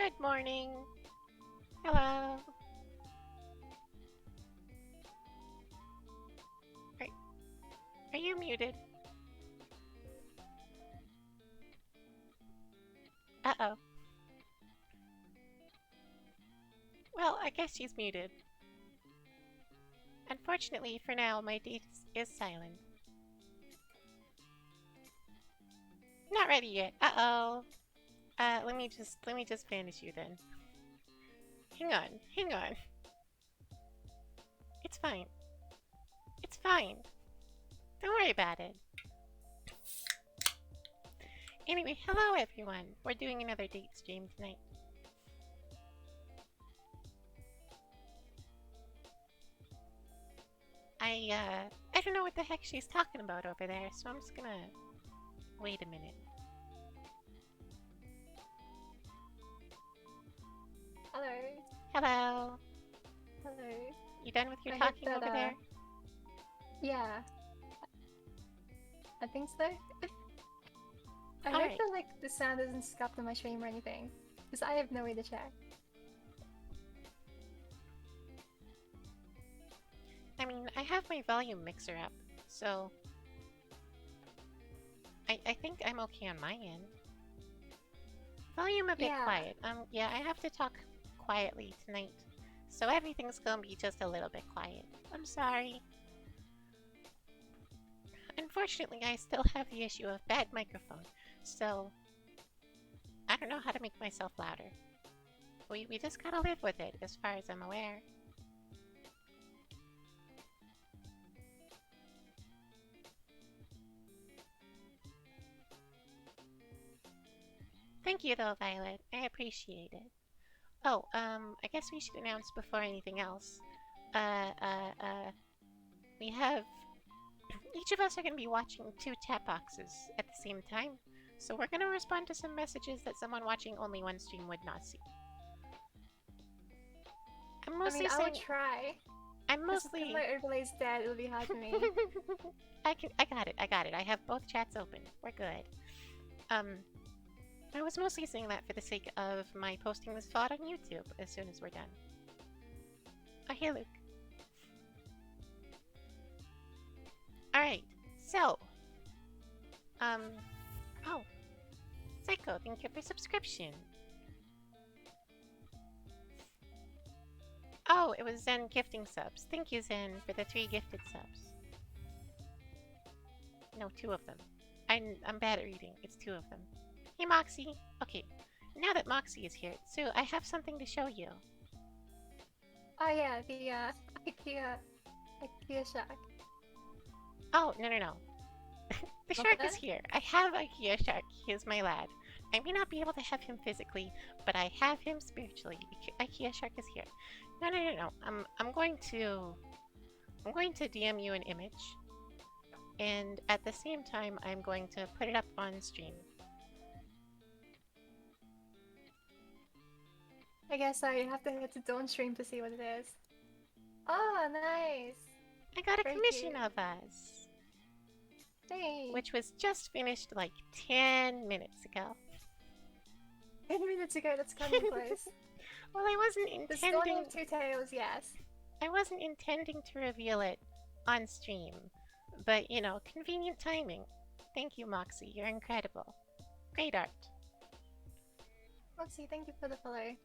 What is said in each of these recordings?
Good morning. Hello. Are, are you muted? Uh-oh. Well, I guess she's muted. Unfortunately, for now, my date is silent. Not ready yet. Uh-oh. Let me just banish you then. Hang on. It's fine. It's fine. Don't worry about it. Anyway, hello everyone. We're doing another date stream tonight. I don't know what the heck she's talking about over there, so I'm just gonna wait a minute. Hello. Hello. Hello. You done with your I talking hope that, over there? Yeah, I think so. I hope Alright. that like the sound doesn't scuff on my stream or anything, because I have no way to check. I mean, I have my volume mixer up, so I think I'm okay on my end. Volume a bit Yeah. quiet. Yeah, I have to talk quietly tonight, so everything's gonna be just a little bit quiet. I'm sorry. Unfortunately, I still have the issue of bad microphone, so I don't know how to make myself louder. We just gotta live with it, as far as I'm aware. Thank you though, Violet. I appreciate it. Oh, I guess we should announce before anything else. We have... Each of us are going to be watching 2 chat boxes at the same time. So we're going to respond to some messages that someone watching only one stream would not see. I'm mostly I saying... will try. I'm mostly... Because my overlay's dead, it'll be hard for me. I got it. I have both chats open. We're good. I was mostly saying that for the sake of my posting this VOD on YouTube as soon as we're done. Oh, hey, Luke. Alright, so... Oh. Psycho, thank you for subscription. Oh, it was Zen gifting subs. Thank you, Zen, for the 3 gifted subs. No, 2 of them. I'm bad at reading. It's 2 of them. Hey, Moxie. Okay, now that Moxie is here, Sue, I have something to show you. Oh yeah, the IKEA shack. Oh, no. The shark is here. I have IKEA shark. He is my lad. I may not be able to have him physically, but I have him spiritually. IKEA shark is here. No. I'm going to DM you an image, and at the same time, I'm going to put it up on stream. I guess I have to head to Dawn stream to see what it is. Oh, nice! I got a Very commission cute. of us, Hey! which was just finished like 10 minutes ago. 10 minutes ago, that's kind of close. Well, I wasn't The story intending. of 2 tails, yes. I wasn't intending to reveal it on stream, but you know, convenient timing. Thank you, Moxie. You're incredible. Great art. Moxie, thank you for the follow.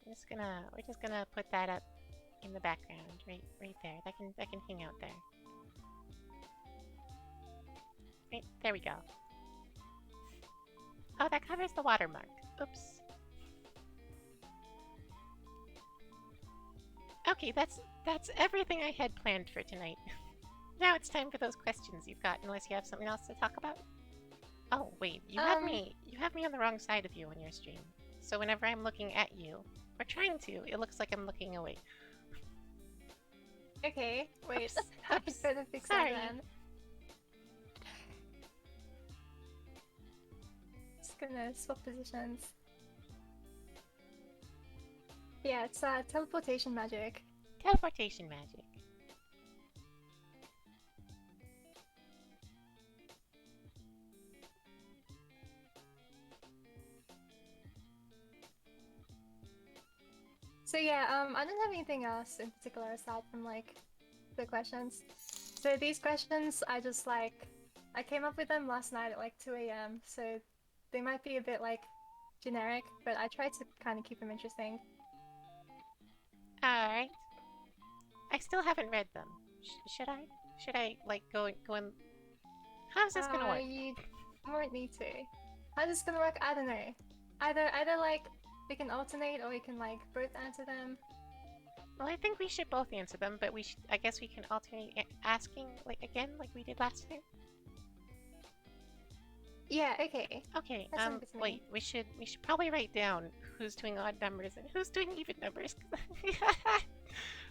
We're just gonna put that up in the background, right there. That can hang out there. Right, there we go. Oh, that covers the watermark. Oops. Okay, that's everything I had planned for tonight. Now it's time for those questions you've got, unless you have something else to talk about. Oh wait, you have me on the wrong side of you on your stream. So whenever I'm looking at you, or trying to, it looks like I'm looking away. Okay, wait. Oops, I oops, better fix sorry. that then. Just gonna swap positions. Yeah, it's teleportation magic. Teleportation magic. So yeah, I don't have anything else in particular aside from like the questions. So these questions, I came up with them last night at like 2 a.m. So they might be a bit like generic, but I tried to kind of keep them interesting. Alright. I still haven't read them. Should I? Should I, like, go and... How's this gonna work? You might need to. How's this gonna work? I don't know. Either like we can alternate or we can like both answer them. Well, I think we should both answer them, but we should... I guess we can alternate asking, like, again, like we did last time? Yeah, okay. Okay, That sounds good to me. wait, we should probably write down who's doing odd numbers and who's doing even numbers.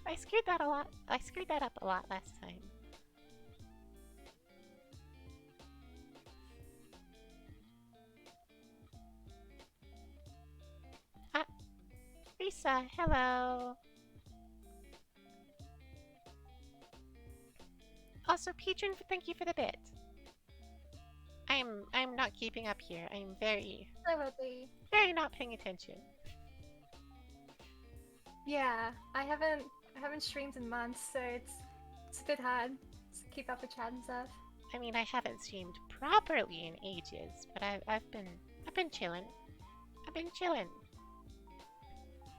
I screwed that a lot. I screwed that up a lot last time. Ah, Lisa, hello. Also, patron, thank you for the bit. I'm not keeping up here. I'm very not paying attention. Yeah, I haven't streamed in months, so it's a bit hard to keep up with chat and stuff. I mean, I haven't streamed properly in ages, but I've been chilling. I've been chilling.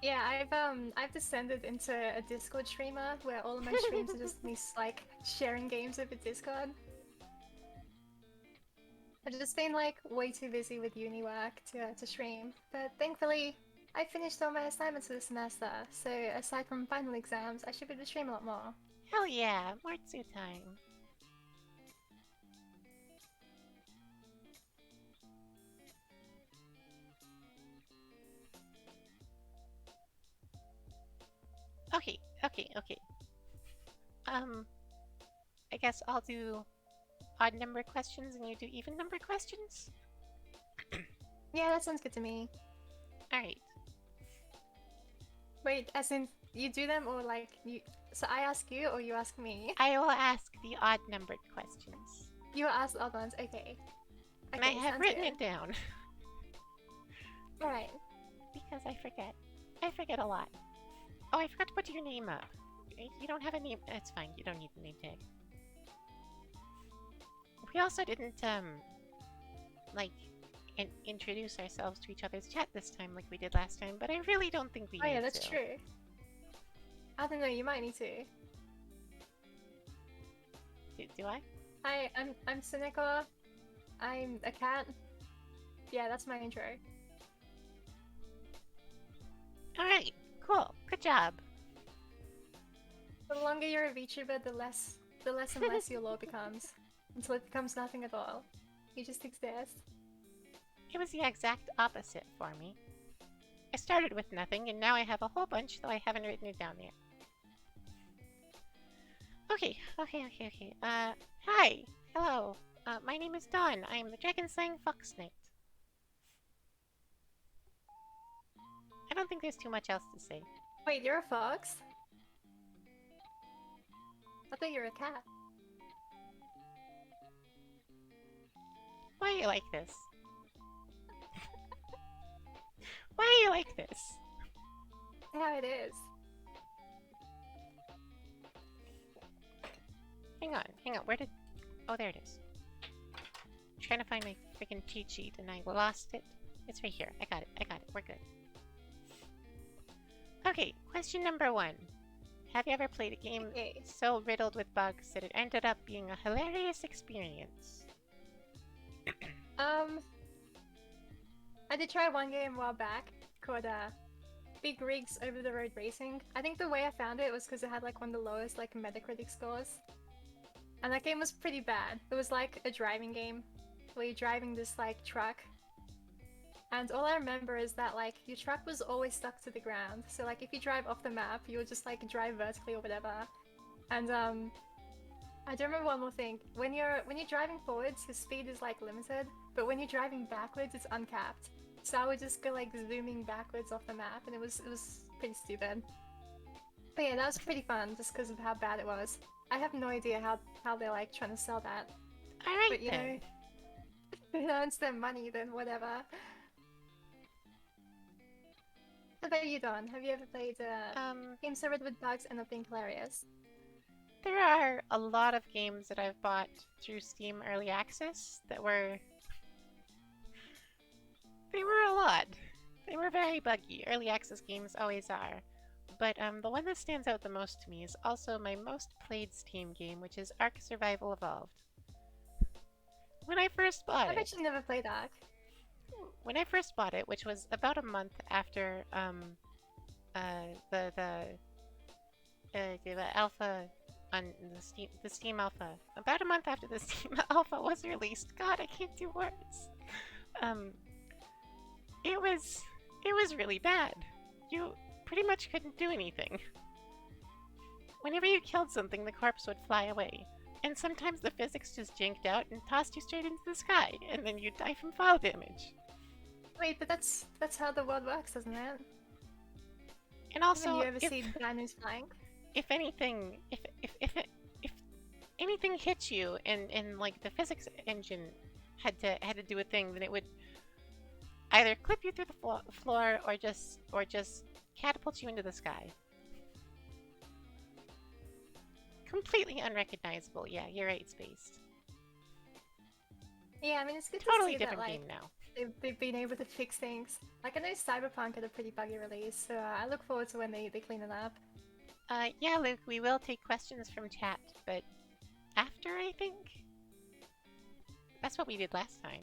Yeah, I've descended into a Discord streamer where all of my streams are just me like sharing games over Discord. I've just been like way too busy with uni work to stream, but thankfully I finished all my assignments for the semester, so aside from final exams, I should be able to stream a lot more. Hell yeah, Martsu time. Okay, okay, okay. I guess I'll do odd number questions and you do even number questions? Yeah, that sounds good to me. Alright. Wait, as in you do them or like you? So I ask you or you ask me? I will ask the odd numbered questions. You ask the other ones. Okay. And I Okay, have sounds written good. it down. Alright. Because I forget. I forget a lot. Oh, I forgot to put your name up. You don't have a name. It's fine. You don't need the name tag. We also didn't, like, introduce ourselves to each other's chat this time like we did last time, but I really don't think we Oh need yeah, that's to. true. I don't know, you might need to. Do I? Hi, I'm Seneca. I'm a cat. Yeah, that's my intro. Alright, cool. Good job. The longer you're a VTuber, the less and less your lore becomes. Until it becomes nothing at all. You just exist. It was the exact opposite for me. I started with nothing, and now I have a whole bunch, though I haven't written it down yet. Okay. Hi. Hello. My name is Dawn. I am the Dragon Slaying Fox Knight. I don't think there's too much else to say. Wait, you're a fox? I thought you were a cat. Why are you like this? Why are you like this? Yeah, it is. Hang on. Where did... Oh, there it is. I'm trying to find my freaking cheat sheet and I lost it. It's right here. I got it. We're good. Okay, question number 1. Have you ever played a game so riddled with bugs that it ended up being a hilarious experience? I did try one game a while back called Big Rigs Over the Road Racing. I think the way I found it was because it had like one of the lowest like Metacritic scores. And that game was pretty bad. It was like a driving game where you're driving this like truck. And all I remember is that like your truck was always stuck to the ground. So like if you drive off the map, you would just like drive vertically or whatever. And I do remember one more thing. When you're driving forwards, your speed is like limited, but when you're driving backwards, it's uncapped. So I would just go like zooming backwards off the map, and it was pretty stupid. But yeah, that was pretty fun just because of how bad it was. I have no idea how they're like trying to sell that. Alright But you then. know, if it earns them money, then whatever. What about you, Don? Have you ever played Um, games started with bugs and not being hilarious? there are a lot of games that I've bought through Steam Early Access that were... They were a lot. They were very buggy. Early Access games always are. But the one that stands out the most to me is also my most played Steam game, which is Ark Survival Evolved. When I first bought I've it, actually never played Ark. which was about a month after the alpha on the Steam alpha, about a month after the Steam alpha was released. God, I can't do words. Um, it was really bad. You pretty much couldn't do anything. Whenever you killed something, the corpse would fly away. And sometimes the physics just jinked out and tossed you straight into the sky, and then you'd die from fall damage. Wait, but that's how the world works, isn't it? And When also, you ever see dinos flying. if anything, if anything hits you and like the physics engine had to do a thing, then it would either clip you through the floor or just catapult you into the sky. Completely unrecognizable. Yeah, you're right, Spaced. Yeah, I mean it's good to Totally see that different like game now. they've been able to fix things. Like I know Cyberpunk had a pretty buggy release, so I look forward to when they clean it up. Yeah, Luke, we will take questions from chat, but after, I think? That's what we did last time.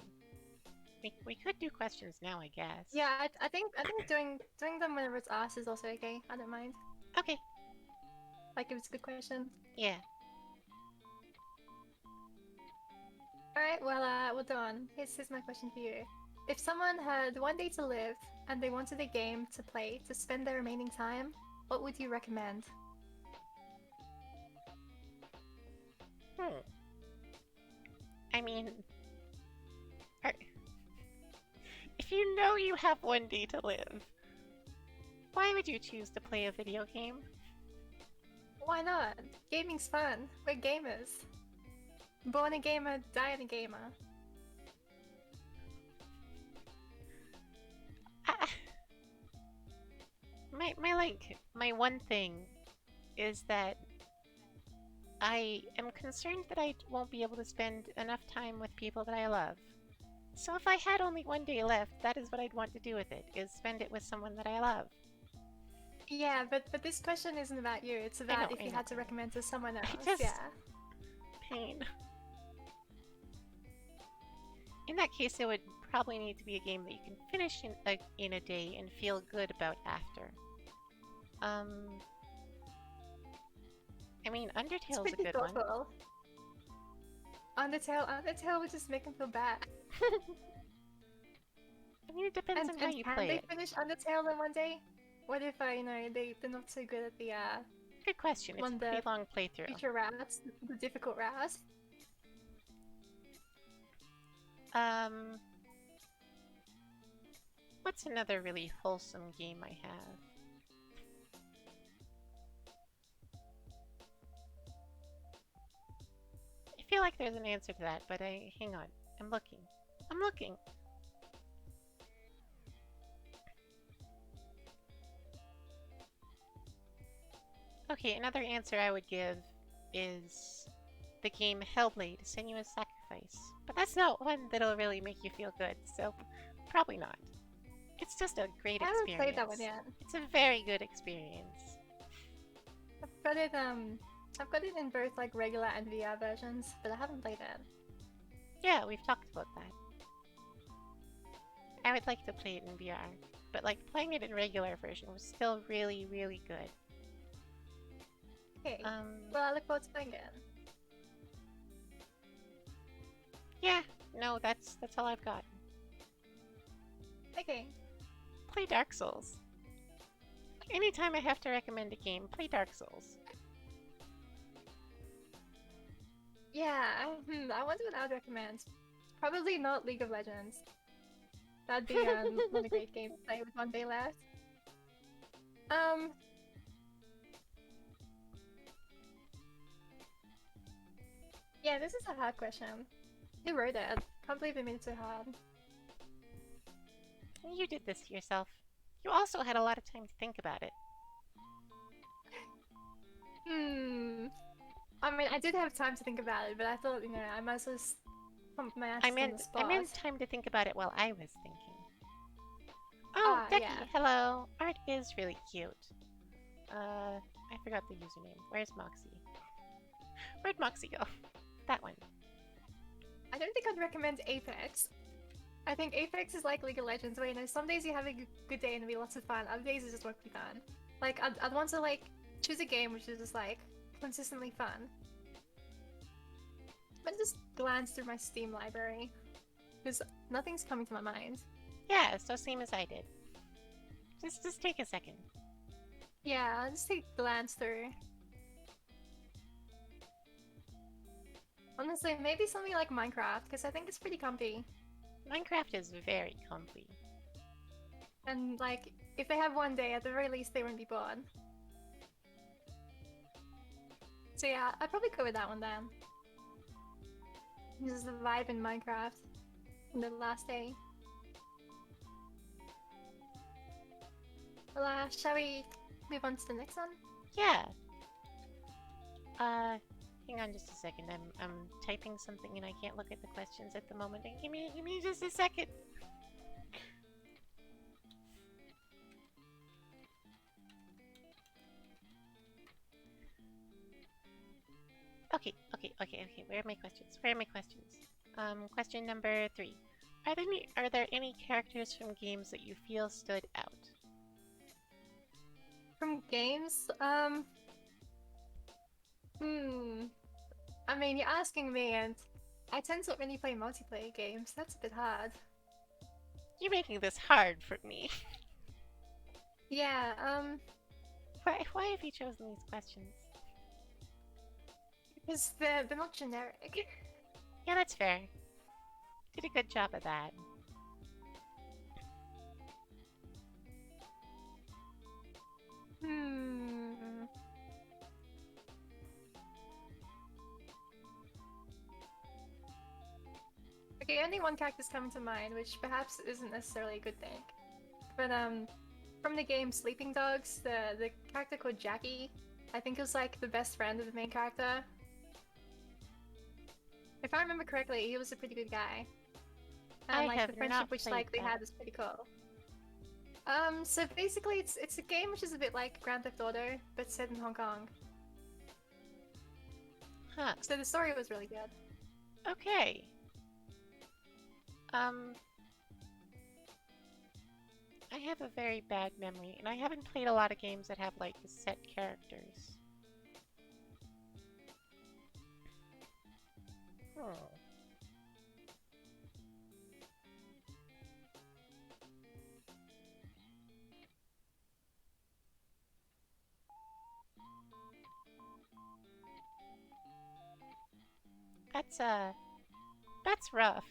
We could do questions now, I guess. Yeah, I think doing them whenever it's asked is also okay. I don't mind. Okay, Like if it's a good question. yeah. Alright, well done. Here's my question for you. If someone had one day to live and they wanted a game to play to spend their remaining time, what would you recommend? Hmm. I mean, are, if you know you have one day to live, why would you choose to play a video game? Why not? Gaming's fun. We're gamers. Born a gamer, die a gamer. Ah, my one thing is that I am concerned that I won't be able to spend enough time with people that I love. So if I had only one day left, that is what I'd want to do with it, is spend it with someone that I love. Yeah, but this question isn't about you. It's I about know, if I you know, had to I know. recommend to someone else. just- Yeah. Pain. In that case, it would probably need to be a game that you can finish in a day and feel good about after. I mean, It's Undertale's a pretty good one. thoughtful. Undertale would just make him feel bad. I mean, it depends on how you can play they it. finish Undertale in one day? What if they're not so good at the Good question. It's a One pretty the long playthrough. future routes, the difficult routes? What's another really wholesome game I have? I feel like there's an answer to that, but hang on. I'm looking. I'm looking. Okay, another answer I would give is the game Hellblade: Senua's Sacrifice. But that's not one that'll really make you feel good, so probably not. It's just a great I haven't experience. played that one yet. It's a very good experience. I've got it in both like regular and VR versions, but I haven't played it. Yeah, we've talked about that. I would like to play it in VR, but like playing it in regular version was still really, really good. Okay. Well, I look forward to playing it. Yeah, no, that's all I've got. Okay. Play Dark Souls. Anytime I have to recommend a game, play Dark Souls. Yeah, I wonder what I would recommend. Probably not League of Legends. That'd be not a great game to play with one day left. Yeah, this is a hard question. Who wrote it? Can't believe they made it so hard. You did this to yourself. You also had a lot of time to think about it. Hmm. I mean, I did have time to think about it, but I thought, I might as well just pump my I answers on the meant I spot. meant time to think about it while I was thinking. Oh, Ah, yeah. Ducky, hello. Art is really cute. I forgot the username. Where's Moxie? Where'd Moxie go? That one. I don't think I'd recommend Apex. I think Apex is like League of Legends, where some days you have a good day and it'll be lots of fun, other days it just won't be fun. Like, I'd want to like choose a game which is just like consistently fun. But just glance through my Steam library, because nothing's coming to my mind. Yeah, so same as I did. Just take a second. Yeah, I'll just take a glance through. Honestly, maybe something like Minecraft, because I think it's pretty comfy. Minecraft is very comfy. And like, if they have one day, at the very least, they won't be bored. So yeah, I'd probably go with that one then. This is the vibe in Minecraft on the last day. Well, shall we move on to the next one? Yeah. Hang on just a second. I'm typing something and I can't look at the questions at the moment. Give me just a second. Okay. Where are my questions? Question number 3. Are there any characters from games that you feel stood out? From games, hmm. I mean, you're asking me, and I tend to only play multiplayer games. That's a bit hard. You're making this hard for me. Yeah, Why have you chosen these questions? because they're not generic. Yeah, that's fair. Did a good job of that. Hmm. Okay, only one character's coming to mind, which perhaps isn't necessarily a good thing. But from the game Sleeping Dogs, the character called Jackie, I think is like the best friend of the main character. If I remember correctly, he was a pretty good guy. I And like the have not friendship which played like they that. had is pretty cool. So basically it's a game which is a bit like Grand Theft Auto, but set in Hong Kong. Huh. So the story was really good. Okay. Um, I have a very bad memory, and I haven't played a lot of games that have like set characters. Hmm. That's that's rough.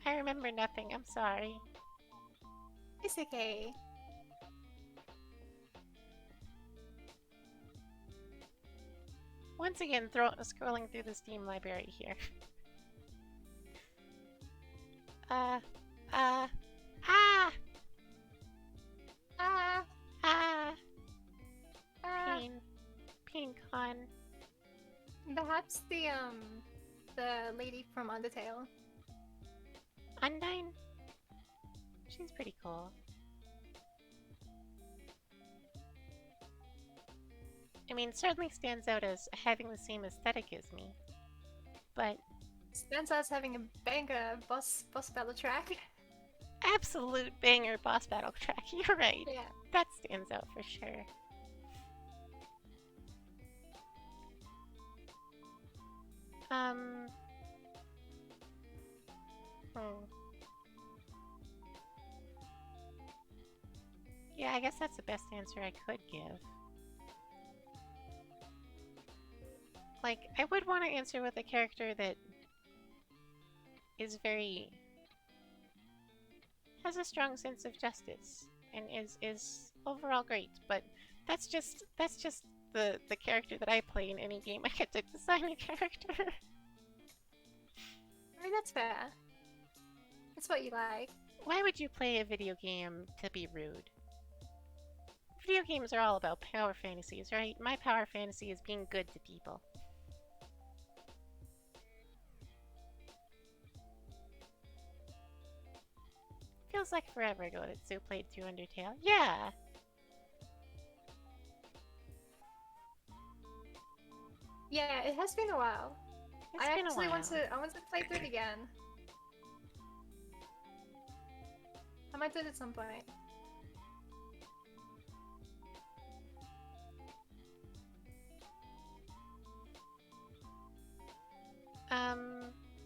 I remember nothing. I'm sorry. It's okay. Once again, scrolling through the Steam library here. Uh, uh, ah, Ah, ah, ah. pain con. Perhaps the lady from Undertale. Undyne? She's pretty cool. I mean, certainly stands out as having the same aesthetic as me. But Spencer's having a banger boss battle track. absolute banger boss battle track, you're right. Yeah. That stands out for sure. Um. Hmm. Yeah, I guess that's the best answer I could give. Like, I would want to answer with a character that is very has a strong sense of justice and is overall great, but that's just the character that I play in any game I get to design a character. I mean, that's fair. It's what you like. Why would you play a video game to be rude? Video games are all about power fantasies, right? My power fantasy is being good to people. Feels like forever ago that Sue played through Undertale. Yeah! Yeah, it has been a while. It's I been a actually while. I want to play through it again. I might do it at some point.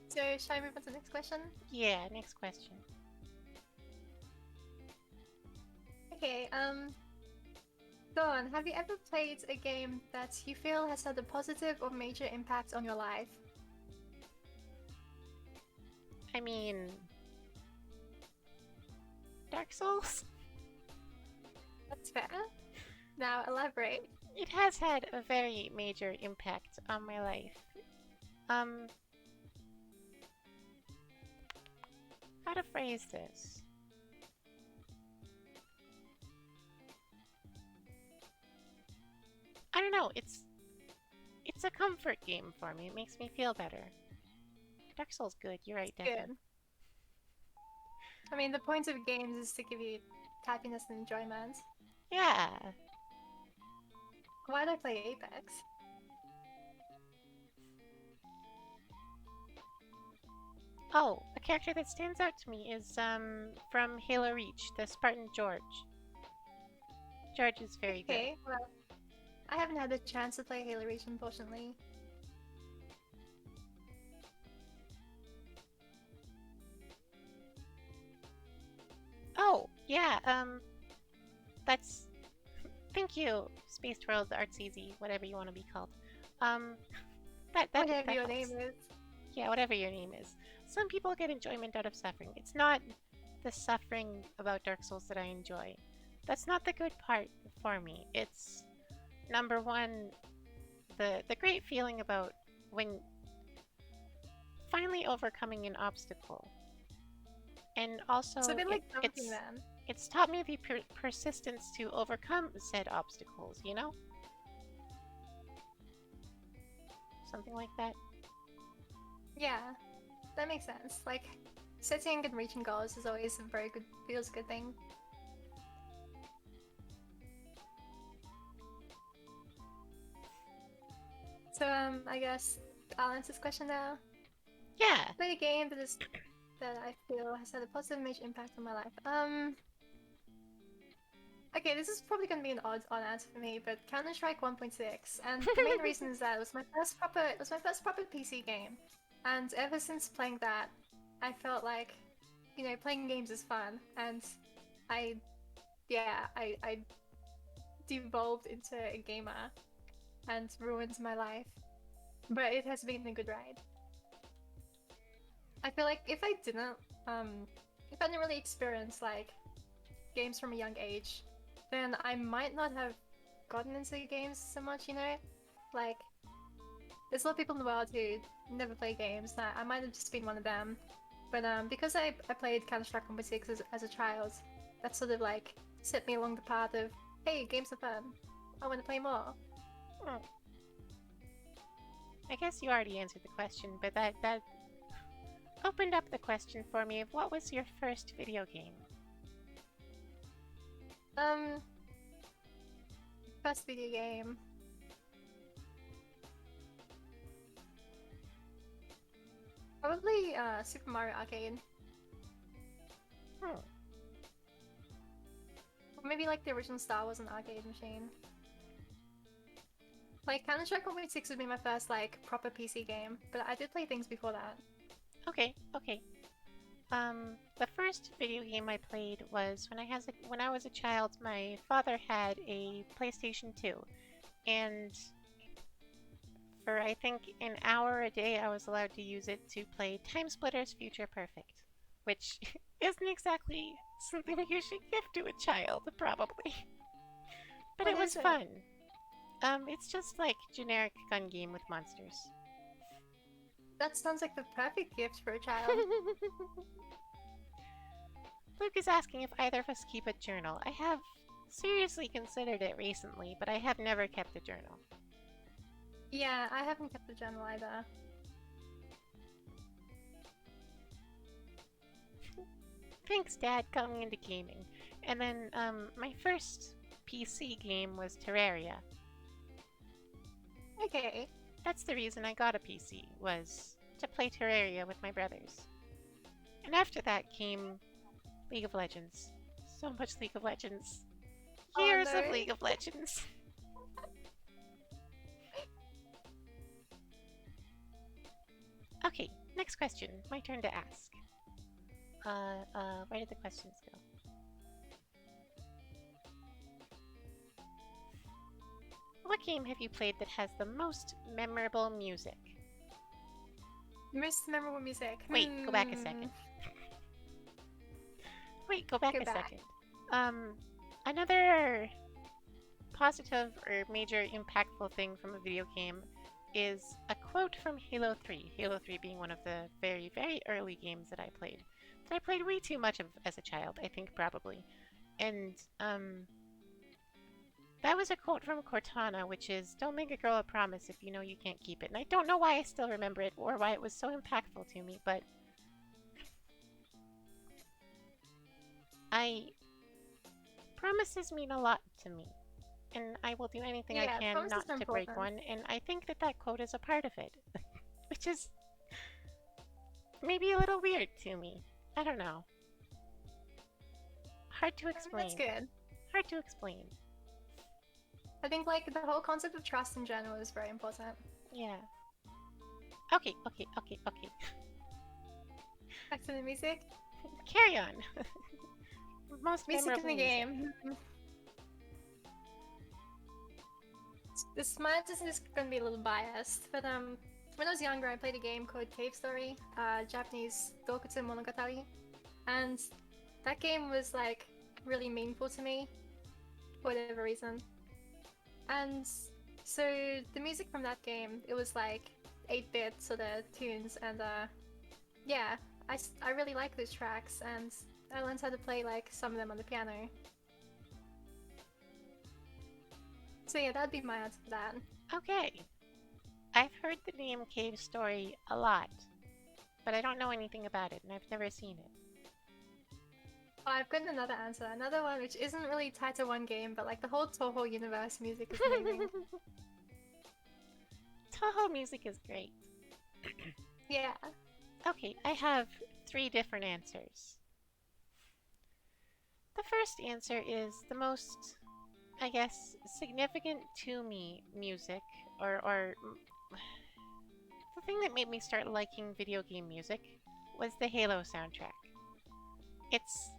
So, should I move on to the next question? Yeah, next question. Okay, Dawn, have you ever played a game that you feel has had a positive or major impact on your life? I mean... Dark Souls? That's fair. Now, elaborate. It has had a very major impact on my life. How to phrase this? I don't know, it's a comfort game for me. It makes me feel better. Dark Souls good, you're right, Declan. Good. I mean, the point of games is to give you happiness and enjoyment. Yeah. Why did I play Apex? Oh, a character that stands out to me is from Halo Reach, the Spartan George. George is very good. Okay, well, I haven't had the chance to play Halo Reach, unfortunately. Oh, yeah, that's... Thank you, Space World, Artsy, whatever you want to be called. That Whatever your helps. name is. Yeah, whatever your name is. Some people get enjoyment out of suffering. It's not the suffering about Dark Souls that I enjoy. That's not the good part for me. It's, number one, the great feeling about when finally overcoming an obstacle. And also, It's a bit like jumping then. it's taught me the persistence to overcome said obstacles, you know? Something like that. Yeah, that makes sense. Like, setting and reaching goals is always a very good, feels good thing. So, I guess I'll answer this question now. Yeah. Play a game that I feel has had a positive major impact on my life. Okay, this is probably gonna be an odd answer for me, but Counter-Strike 1.6, and the main reason is that it was my first proper PC game, and ever since playing that, I felt like, you know, playing games is fun, and I devolved into a gamer, and ruined my life, but it has been a good ride. I feel like if I didn't really experience like games from a young age, then I might not have gotten into games so much, you know? Like, there's a lot of people in the world who never play games. I might have just been one of them. But because I played Counter-Strike 1.6 as a child, that sort of like set me along the path of, hey, games are fun. I want to play more. Hmm. I guess you already answered the question, but that opened up the question for me of what was your first video game? First video game. Probably Super Mario Arcade. Hmm. Or maybe like the original Star Wars and arcade machine. Like Counter-Strike 1.6 would be my first like proper PC game, but I did play things before that. Okay. The first video game I played was when I was a child. My father had a PlayStation 2, and for I think an hour a day, I was allowed to use it to play Time Splitters Future Perfect, which isn't exactly something you should give to a child, probably. But What it was is it? fun. It's just like generic gun game with monsters. That sounds like the perfect gift for a child. Luke is asking if either of us keep a journal. I have seriously considered it recently, but I have never kept a journal. Yeah, I haven't kept the journal either. Thanks, Dad, got me into gaming. And then, my first PC game was Terraria. Okay. That's the reason I got a PC, was to play Terraria with my brothers. And after that came League of Legends. So much League of Legends. Oh Years of no. League of Legends. Okay, next question. My turn to ask. Where did the questions go? What game have you played that has the most memorable music? Most memorable music. Wait, go back a second. Wait, go back Go a back. second. Another positive or major impactful thing from a video game is a quote from Halo 3. Halo 3 being one of the very, very early games that I played. That I played way too much of as a child, I think probably. And that was a quote from Cortana, which is, "Don't make a girl a promise if you know you can't keep it." And I don't know why I still remember it or why it was so impactful to me, but I promises mean a lot to me, and I will do anything I Yeah, can promises not are to break important. one, and I think that that quote is a part of it, which is maybe a little weird to me. I don't know. Hard to That's explain. good. Hard to explain. I think like the whole concept of trust in general is very important. Yeah. Okay, okay, okay, okay. Back to the music. Carry on. Most Music in memorable the music. game. This is gonna be a little biased, but when I was younger, I played a game called Cave Story, Japanese Dokutsu Monogatari, and that game was like really meaningful to me for whatever reason. And so the music from that game, it was like 8-bit sort of tunes, and yeah, I really like those tracks, and I learned how to play like some of them on the piano. So yeah, that'd be my answer to that. Okay. I've heard the name Cave Story a lot, but I don't know anything about it, and I've never seen it. Oh, I've got another answer, another one which isn't really tied to one game, but like the whole Toho universe music is amazing. Toho music is great. Yeah. Okay, I have three different answers. The first answer is the most, I guess, significant to me music, or the thing that made me start liking video game music was the Halo soundtrack. It's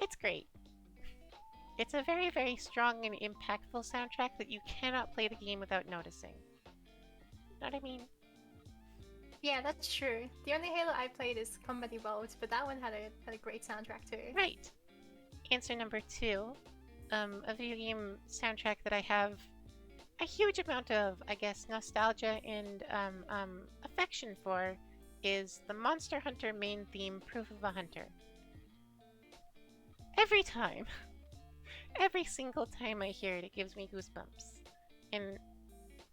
it's great. It's a very, very strong and impactful soundtrack that you cannot play the game without noticing. Know what I mean? Yeah, that's true. The only Halo I played is Combat Evolved, but that one had a great soundtrack too. Right. Answer number two. A video game soundtrack that I have a huge amount of, I guess, nostalgia and affection for is the Monster Hunter main theme, Proof of a Hunter. Every time, every single time I hear it, it gives me goosebumps. And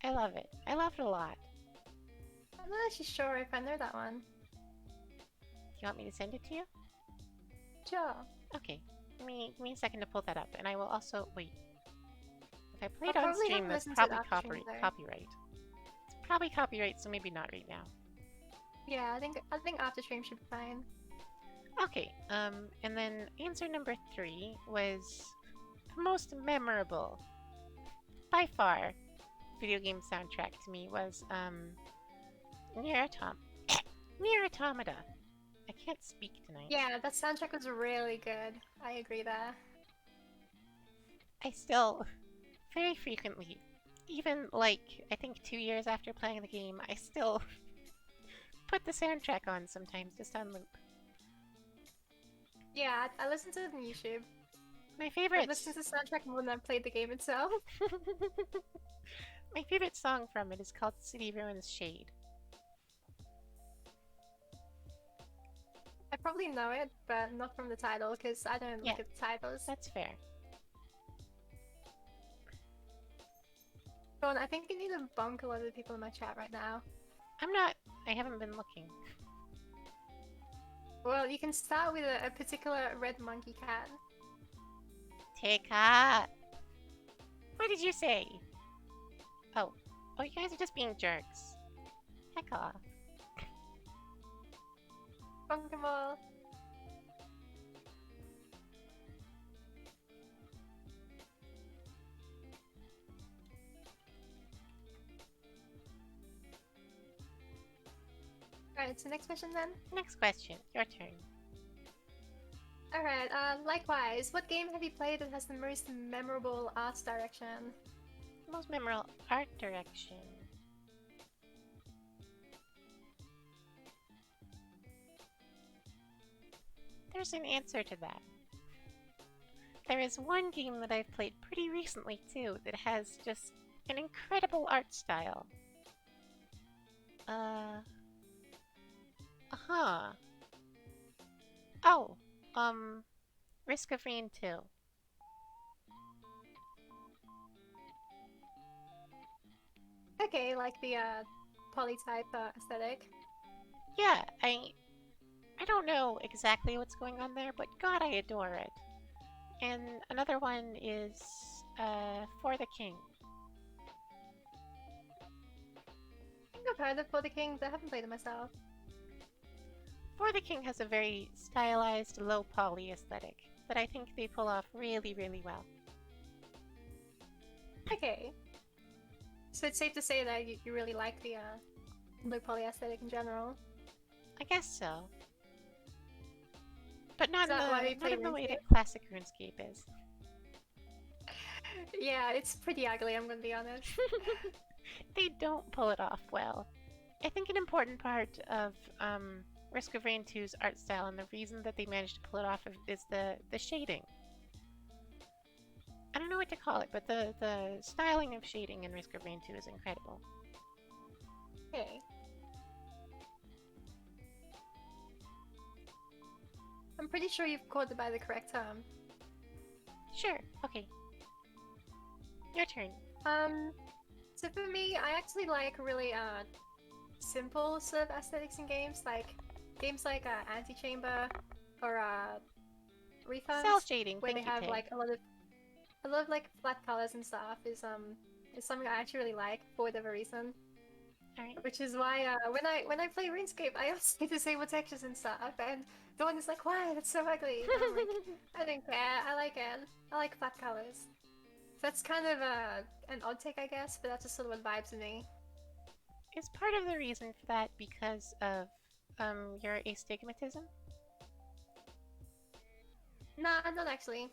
I love it. I love it a lot. I'm not actually sure if I know that one. Do you want me to send it to you? Sure. Okay. Give me a second to pull that up, and I will also wait. If I play I'll it on probably stream, have that's listened to it probably after stream though. copyright. It's probably copyright, so maybe not right now. Yeah, I think after stream should be fine. Okay. And then answer number three was the most memorable, by far, video game soundtrack to me was Nier Nier Automata. I can't speak tonight. Yeah, that soundtrack was really good. I agree there. I still very frequently, even like I think 2 years after playing the game, I still put the soundtrack on sometimes just on loop. Yeah, I listened to it on YouTube. My I've favorite listened to the soundtrack more than I've played the game itself. my favorite song from it is called City Ruins Shade. probably know it, but not from the title because I don't Yeah, look at the titles. that's fair. Sean, I think you need to bonk a lot of the people in my chat right now. I'm not. I haven't been looking. Well, you can start with a particular red monkey cat. Take off. What did you say? Oh. Oh, you guys are just being jerks. Heck off. Bonk them all. Alright, so next question then. Next question. Your turn. Alright, likewise, what game have you played that has the most memorable art direction? Most memorable art direction. There's an answer to that. There is one game that I've played pretty recently too that has just an incredible art style. Uh-huh. Oh, Risk of Rain 2. Okay, like the polytype aesthetic. Yeah, I don't know exactly what's going on there, but God, I adore it. And another one is For the King. I think I've heard of For the King, but I haven't played it myself. For the King has a very stylized, low poly aesthetic that I think they pull off really, really well. Okay. So it's safe to say that you really like the low poly aesthetic in general. I guess so. But not, Is that why you not play in the way RuneScape? that classic RuneScape is. Yeah, it's pretty ugly, I'm gonna be honest. They don't pull it off well. I think an important part of Risk of Rain 2's art style and the reason that they managed to pull it off is the shading. I don't know what to call it, but the styling of shading in Risk of Rain 2 is incredible. Okay. I'm pretty sure you've called it by the correct term. Sure, okay. Your turn. So for me, I actually like really simple sort of aesthetics in games, like Antichamber or Refunds, Cell shading, where they thank you, have Tay. like a lot of like flat colors and stuff is something I actually really like for whatever reason. Alright. Which is why when I play RuneScape, I also need disable textures and stuff, and the one is like, "Why? That's so ugly." And I'm like, I don't care. I like it. I like flat colors. So that's kind of an odd take, I guess, but that's just sort of what vibes to me. Is part of the reason for that because of your astigmatism? Nah, not actually.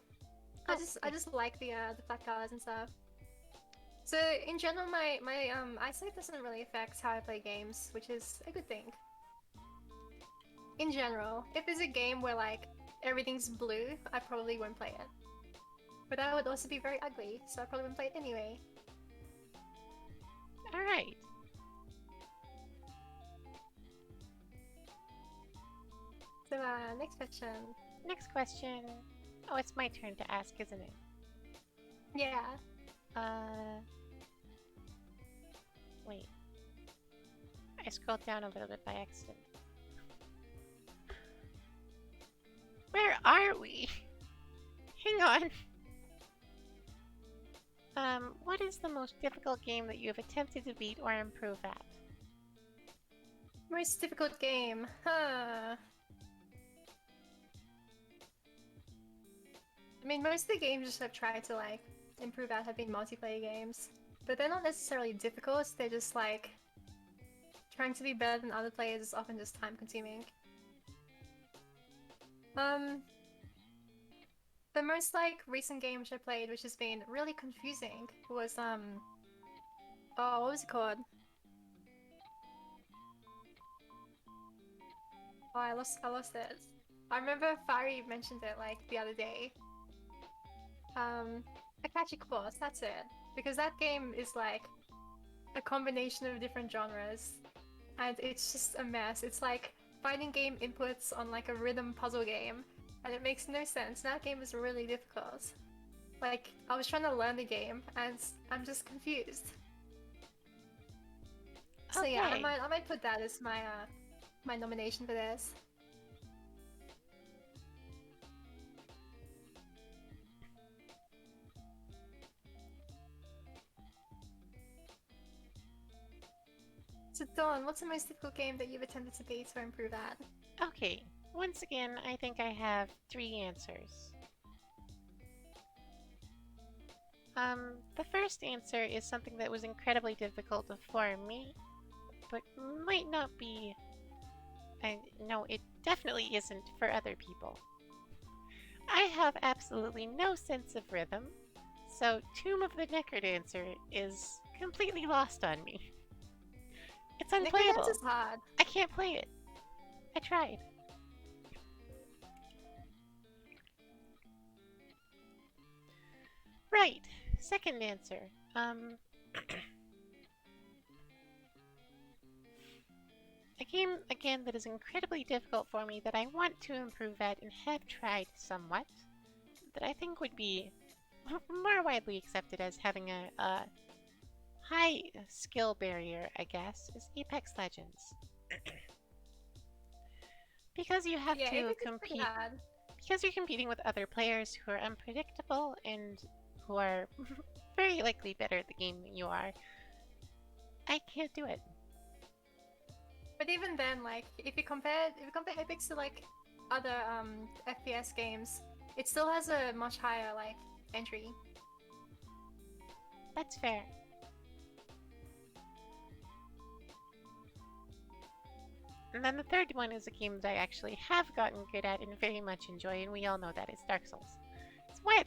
Oh, I just like the flat colors and stuff. So in general, my eyesight doesn't really affect how I play games, which is a good thing. In general, if there's a game where like everything's blue, I probably won't play it. But that would also be very ugly, so I probably wouldn't play it anyway. alright. So next question. Next question. Oh, it's my turn to ask, isn't it? Yeah. Wait. I scrolled down a little bit by accident. Where are we? Hang on. What is the most difficult game that you have attempted to beat or improve at? Most difficult game. Huh. I mean, most of the games I've tried to like improve at have been multiplayer games, but they're not necessarily difficult. They're just like trying to be better than other players is often just time consuming. The most like recent game which I played, which has been really confusing, was oh, what was it called? Oh, I lost it. I remember Fari mentioned it like the other day. Akachi Course, that's it. Because that game is like a combination of different genres, and it's just a mess. It's like fighting game inputs on like a rhythm puzzle game, and it makes no sense. That game is really difficult. Like, I was trying to learn the game, and I'm just confused. So yeah, Okay. I might put that as my my nomination for this. So Dawn, what's the most difficult game that you've attempted to beat or improve at? Okay. Once again, I think I have 3 answers. The first answer is something that was incredibly difficult for me, but might not be. And no, it definitely isn't for other people. I have absolutely no sense of rhythm, so Tomb of the Necrodancer is completely lost on me. It's Necrodance unplayable. is hard. I can't play it. I tried. Right. Second answer. A game, again, that is incredibly difficult for me that I want to improve at and have tried somewhat, that I think would be more widely accepted as having a high skill barrier, I guess, is Apex Legends. Because you have Yeah, to Apex is pretty compete, hard. because you're competing with other players who are unpredictable and who are very likely better at the game than you are, I can't do it. But even then, like if you compare Apex to like other FPS games, it still has a much higher like entry. That's fair. And then the third one is a game that I actually have gotten good at and very much enjoy, and we all know that is Dark Souls.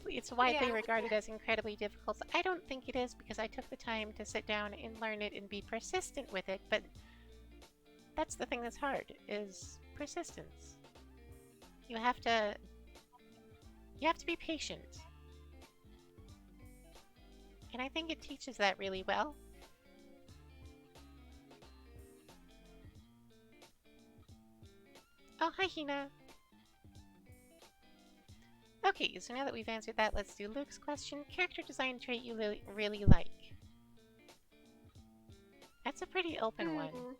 It's widely Yeah, regarded as incredibly difficult. I don't think it is because I took the time to sit down and learn it and be persistent with it, but that's the thing that's hard is persistence. You have to you have to be patient. And I think it teaches that really well. Oh, hi Hina. Okay, so now that we've answered that, let's do Luke's question. Character design trait you really like. That's a pretty open one.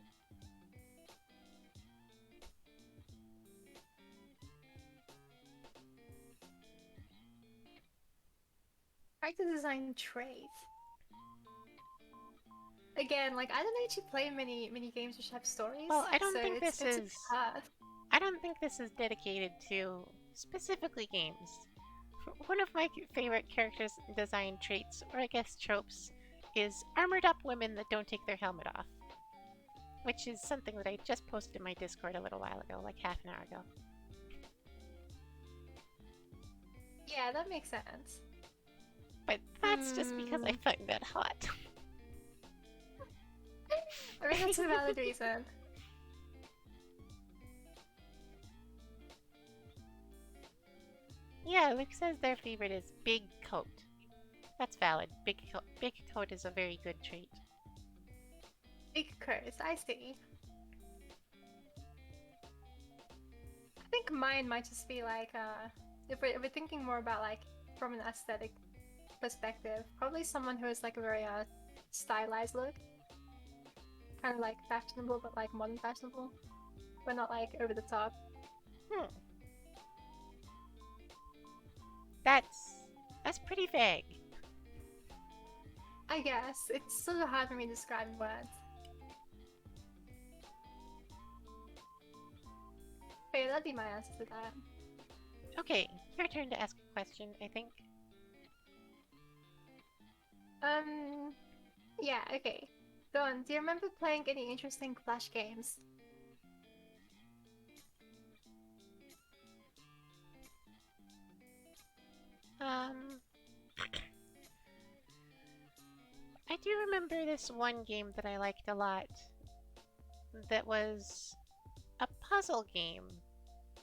character design trait. Again, like I don't actually play many games which have stories, Well, I so don't think this it's a bit is hard. I don't think this is dedicated to specifically games. One of my favorite character design traits, or I guess tropes, is armored up women that don't take their helmet off. Which is something that I just posted in my Discord a little while ago, like half an hour ago. Yeah, that makes sense. But that's just because I find that hot. I mean, that's a valid reason. Yeah, Luke says their favorite is big coat. That's valid. Big coat is a very good trait. Big curse, I see. I think mine might just be like, if we're thinking more about like from an aesthetic perspective, probably someone who has like a very stylized look, kind of like fashionable, but like modern fashionable, but not like over the top. Hmm. That's pretty vague. I guess it's sort of hard for me to describe in words. But yeah, that'd be my answer to that. Okay, your turn to ask a question, I think. Yeah, okay. Dawn, do you remember playing any interesting Flash games? Um, I do remember this one game that I liked a lot. That was a puzzle game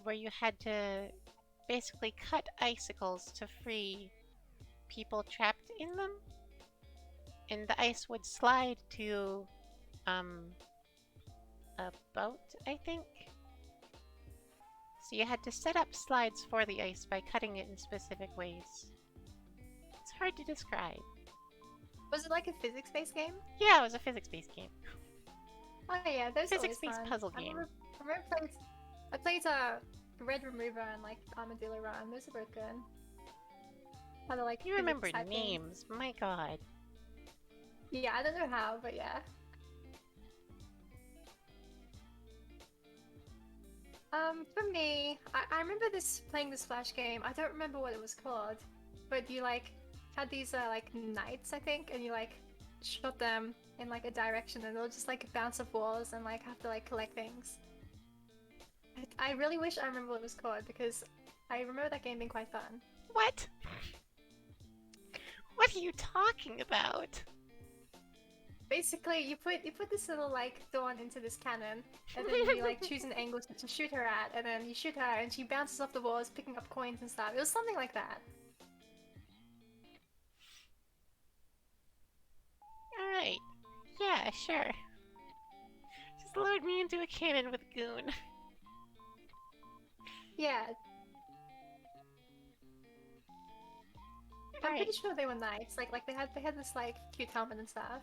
where you had to basically cut icicles to free people trapped in them, and the ice would slide to um, a boat, I think. So you had to set up slides for the ice by cutting it in specific ways. It's hard to describe. Was it like a physics-based game? Yeah, it was a physics-based game. Oh yeah, those are always Physics-based fun. puzzle game. I played Red Remover and like Armadillo Run. Those are both good. How to like You remember physics type thing. names, my god. Yeah, I don't know how, but yeah. For me, I remember playing this Flash game. I don't remember what it was called, but you like had these like knights, I think, and you like shot them in like a direction, and they'll just like bounce off walls and like have to like collect things. I really wish I remember what it was called because I remember that game being quite fun. What? What are you talking about? Basically, you put this little like thorn into this cannon, and then you like choose an angle to shoot her at, and then you shoot her, and she bounces off the walls, picking up coins and stuff. It was something like that. Alright. Yeah, sure. Just load me into a cannon with Goon. Yeah, I'm Alright. pretty sure they were nice. Like they had this like cute helmet and stuff.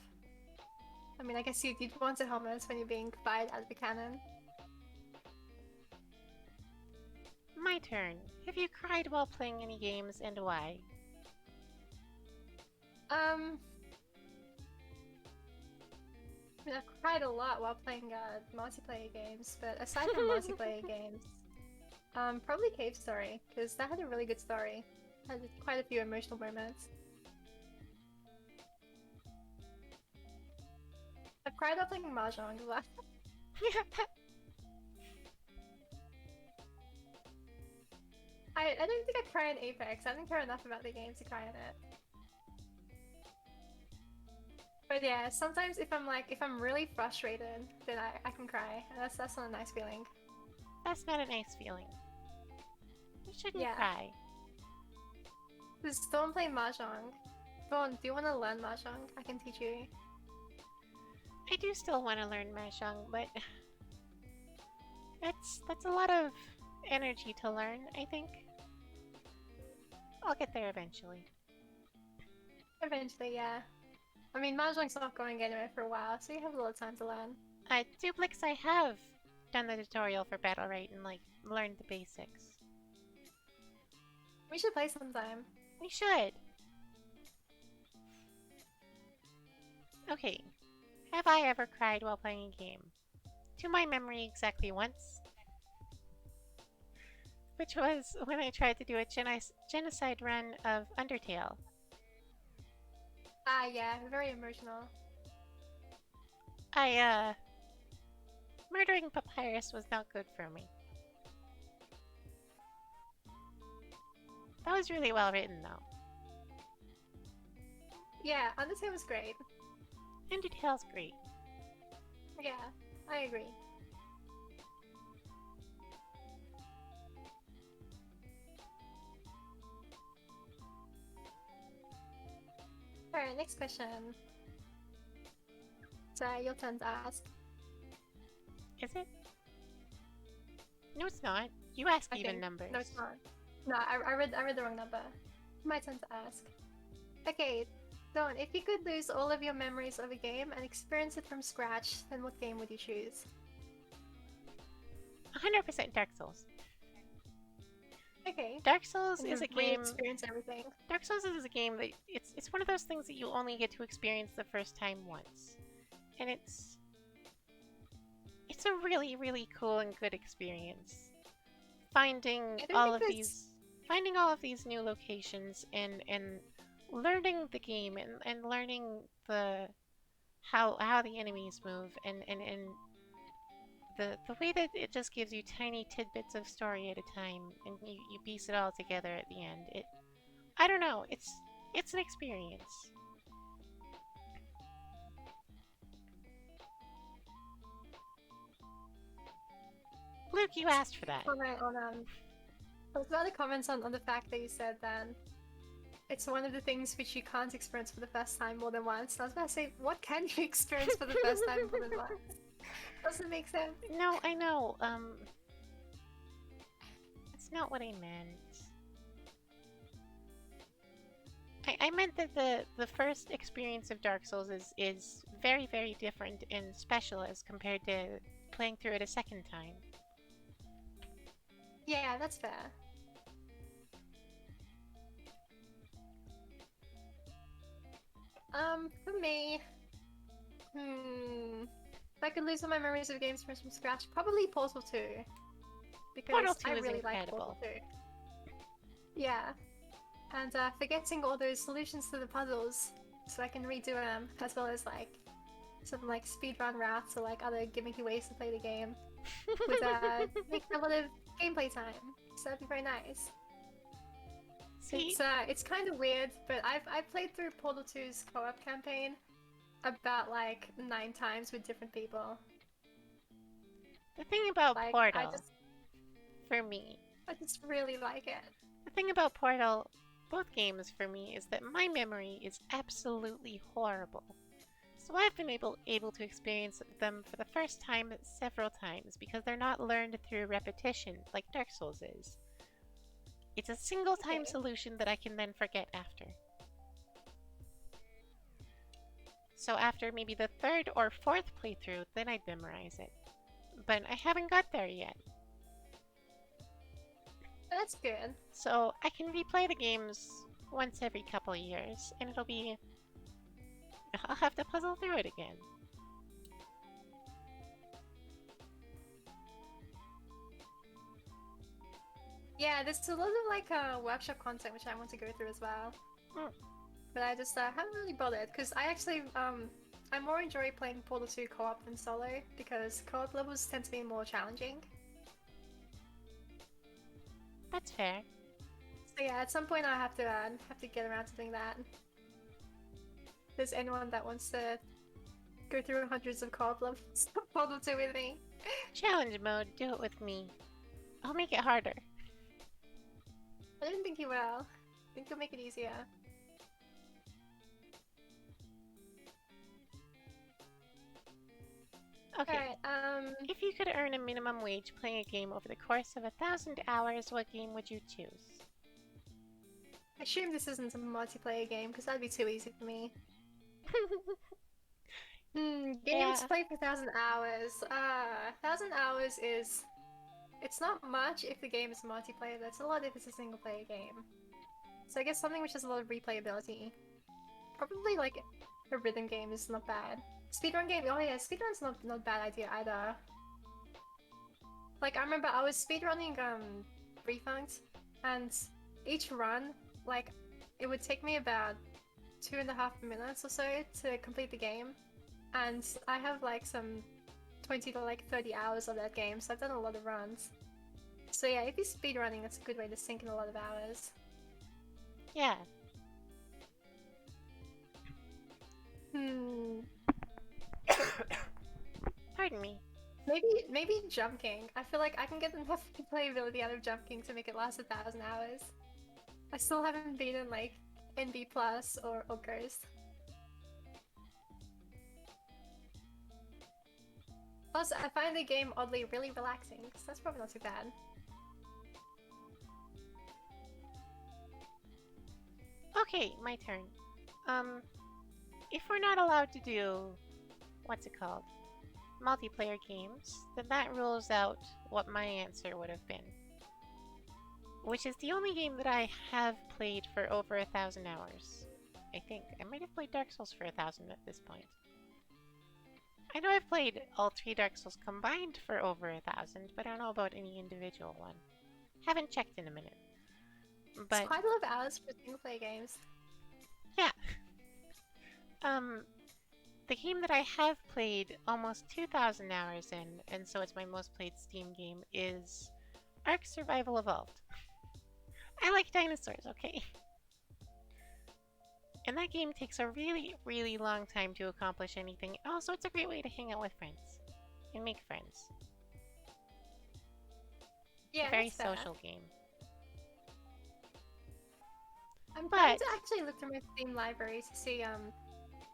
I mean, I guess you'd want a helmet when you're being fired out of the cannon. My turn. Have you cried while playing any games, and why? I mean, I've cried a lot while playing multiplayer games, but aside from multiplayer games, probably Cave Story, because that had a really good story. Had quite a few emotional moments. I've cried while playing Mahjong a lot. I don't think I cry in Apex. I didn't care enough about the game to cry in it. But yeah, sometimes if I'm really frustrated, then I can cry. And that's not a nice feeling. That's not a nice feeling. You shouldn't Yeah. cry. Just don't play Mahjong. Dawn, do you want to learn Mahjong? I can teach you. I do still want to learn Mahjong, but that's a lot of energy to learn, I think. I'll get there eventually. Eventually, yeah. I mean, Mahjong's not going anywhere for a while, so you have a little time to learn. Duplex, I have done the tutorial for Battle Right and like learned the basics. We should play sometime. We should. Okay. Have I ever cried while playing a game? To my memory, exactly once. Which was when I tried to do a genocide run of Undertale. Ah, yeah, very emotional. Murdering Papyrus was not good for me. That was really well written, though. Yeah, Undertale was great. Undertale's great. Yeah, I agree. Alright, next question. So, your turn to ask. Is it? No, it's not. You ask Okay. even numbers. No, it's not. No, I read the wrong number. My turn to ask. Okay, Dawn, if you could lose all of your memories of a game and experience it from scratch, then what game would you choose? 100% Dark Souls. Okay. Dark Souls And is you a game. experience everything. Dark Souls is a game that it's one of those things that you only get to experience the first time once, and it's a really, really cool and good experience. Finding all of these new locations and learning the game and learning the how the enemies move and the way that it just gives you tiny tidbits of story at a time and you piece it all together at the end. I don't know, it's an experience. Luke, you asked for that. Comment on I was about to comment on the fact that you said that it's one of the things which you can't experience for the first time more than once. And I was about to say, what can you experience for the first time more than once? Doesn't make sense. No, I know. That's not what I meant. I meant that the first experience of Dark Souls is very, very different and special as compared to playing through it a second time. Yeah, that's fair. For me, if I could lose all my memories of games from scratch, probably Portal 2. Portal Because 2 I is really like Portal incredible. 2. Yeah, and forgetting all those solutions to the puzzles so I can redo them, as well as like some like speedrun routes or like other gimmicky ways to play the game, would make a lot of gameplay time. So that'd be very nice. See, It's kind of weird, but I've played through Portal 2's co-op campaign about like 9 times with different people. the thing about Like Portal, for me, I just really like it. the thing about Portal, both games for me, is that my memory is absolutely horrible. So I've been able to experience them for the first time several times because they're not learned through repetition like Dark Souls is. It's a single time Okay. solution that I can then forget after. So after maybe the third or fourth playthrough, then I'd memorize it. But I haven't got there yet. That's good. So I can replay the games once every couple of years, and it'll be... I'll have to puzzle through it again. Yeah, there's a lot of like workshop content which I want to go through as well. Mm. But I just haven't really bothered because I actually I more enjoy playing Portal 2 co-op than solo because co-op levels tend to be more challenging. That's fair. So yeah, at some point I have to get around to doing that. If there's anyone that wants to go through hundreds of co-op levels of Portal 2 with me. Challenge mode, do it with me. I'll make it harder. I didn't think you will. I think you'll make it easier. Okay. Alright, If you could earn a minimum wage playing a game over the course of 1,000 hours, what game would you choose? I assume this isn't a multiplayer game because that'd be too easy for me. Games Yeah. played for 1,000 hours. 1,000 hours is... It's not much if the game is multiplayer, but it's a lot if it's a single player game. So I guess something which has a lot of replayability. Probably like a rhythm game is not bad. Speedrun game, oh yeah, speedrun's not a bad idea either. Like I remember I was speedrunning Refunct, and each run, like it would take me about 2.5 minutes or so to complete the game. And I have like some 20 to like 30 hours of that game, so I've done a lot of runs. So yeah, if you're speedrunning, that's a good way to sink in a lot of hours. Yeah. Pardon me. Maybe Jump King. I feel like I can get enough playability out of Jump King to make it last 1,000 hours. I still haven't beaten like NB Plus or Ghost. Plus, I find the game oddly really relaxing, so that's probably not too bad. Okay, my turn. If we're not allowed to do... What's it called? Multiplayer games, then that rules out what my answer would have been. Which is the only game that I have played for over 1,000 hours. I think. I might have played Dark Souls for 1,000 at this point. I know I've played all 3 Dark Souls combined for over 1,000, but I don't know about any individual one. Haven't checked in a minute. But It's quite a lot of hours for single player games. yeah. The game that I have played almost 2,000 hours in, and so it's my most played Steam game, is Ark Survival Evolved. I like dinosaurs, okay? And that game takes a really, really long time to accomplish anything. Also, it's a great way to hang out with friends and make friends. Yeah, A very that's fair. social game. I'm trying But to actually look through my Steam library to see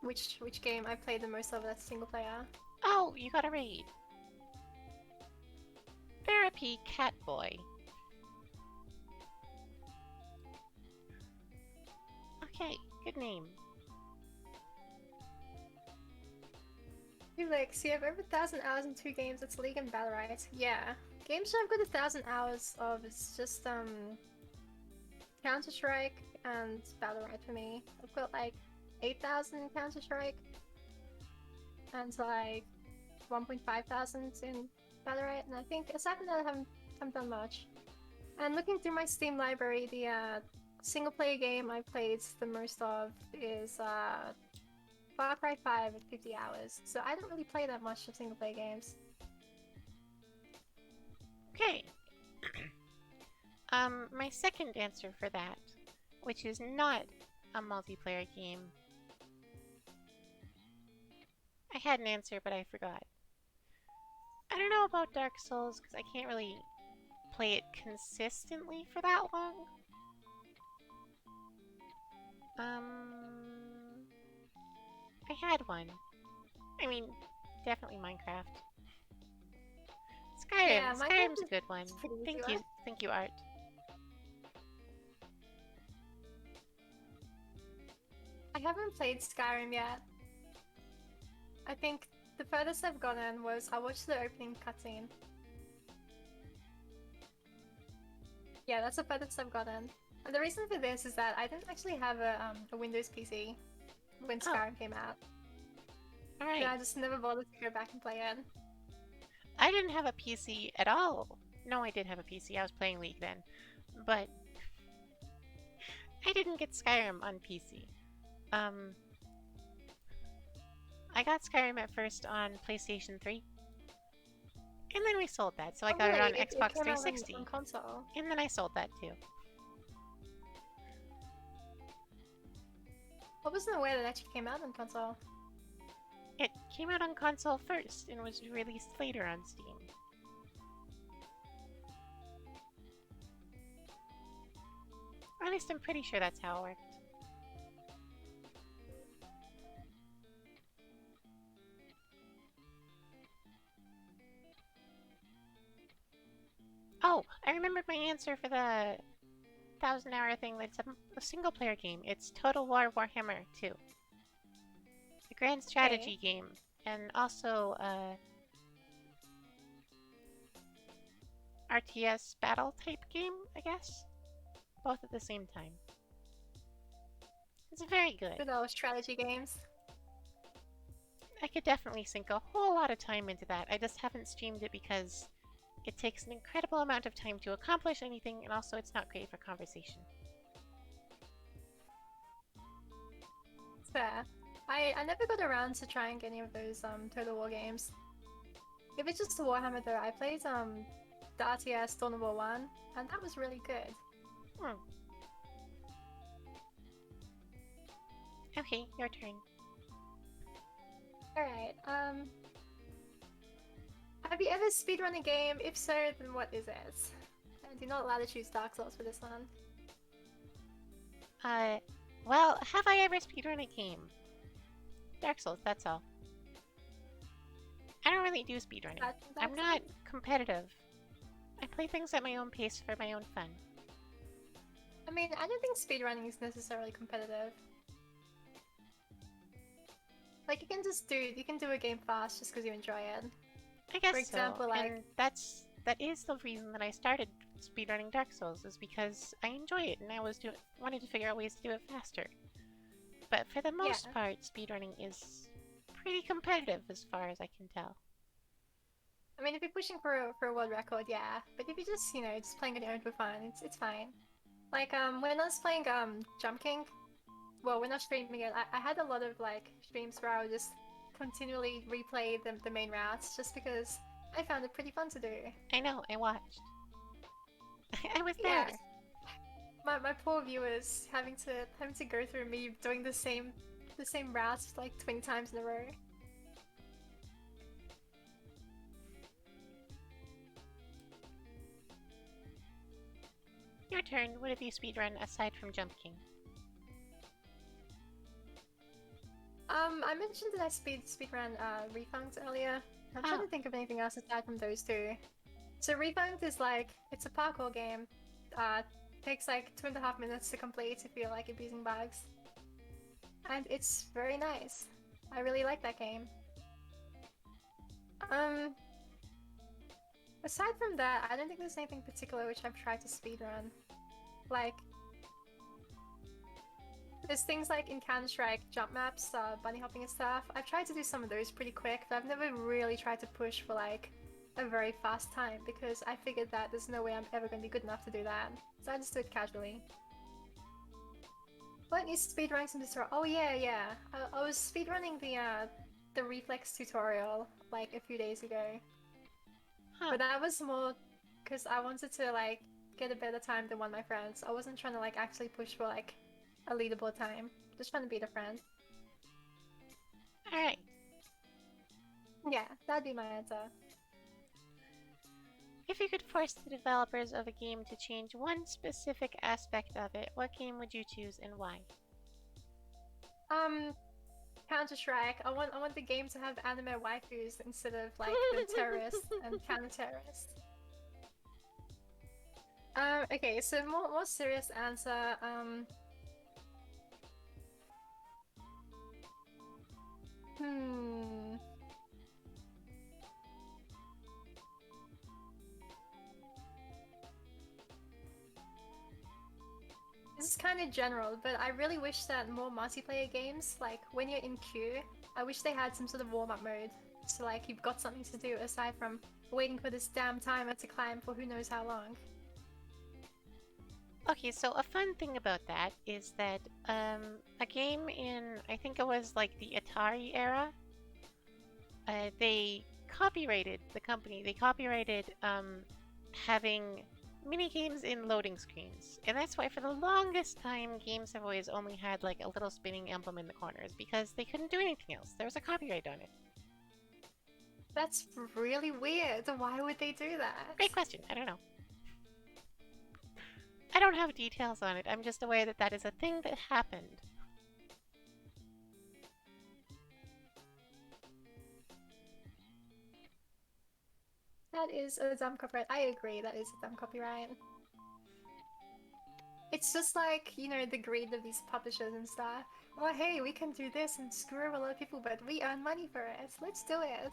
which game I played the most of that's single player. oh, you got a raid. Therapy Catboy. Okay, good name. Felix, you have over 1,000 hours in 2 games. It's League and Battle, right? Yeah. Games that I've got 1,000 hours of is just Counter Strike and Battle Right for me. I've got like 8,000 in Counter Strike and like 1.5 thousand in Battle Right, and I think aside from that, I haven't done much. And looking through my Steam library, the single player game I played the most of is Far Cry 5 at 50 hours. So I don't really play that much of single player games. Okay. My second answer for that, which is not a multiplayer game. I had an answer, but I forgot. I don't know about Dark Souls because I can't really play it consistently for that long. I had one. I mean, definitely Minecraft. Skyrim. Yeah, Minecraft Skyrim's a good one. is pretty easy, Thank right? you. Thank you, Art. I haven't played Skyrim yet. I think the furthest I've gotten was I watched the opening cutscene. Yeah, that's the furthest I've gotten. And the reason for this is that I didn't actually have a Windows PC when Oh. Skyrim came out. Alright. And I just never bothered to go back and play it. I didn't have a PC at all. No, I did have a PC. I was playing League then. But I didn't get Skyrim on PC. I got Skyrim at first on PlayStation 3. And then we sold that, so I got it on Xbox 360. On console. And then I sold that too. I wasn't aware that it actually came out on console. It came out on console first and was released later on Steam. Or at least I'm pretty sure that's how it worked. Oh, I remembered my answer for the 1,000-hour thing. That's a single-player game. It's Total War Warhammer 2. A grand strategy game. And also RTS battle type game, I guess? Both at the same time. It's very good. Good old strategy games. I could definitely sink a whole lot of time into that. I just haven't streamed it because it takes an incredible amount of time to accomplish anything, and also it's not great for conversation. It's fair. I never got around to trying any of those Total War games. If it's just Warhammer though, I played the RTS Dawn of War 1, and that was really good. Okay, your turn. Alright, have you ever speedrun a game? If so, then what is it? And you're not allowed to choose Dark Souls for this one. Well, have I ever speedrun a game? Dark Souls, that's all. I don't really do speedrunning. I'm not competitive. I play things at my own pace for my own fun. I mean, I don't think speedrunning is necessarily competitive. Like, you can do a game fast just because you enjoy it. I guess for example, so. like... And that is the reason that I started speedrunning Dark Souls, is because I enjoy it and I wanted to figure out ways to do it faster. But for the most part, speedrunning is pretty competitive as far as I can tell. I mean, if you're pushing for a world record, yeah. But if you're just, just playing on your own for fun, it's fine. Like, when I was playing Jump King, well, when I was streaming it, I had a lot of, like, streams where I would just continually replay the main routes, just because I found it pretty fun to do. I know, I watched. I was there. My poor viewers having to go through me doing the same routes like 20 times in a row. Your turn. What have you speedrun aside from Jump King? I mentioned that I speedran Refund earlier. I'm trying to think of anything else aside from those two. So Refund is like, it's a parkour game. Takes like 2.5 minutes to complete if you like abusing bugs. and it's very nice. I really like that game. Um, Aside from that, I don't think there's anything particular which I've tried to speedrun. Like, there's things like in Counter-Strike, jump maps, bunny hopping and stuff. I've tried to do some of those pretty quick, but I've never really tried to push for like a very fast time because I figured that there's no way I'm ever going to be good enough to do that. So I just do it casually. What is speedrunning some tutorial? Oh yeah, yeah. I was speedrunning the reflex tutorial like a few days ago. Huh. But that was more because I wanted to like get a better time than one of my friends. I wasn't trying to like actually push for like a leaderboard time. Just trying to beat a friend. Alright. Yeah, that'd be my answer. If you could force the developers of a game to change one specific aspect of it, what game would you choose and why? Um, Counter-Strike. I want the game to have anime waifus instead of like the terrorists and counter-terrorists. Okay, so more serious answer. Hmm. This is kind of general, but I really wish that more multiplayer games, like when you're in queue, I wish they had some sort of warm-up mode. So like you've got something to do aside from waiting for this damn timer to climb for who knows how long. Okay, so a fun thing about that is that a game in, I think it was like the Atari era, they copyrighted the company. They copyrighted having mini games in loading screens, and that's why for the longest time games have always only had like a little spinning emblem in the corners because they couldn't do anything else. There was a copyright on it. That's really weird. Why would they do that? Great question. I don't know. I don't have details on it. I'm just aware that that is a thing that happened. That is a dumb copyright. I agree, that is a dumb copyright. It's just like, you know, the greed of these publishers and stuff. Oh, hey, we can do this and screw over a lot of people, but we earn money for it. Let's do it.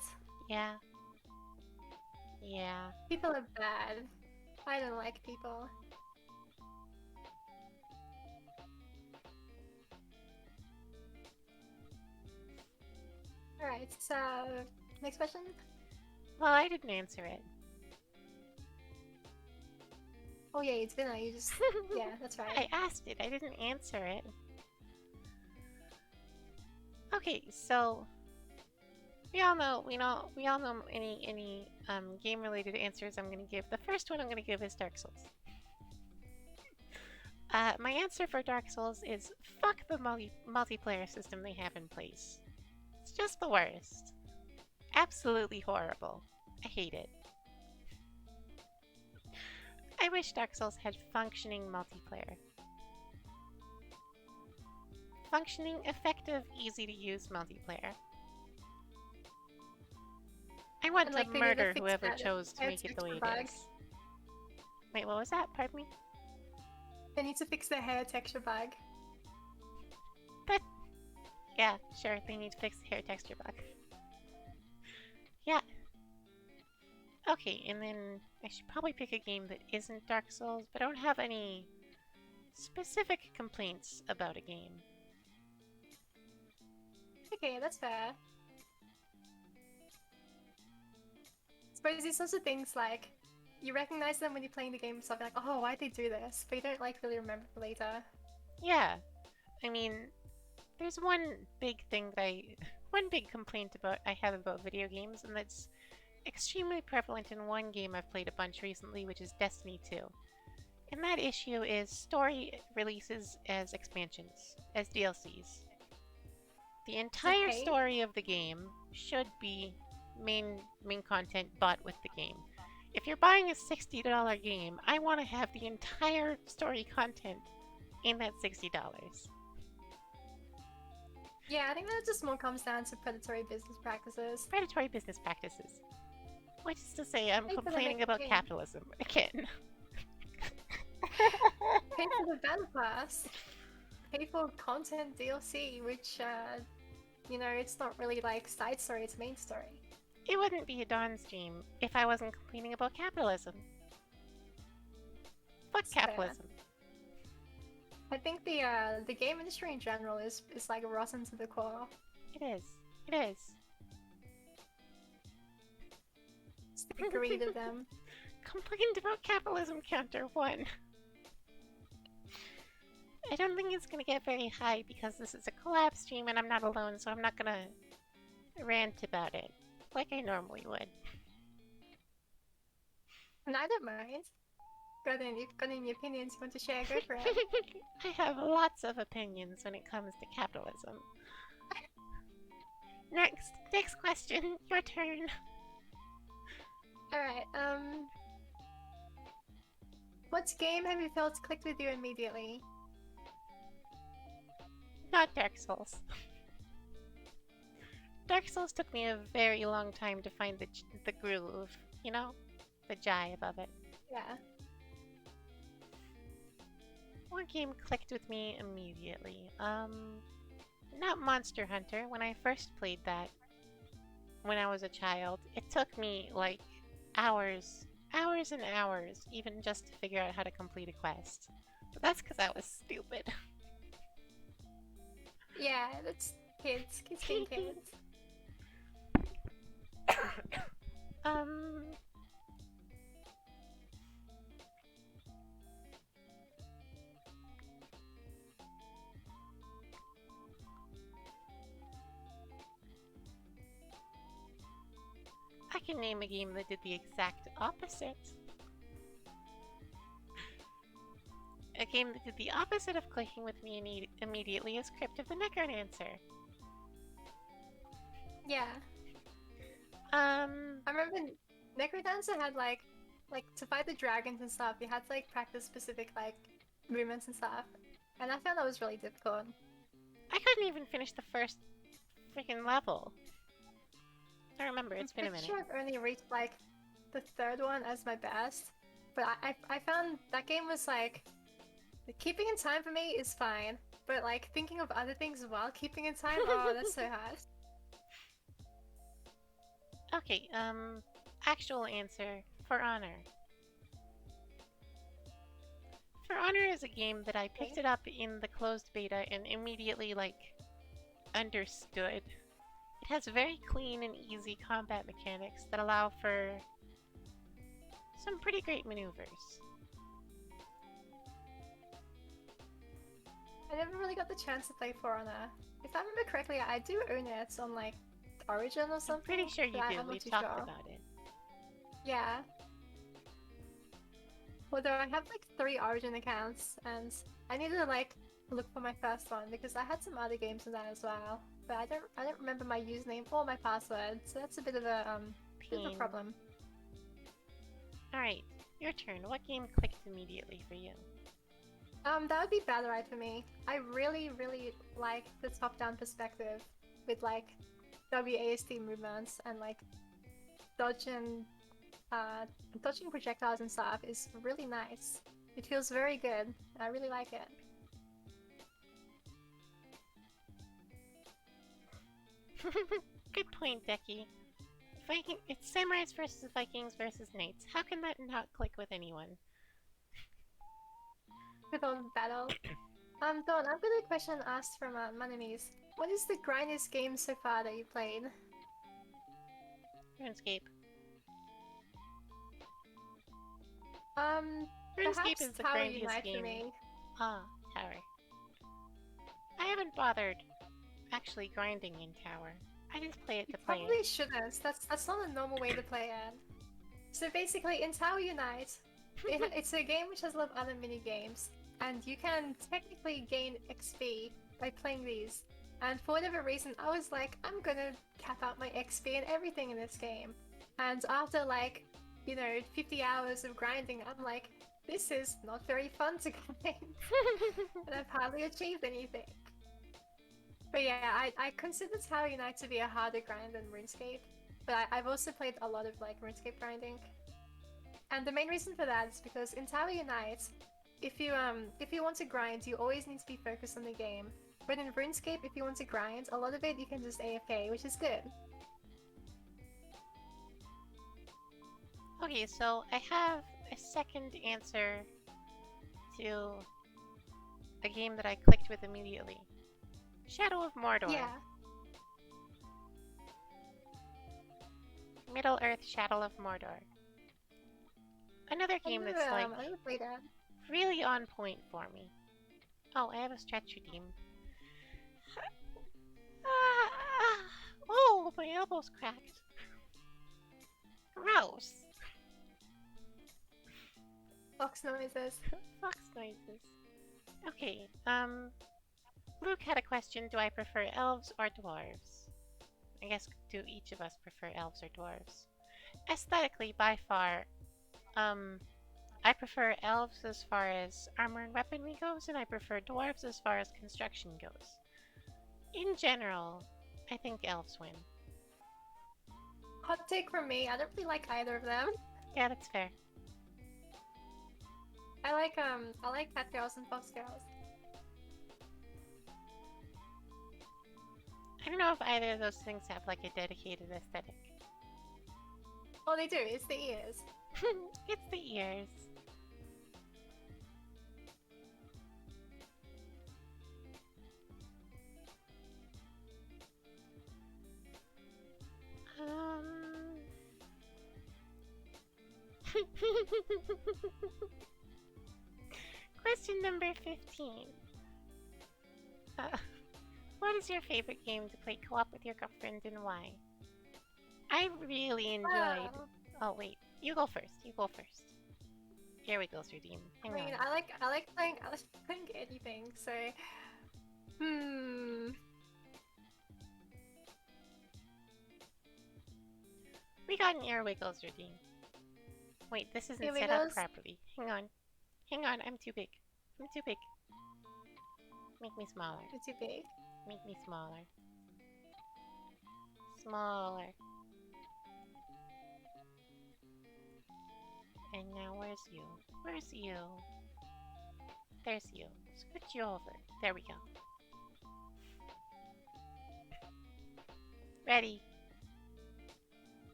Yeah. Yeah. People are bad. I don't like people. Alright, so next question? Well, I didn't answer it. Oh yeah, it's dinner, you just... yeah, that's right. I asked it. I didn't answer it. Okay, so we all know any game related answers I'm gonna give. The first one I'm gonna give is Dark Souls. My answer for Dark Souls is fuck the multiplayer system they have in place. It's just the worst. Absolutely horrible. I hate it. I wish Dark Souls had functioning multiplayer. Functioning, effective, easy to use multiplayer. I want And, to like, they need to murder fix whoever that chose to make it the way texture it bug. is. Wait, what was that? Pardon me? They need to fix the hair texture bug. Yeah, sure, they need to fix the hair texture bug. Yeah. Okay, and then I should probably pick a game that isn't Dark Souls, but I don't have any specific complaints about a game. Okay, that's fair. I suppose these sorts of things, like, you recognize them when you're playing the game and stuff, like, oh, why'd they do this? But you don't, like, really remember for later. Yeah, I mean, there's one big thing that one big complaint I have about video games, and that's extremely prevalent in one game I've played a bunch recently, which is Destiny 2. And that issue is story releases as expansions, as DLCs. The entire Okay. story of the game should be main content bought with the game. If you're buying a $60 game, I want to have the entire story content in that $60. Yeah, I think that just more comes down to predatory business practices. Predatory business practices. Which is to say, I'm Pay for the complaining next about game. capitalism again. Pay for the battle pass. pay for content DLC, which, you know, it's not really like side story, it's main story. It wouldn't be a Dawn stream if I wasn't complaining about capitalism. Fuck It's fair. capitalism. I think the game industry in general is like rotten to the core. It is. It is. It's the greed of them. Complained about capitalism counter 1. I don't think it's gonna get very high because this is a collab stream and I'm not alone, so I'm not gonna rant about it like I normally would. And I don't mind. Got any opinions you want to share? Go for it. I have lots of opinions when it comes to capitalism. Next question. Your turn. Alright, what game have you felt clicked with you immediately? Not Dark Souls. Dark Souls took me a very long time to find the groove, you know? The jive of it. Yeah. One game clicked with me immediately. Not Monster Hunter. When I first played that, when I was a child, it took me like hours and hours, even just to figure out how to complete a quest. But that's because I was stupid. Yeah, that's kids being kids. I can name a game that did the exact opposite. A game that did the opposite of clicking with me immediately is Crypt of the Necrodancer. Yeah. I remember Necrodancer had like to fight the dragons and stuff, you had to like practice specific like movements and stuff. And I found that was really difficult. I couldn't even finish the first freaking level. I remember, it's been a minute. I'm pretty sure I've only reached like the third one as my best. But I found that game was like, keeping in time for me is fine. But like thinking of other things while keeping in time, oh, that's so hard. Okay, actual answer, For Honor. For Honor is a game that I picked it up in the closed beta and immediately, like, understood. It has very clean and easy combat mechanics that allow for some pretty great maneuvers. I never really got the chance to play For Honor. If I remember correctly, I do own it on like Origin or something. I'm pretty sure you do, I'm not we've too talked sure. about it. Yeah. Although I have like 3 Origin accounts, and I need to like look for my first one because I had some other games in that as well. But I don't remember my username or my password, so that's a bit of a problem. Alright, your turn. What game clicked immediately for you? That would be Battlerite for me. I really, really like the top-down perspective with like WASD movements and like dodging projectiles and stuff is really nice. It feels very good. I really like it. Good point, Decky. It's samurais versus Vikings versus knights. How can that not click with anyone? With all the battle. Dawn, I've got a question asked from Manamis. What is the grindiest game so far that you played? RuneScape. Perhaps is the Tower grindiest Unite game. for me. Ah, Tower. I haven't bothered actually grinding in Tower. I just play it to play Probably it. shouldn't. That's not a normal way to play it. So basically, in Tower Unite, it's a game which has a lot of other mini games, and you can technically gain XP by playing these. And for whatever reason, I was like, I'm gonna cap out my XP and everything in this game. And after like, you know, 50 hours of grinding, I'm like, this is not very fun to grind. And I've hardly achieved anything. But yeah, I consider Tower Unite to be a harder grind than RuneScape. But I've also played a lot of like RuneScape grinding. And the main reason for that is because in Tower Unite, if you want to grind, you always need to be focused on the game. But in RuneScape, if you want to grind, a lot of it you can just AFK, which is good. Okay, so I have a second answer to a game that I clicked with immediately. Shadow of Mordor. Yeah. Middle Earth Shadow of Mordor. Another game that's like I never played that. really on point for me. Oh, I have a stretch redeem. Oh, my elbow's cracked. Gross. Fox noises. Fox noises. Okay, Luke had a question, do I prefer elves or dwarves? I guess, do each of us prefer elves or dwarves? Aesthetically, by far, I prefer elves as far as armor and weaponry goes, and I prefer dwarves as far as construction goes. In general, I think elves win. Hot take from me, I don't really like either of them. Yeah, that's fair. I like cat girls and fox girls. I don't know if either of those things have like a dedicated aesthetic. Oh, they do. It's the ears. It's the ears. Question number 15. What is your favorite game to play co-op with your girlfriend and why? I really enjoyed... Oh wait, you go first. You go first. Here we go, Redeem. I mean, I like playing anything. So, We got an ear wiggles, Redeem. Wait, this isn't set up properly. Hang on. Hang on, I'm too big. I'm too big. Make me smaller. You're too big. Make me smaller. Smaller. And now where's you? Where's you? There's you. Scooch you over. There we go. Ready.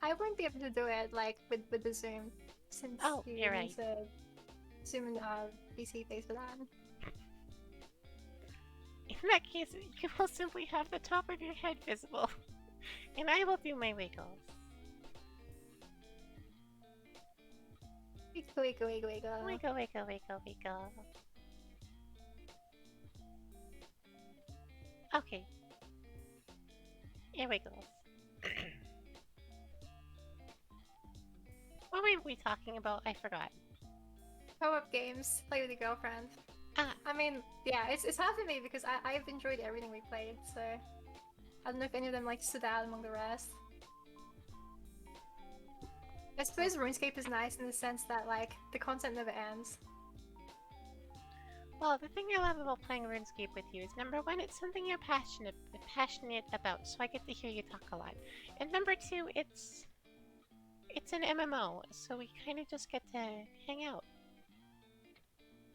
I won't be able to do it like with the zoom since you're right. To zoom in PC face for that. In that case, you will simply have the top of your head visible. And I will do my wiggles. Wiggle, wiggle, wiggle, wiggle. Wiggle, wiggle, wiggle, wiggle. Okay. Ear wiggles. What were we talking about? I forgot. Co-op games, play with your girlfriend. I mean, yeah, it's hard for me because I've enjoyed everything we played, so I don't know if any of them like stood out among the rest. I suppose RuneScape is nice in the sense that like the content never ends. Well, the thing I love about playing RuneScape with you is number one, it's something you're passionate about, so I get to hear you talk a lot. And number two, it's an MMO, so we kind of just get to hang out.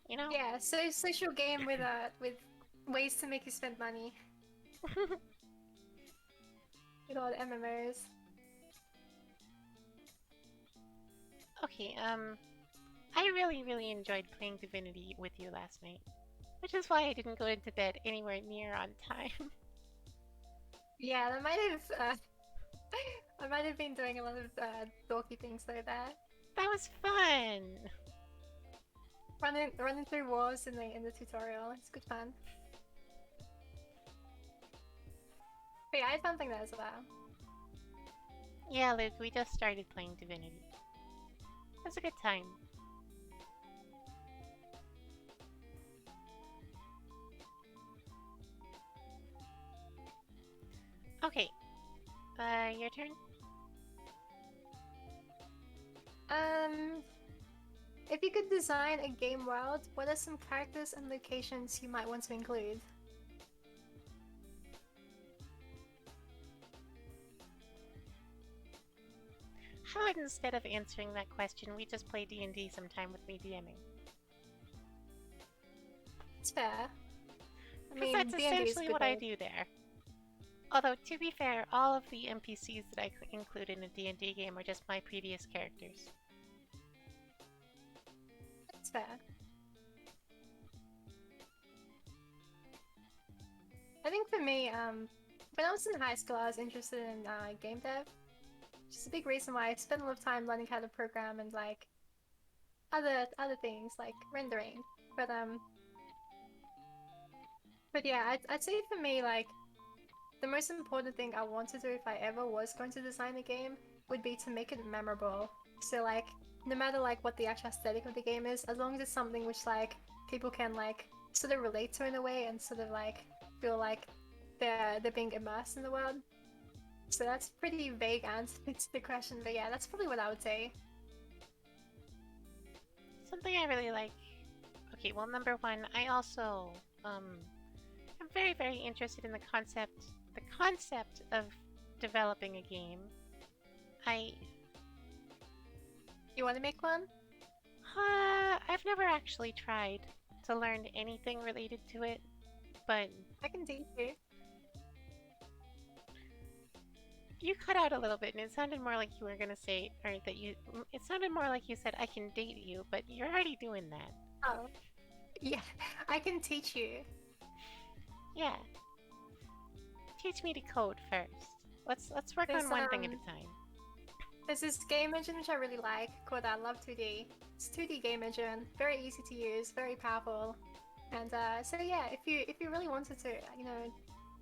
You know? Yeah, so it's a social game with ways to make you spend money. With all the MMOs. Okay, I really enjoyed playing Divinity with you last night. Which is why I didn't go into bed anywhere near on time. Yeah, that might have, I might have been doing a lot of dorky things like that. That was fun! Running through walls in the tutorial, it's good fun. But yeah, I had fun playing that as well. Yeah, Luke, we just started playing Divinity. It was a good time. Okay. Your turn? If you could design a game world, what are some characters and locations you might want to include? How about instead of answering that question, we just play D&D sometime with me DMing? It's fair. I Because mean, that's D&D is essentially good what I though. do there. Although, to be fair, all of the NPCs that I include in a D&D game are just my previous characters. It's fair. I think for me, when I was in high school, I was interested in game dev. Which is a big reason why I spent a lot of time learning how to program and like other things like rendering. But um, but yeah, I'd say for me like the most important thing I want to do if I ever was going to design a game would be to make it memorable. So like no matter like what the actual aesthetic of the game is, as long as it's something which like people can like sort of relate to in a way and sort of like feel like they're being immersed in the world. So that's pretty vague answer to the question, but yeah, that's probably what I would say. Something I really like. Okay, well, number one, I also am very, very interested in the concept of developing a game. I You want to make one? I've never actually tried to learn anything related to it, but I can teach you. you cut out a little bit, and it sounded more like you were gonna say, or that you. It sounded more like you said, "I can date you," but you're already doing that. Oh, yeah, I can teach you. Yeah, teach me to code first. Let's work There's on one thing at a time. there's this game engine which I really like called Love 2D. It's a 2D game engine, very easy to use, very powerful, and so yeah, if you really wanted to, you know,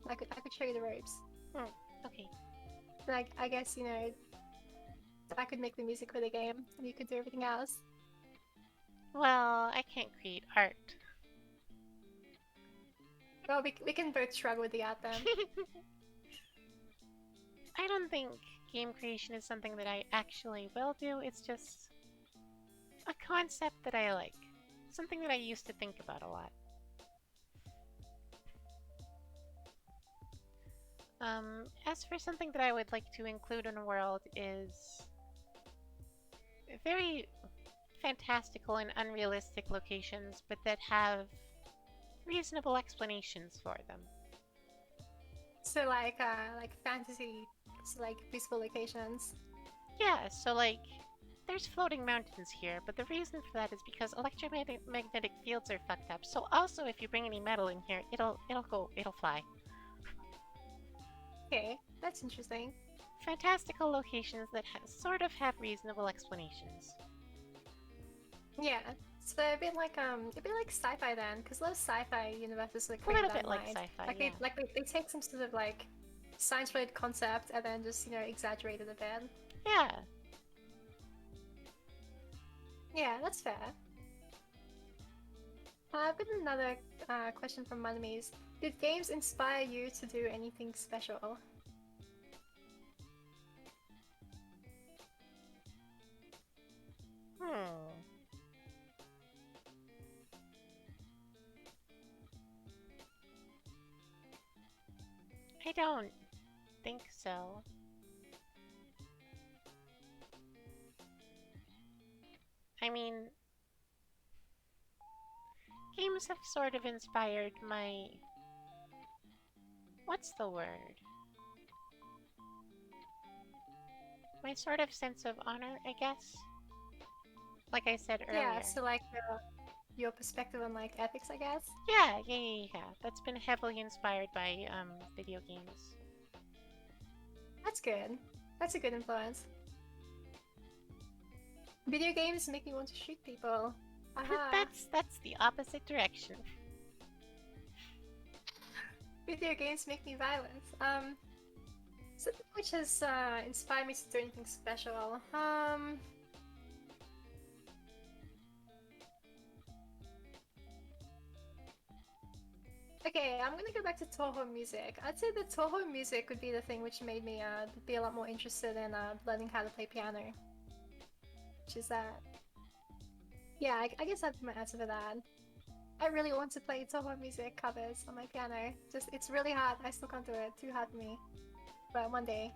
I could show you the ropes. Hmm. Okay. Like I guess you know I could make the music for the game, and you could do everything else. Well, I can't create art. Well, we can both struggle with the art then. I don't think game creation is something that I actually will do. It's just a concept that I like. Something that I used to think about a lot. As for something that I would like to include in a world is very fantastical and unrealistic locations, but that have reasonable explanations for them. So like fantasy, so like peaceful locations. Yeah, so like there's floating mountains here, but the reason for that is because electromagnetic fields are fucked up. So also if you bring any metal in here, it'll fly. Okay, that's interesting. Fantastical locations that sort of have reasonable explanations. Yeah, so a bit like sci-fi then, because a lot of sci-fi universes are A created little that bit in like mind. sci-fi, Like yeah. they take some sort of like science-related concept and then just you know exaggerate it a bit. Yeah. Yeah, that's fair. I've got another question from Manamis. Did games inspire you to do anything special? Hmm. I don't think so. I mean, games have sort of inspired my. What's the word? My sort of sense of honor, I guess. Like I said Yeah, earlier. so like your perspective on like ethics, I guess. Yeah. That's been heavily inspired by video games. That's good. That's a good influence. Video games make me want to shoot people. Aha. That's the opposite direction. Video games make me violent. Something which has inspired me to do anything special. Okay, I'm gonna go back to Toho music. I'd say the Toho music would be the thing which made me be a lot more interested in learning how to play piano. Which is that. Yeah, I guess that's my answer for that. I really want to play Toho music covers on my piano. Just it's really hard. I still can't do it. Too hard for me. But one day.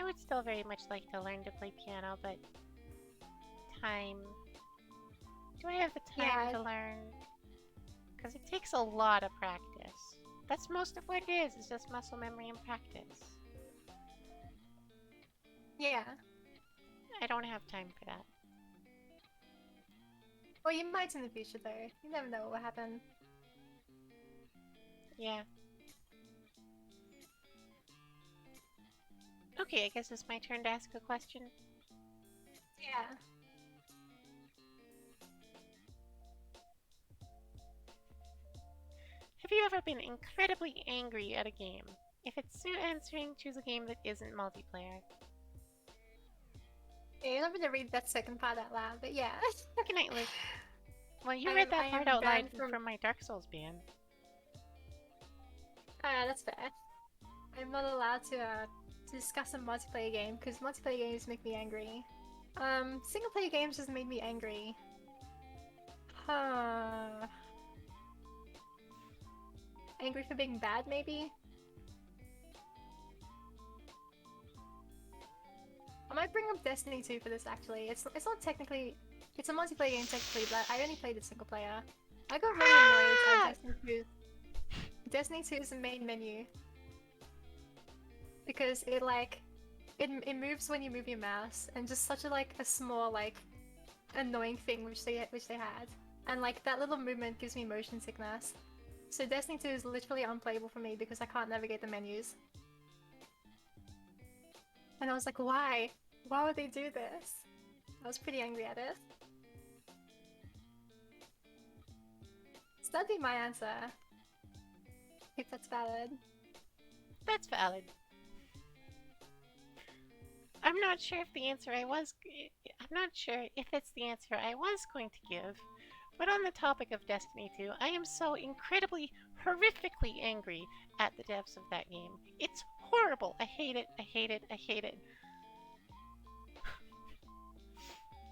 I would still very much like to learn to play piano, but time. Do I have the time Yeah, to learn? Because it takes a lot of practice. That's most of what it is. It's just muscle memory and practice. yeah. I don't have time for that. Well, you might in the future, though. You never know what will happen. Yeah. Okay, I guess it's my turn to ask a question. Yeah. Have you ever been incredibly angry at a game? If it's answering, choose a game that isn't multiplayer. Yeah, you're not gonna read that second part out loud, but yeah. Good night, Luke. Well, you read that part out loud from my Dark Souls ban. That's fair. I'm not allowed to discuss a multiplayer game because multiplayer games make me angry. Single player games just made me angry. Huh. Angry for being bad, maybe? I might bring up Destiny 2 for this actually. It's not technically... It's a multiplayer game technically, but I only played it single player. I got really annoyed at Destiny 2. Destiny 2's main menu. Because it like... It moves when you move your mouse, and just such a small annoying thing which they had. And like that little movement gives me motion sickness. So Destiny 2 is literally unplayable for me because I can't navigate the menus. And I was like, why? Why would they do this? I was pretty angry at it. So that'd be my answer. If that's valid. That's valid. I'm not sure if it's the answer I was going to give, but on the topic of Destiny 2, I am so incredibly, horrifically angry at the devs of that game. It's horrible. I hate it. I hate it. I hate it.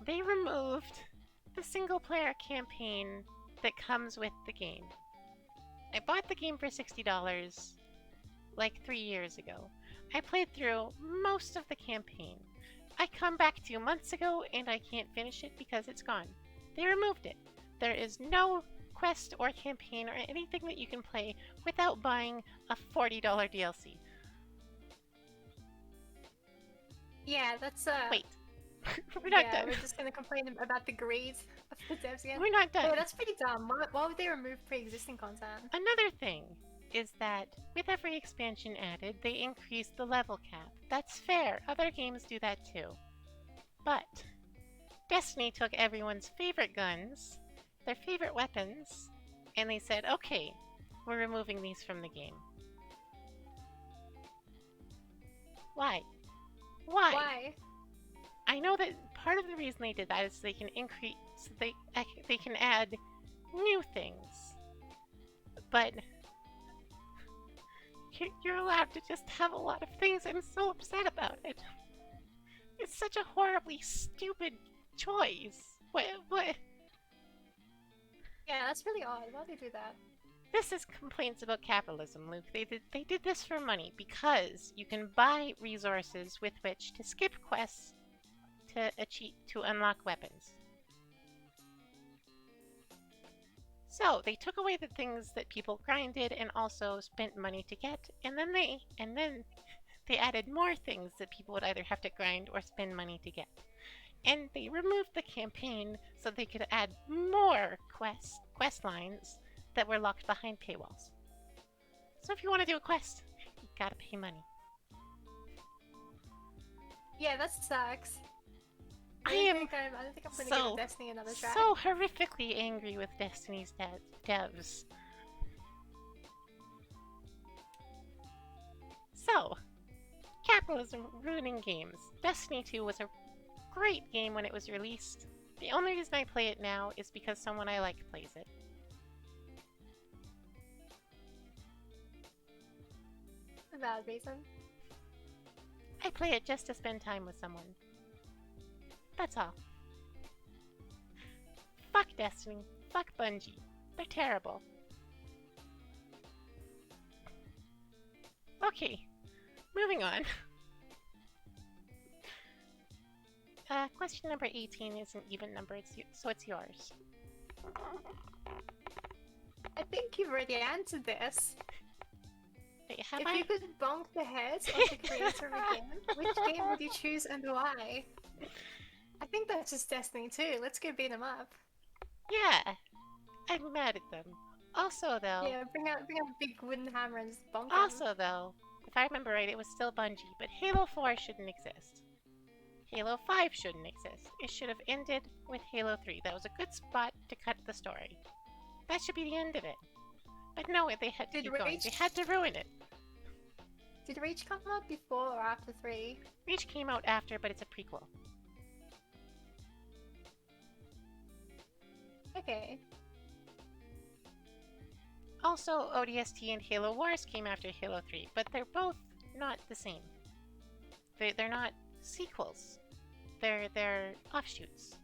They removed the single-player campaign that comes with the game. I bought the game for $60 like 3 years ago. I played through most of the campaign. I come back 2 months ago and I can't finish it because it's gone. They removed it. There is no quest or campaign or anything that you can play without buying a $40 DLC. Yeah, that's Wait. We're not yeah, done. we're just gonna complain about the grades of the devs again. We're not done. Oh, that's pretty dumb. Why would they remove pre-existing content? Another thing is that with every expansion added, they increase the level cap. That's fair. Other games do that too. But Destiny took everyone's favorite guns, their favorite weapons, and they said, okay, we're removing these from the game. Why? Why? Why? I know that part of the reason they did that is they can increase, they can add new things. But you're allowed to just have a lot of things. I'm so upset about it. It's such a horribly stupid choice. What? Yeah, that's really odd. Why'd they do that? This is complaints about capitalism, Luke. They did this for money because you can buy resources with which to skip quests to unlock weapons. So they took away the things that people grinded and also spent money to get, and then they added more things that people would either have to grind or spend money to get. And they removed the campaign so they could add more quest lines that were locked behind paywalls. So if you want to do a quest, you gotta pay money. Yeah, that sucks. I don't think I'm gonna give Destiny another try. So horrifically angry with Destiny's devs. So, capitalism ruining games. Destiny 2 was a great game when it was released. The only reason I play it now is because someone I like plays it. A valid reason. I play it just to spend time with someone. That's all. Fuck Destiny. Fuck Bungie. They're terrible. Okay, moving on. Question number 18 is an even number, so it's yours. I think you've already answered this. Wait, have If I? you could bonk the heads of the creator of a game, which game would you choose and why? I think that's just Destiny too. Let's go beat them up. Yeah, I'm mad at them. Also, though, Yeah, bring out a big wooden hammer and just bonk them. if I remember right, it was still Bungie, but Halo 4 shouldn't exist. Halo 5 shouldn't exist. It should have ended with Halo 3. That was a good spot to cut the story. That should be the end of it. But no, they had to keep going. They had to ruin it. Did Reach come out before or after 3? Reach came out after, but it's a prequel. Okay. Also, ODST and Halo Wars came after Halo 3, but they're both not the same. They're not sequels. They're offshoots.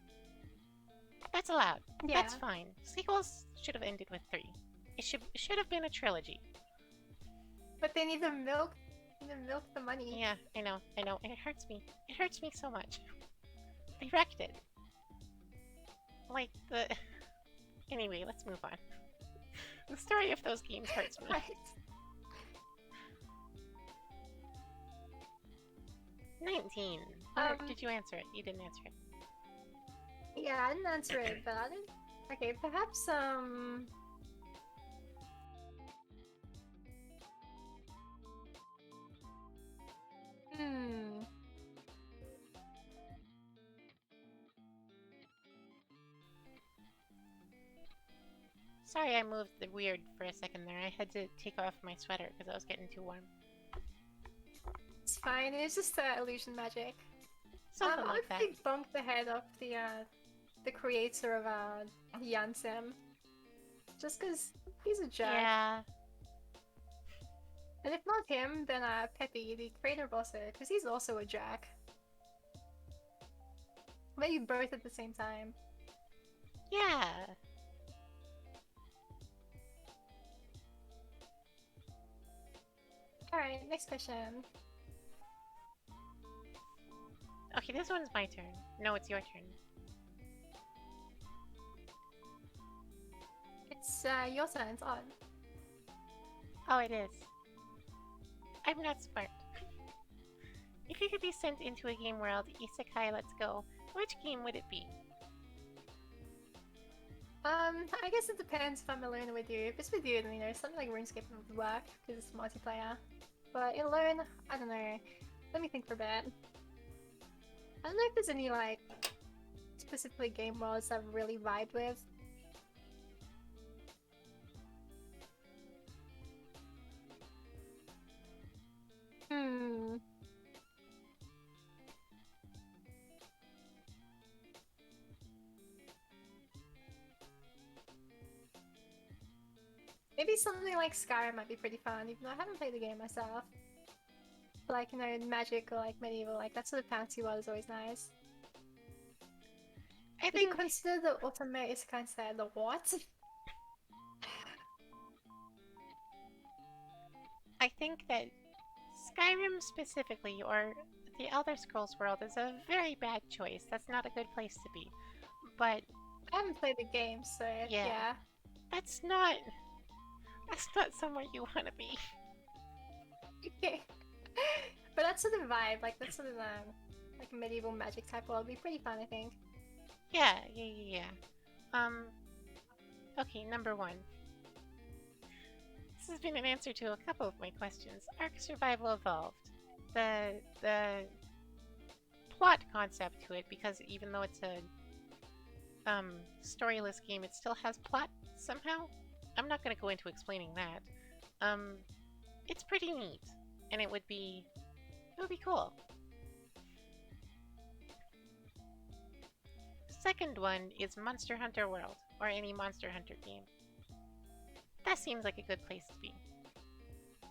That's allowed. Yeah. That's fine. Sequels should have ended with 3. It should have been a trilogy. But they need to milk the money. Yeah, I know. It hurts me. It hurts me so much. They wrecked it. Like the... Anyway, let's move on. The story of those games hurts me. Right. 19. Or did you answer it? You didn't answer it. Yeah, I didn't answer it, but I didn't. Okay, perhaps Hmm. Sorry I moved the weird for a second there. I had to take off my sweater because I was getting too warm. It's fine. It's just illusion magic. Something like that. I would bonk the head of the creator of Yansem. Just because he's a jerk. Yeah. And if not him, then Peppy, the creator of also, because he's also a jerk. Maybe both at the same time. Yeah. Alright, next question. Okay, this one's my turn. No, it's your turn. It's your turn, it's on. Oh, it is. I'm not smart. If you could be sent into a game world, Isekai, let's go. Which game would it be? I guess it depends if I'm alone with you. If it's with you, then you know, something like RuneScape would work, because it's multiplayer. But alone, I don't know. Let me think for a bit. I don't know if there's any, like, specifically game worlds I've really vibed with. Maybe something like Skyrim might be pretty fun, even though I haven't played the game myself. Like, you know, magic or like medieval, like that sort of fantasy world is always nice. I Would think you consider the Ultimate Isekai the what? I think that Skyrim specifically, or the Elder Scrolls world, is a very bad choice. That's not a good place to be. But I haven't played the game, so yeah. that's not somewhere you want to be. Okay. But that sort of vibe, like that sort of like medieval magic type world would be pretty fun, I think. Yeah. Okay, number 1. This has been an answer to a couple of my questions. Ark Survival Evolved. The plot concept to it, because even though it's a storyless game, it still has plot somehow. I'm not going to go into explaining that. It's pretty neat, and it would be cool. Second one is Monster Hunter World, or any Monster Hunter game. That seems like a good place to be.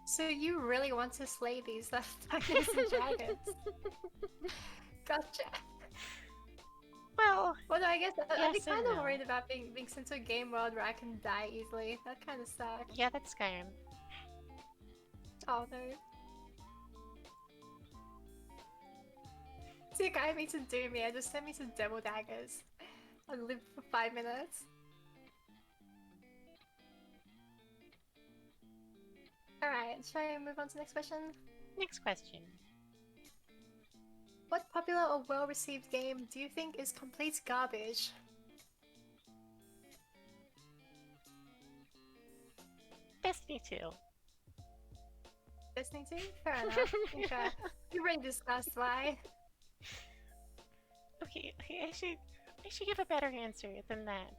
So you really want to slay these Dungeons and Dragons? Gotcha. Well, no, I guess I'd be yes and kind of no. worried about being sent to a game world where I can die easily. That kind of sucks. Yeah, that's Skyrim. Oh no. Sick guy me to do me. I just sent me some devil daggers. I lived for 5 minutes. Alright, shall I move on to the next question? Next question. What popular or well-received game do you think is complete garbage? Destiny 2. Destiny 2? Fair enough. Okay. We already discussed why. Okay, I should give a better answer than that.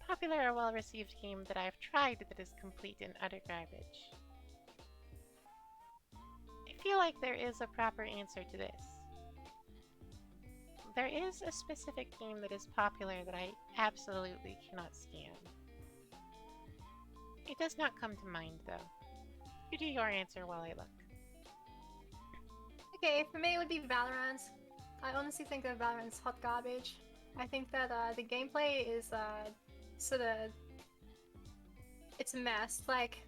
Popular or well-received game that I've tried that is complete and utter garbage. I feel like there is a proper answer to this. There is a specific game that is popular that I absolutely cannot stand. It does not come to mind, though. You do your answer while I look. Okay, for me it would be Valorant. I honestly think that Valorant's hot garbage. I think that the gameplay is sort of... it's a mess. Like,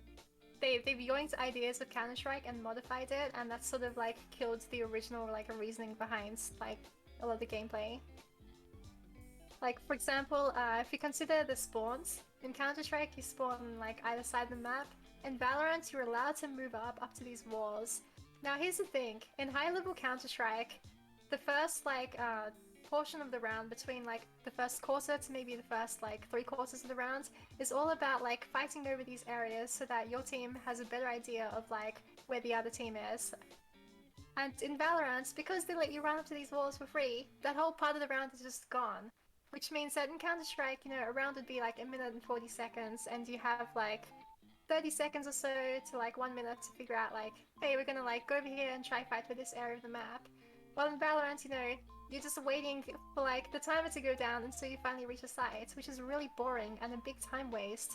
they've yoinked ideas of Counter-Strike and modified it, and that's sort of like killed the original like reasoning behind like a lot of the gameplay. Like, for example, if you consider the spawns, in Counter-Strike you spawn like either side of the map. In Valorant you're allowed to move up to these walls. Now here's the thing, in high-level Counter-Strike, the first like portion of the round between like the first quarter to maybe the first like 3 quarters of the round is all about like fighting over these areas so that your team has a better idea of like where the other team is. And in Valorant, because they let you run up to these walls for free, that whole part of the round is just gone. Which means that in Counter-Strike, you know, a round would be like 1 minute and 40 seconds, and you have like 30 seconds or so to like 1 minute to figure out like, hey, we're gonna like go over here and try fight for this area of the map. While in Valorant, you know, you're just waiting for like the timer to go down until you finally reach a site, which is really boring and a big time waste.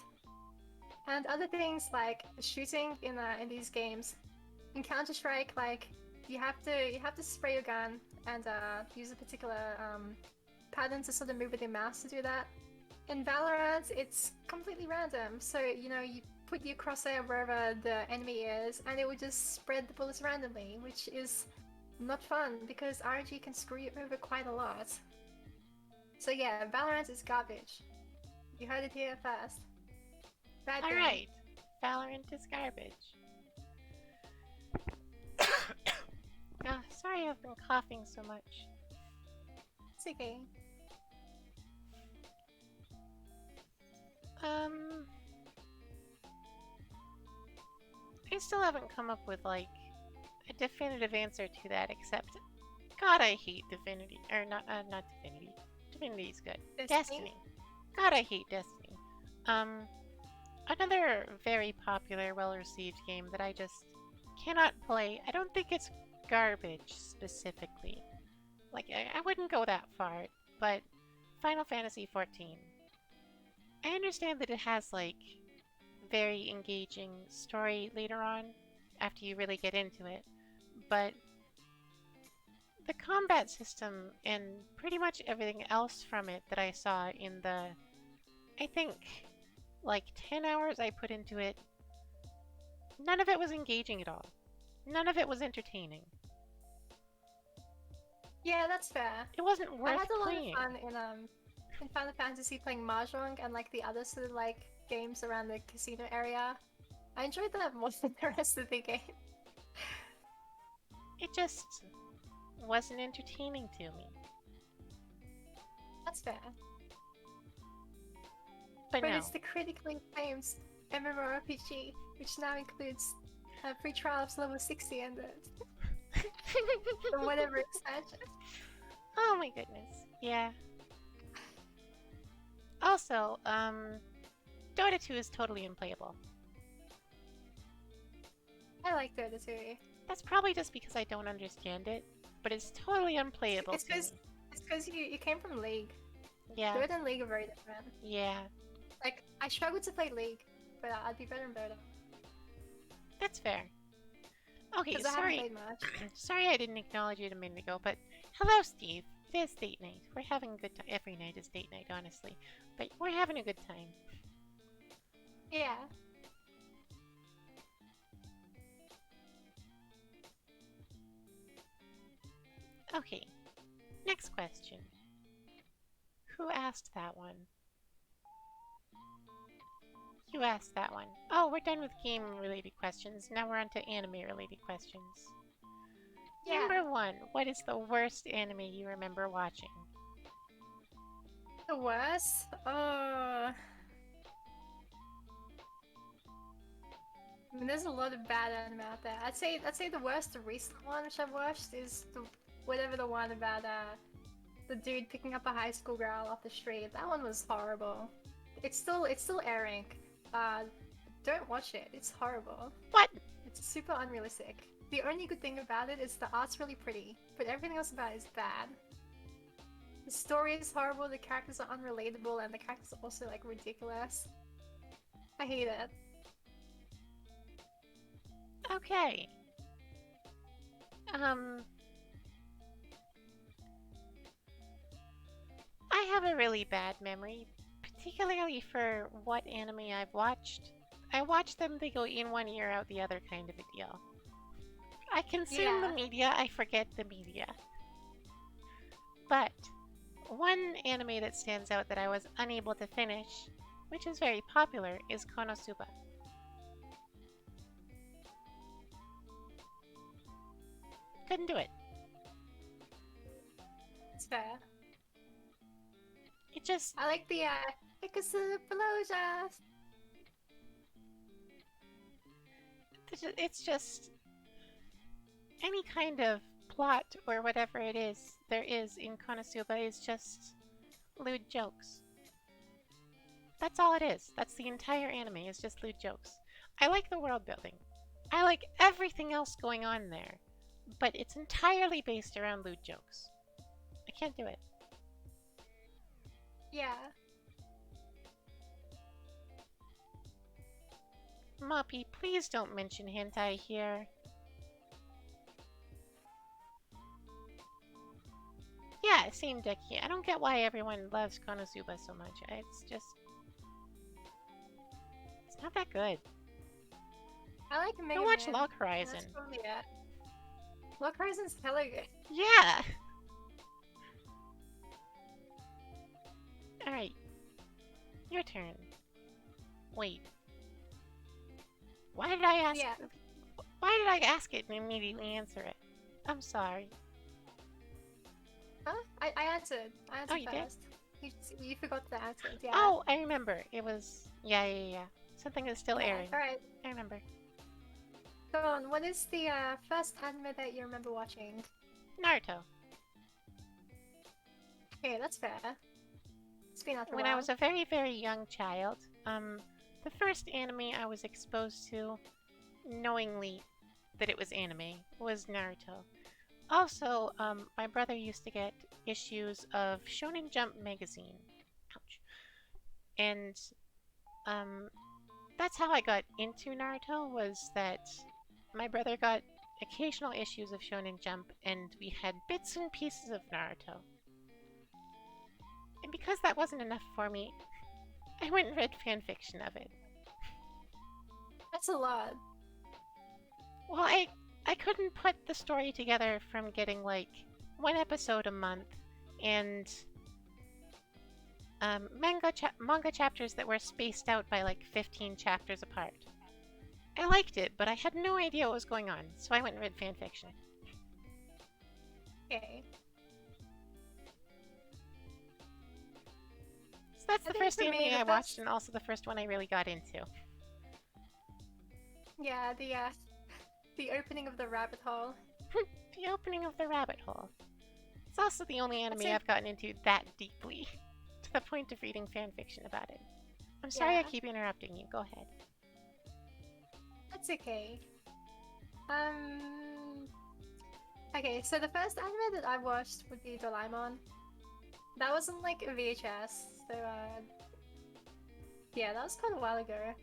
And other things like shooting in these games, in Counter-Strike, like you have to spray your gun and use a particular pattern to sort of move with your mouse to do that. In Valorant, it's completely random, so you know you put your crosshair wherever the enemy is, and it would just spread the bullets randomly, which is not fun because RNG can screw you over quite a lot. So yeah, Valorant is garbage. You heard it here first. Bad game. Alright, Valorant is garbage. Sorry I've been coughing so much. It's okay. I still haven't come up with like a definitive answer to that, except God, I hate Divinity. Or not Divinity. Divinity's good. Destiny. God, I hate Destiny. Another very popular, well-received game that I just cannot play. I don't think it's garbage specifically. Like, I wouldn't go that far, but Final Fantasy XIV. I understand that it has like very engaging story later on after you really get into it, but the combat system and pretty much everything else from it that I saw in the, I think, like 10 hours I put into it, none of it was engaging at all. None of it was entertaining. Yeah, that's fair. It wasn't worth I had a lot playing. of fun in Final Fantasy playing Mahjong and like the other sort of like games around the casino area. I enjoyed that more than the rest of the game. It just wasn't entertaining to me. That's fair. But no. It's the critically acclaimed MMORPG, which now includes a free trial of level 60 and or whatever expansion. Oh my goodness. Yeah. Also, Dota 2 is totally unplayable. I like Dota 2. That's probably just because I don't understand it, but it's totally unplayable It's to me. because you came from League. Yeah. Dota and League are very different. Yeah. Like, I struggled to play League, but I'd be better in Dota. That's fair. Okay, Because I haven't sorry. played much. Sorry I didn't acknowledge you a minute ago, but hello, Steve. It is date night. We're having a good time. Every night is date night, honestly. But we're having a good time. Yeah. Okay, next question. Who asked that one? You asked that one. Oh, we're done with game-related questions. Now we're on to anime-related questions. Yeah. Number one, what is the worst anime you remember watching? The worst? I mean, there's a lot of bad anime out there. I'd say the worst, the recent one which I've watched is the whatever the one about the dude picking up a high school girl off the street. That one was horrible. It's still airing. Uh, don't watch it. It's horrible. What? It's super unrealistic. The only good thing about it is the art's really pretty, but everything else about it is bad. The story is horrible, the characters are unrelatable, and the characters are also like ridiculous. I hate it. Okay. I have a really bad memory, particularly for what anime I've watched. I watch them, they go in one ear, out the other kind of a deal. I consume the Yeah. media, I forget the media. But one anime that stands out that I was unable to finish, which is very popular, is Konosuba. Couldn't do it. It's fair. It just, I like the Ikusupelojas. it's just any kind of plot or whatever it is there is in Konosuba is just lewd jokes. That's all it is. That's the entire anime, is just lewd jokes. I like the world building. I like everything else going on there, but it's entirely based around lewd jokes. I can't do it. Yeah. Moppy, please don't mention hentai here. Yeah, same Deki. I don't get why everyone loves Konosuba so much. It's just... It's not that good. I like Mega Go watch Man. Log and Horizon. That's probably it. Log Horizon's hella good. Yeah! Alright. Your turn. Wait. Why did I ask... Yeah. Why did I ask it and immediately answer it? I'm sorry. Huh? I answered. I answered you did? first. You forgot to answer it, yeah. Oh, I remember. It was... Yeah. Something is still airing. Alright. I remember. Go on, what is the first anime that you remember watching? Naruto. Okay, that's fair. It's been out for a When while. I was a very, very young child, the first anime I was exposed to, knowingly that it was anime, was Naruto. Also, my brother used to get issues of Shonen Jump magazine. Ouch. And, that's how I got into Naruto, was that my brother got occasional issues of Shonen Jump, and we had bits and pieces of Naruto. And because that wasn't enough for me, I went and read fanfiction of it. That's a lot. Well, I couldn't put the story together from getting like one episode a month and manga chapters that were spaced out by like 15 chapters apart. I liked it, but I had no idea what was going on, so I went and read fanfiction. Okay. So that's I the think first for me, anime the I watched, first- and also the first one I really got into. Yeah, the opening of the rabbit hole. The opening of the rabbit hole. It's also the only anime it. I've gotten into that deeply, to the point of reading fanfiction about it. I'm sorry I Yeah. keep interrupting you. Go ahead. That's okay. Okay, so the first anime that I watched would be Doraemon. That wasn't like a VHS, so yeah, that was quite a while ago.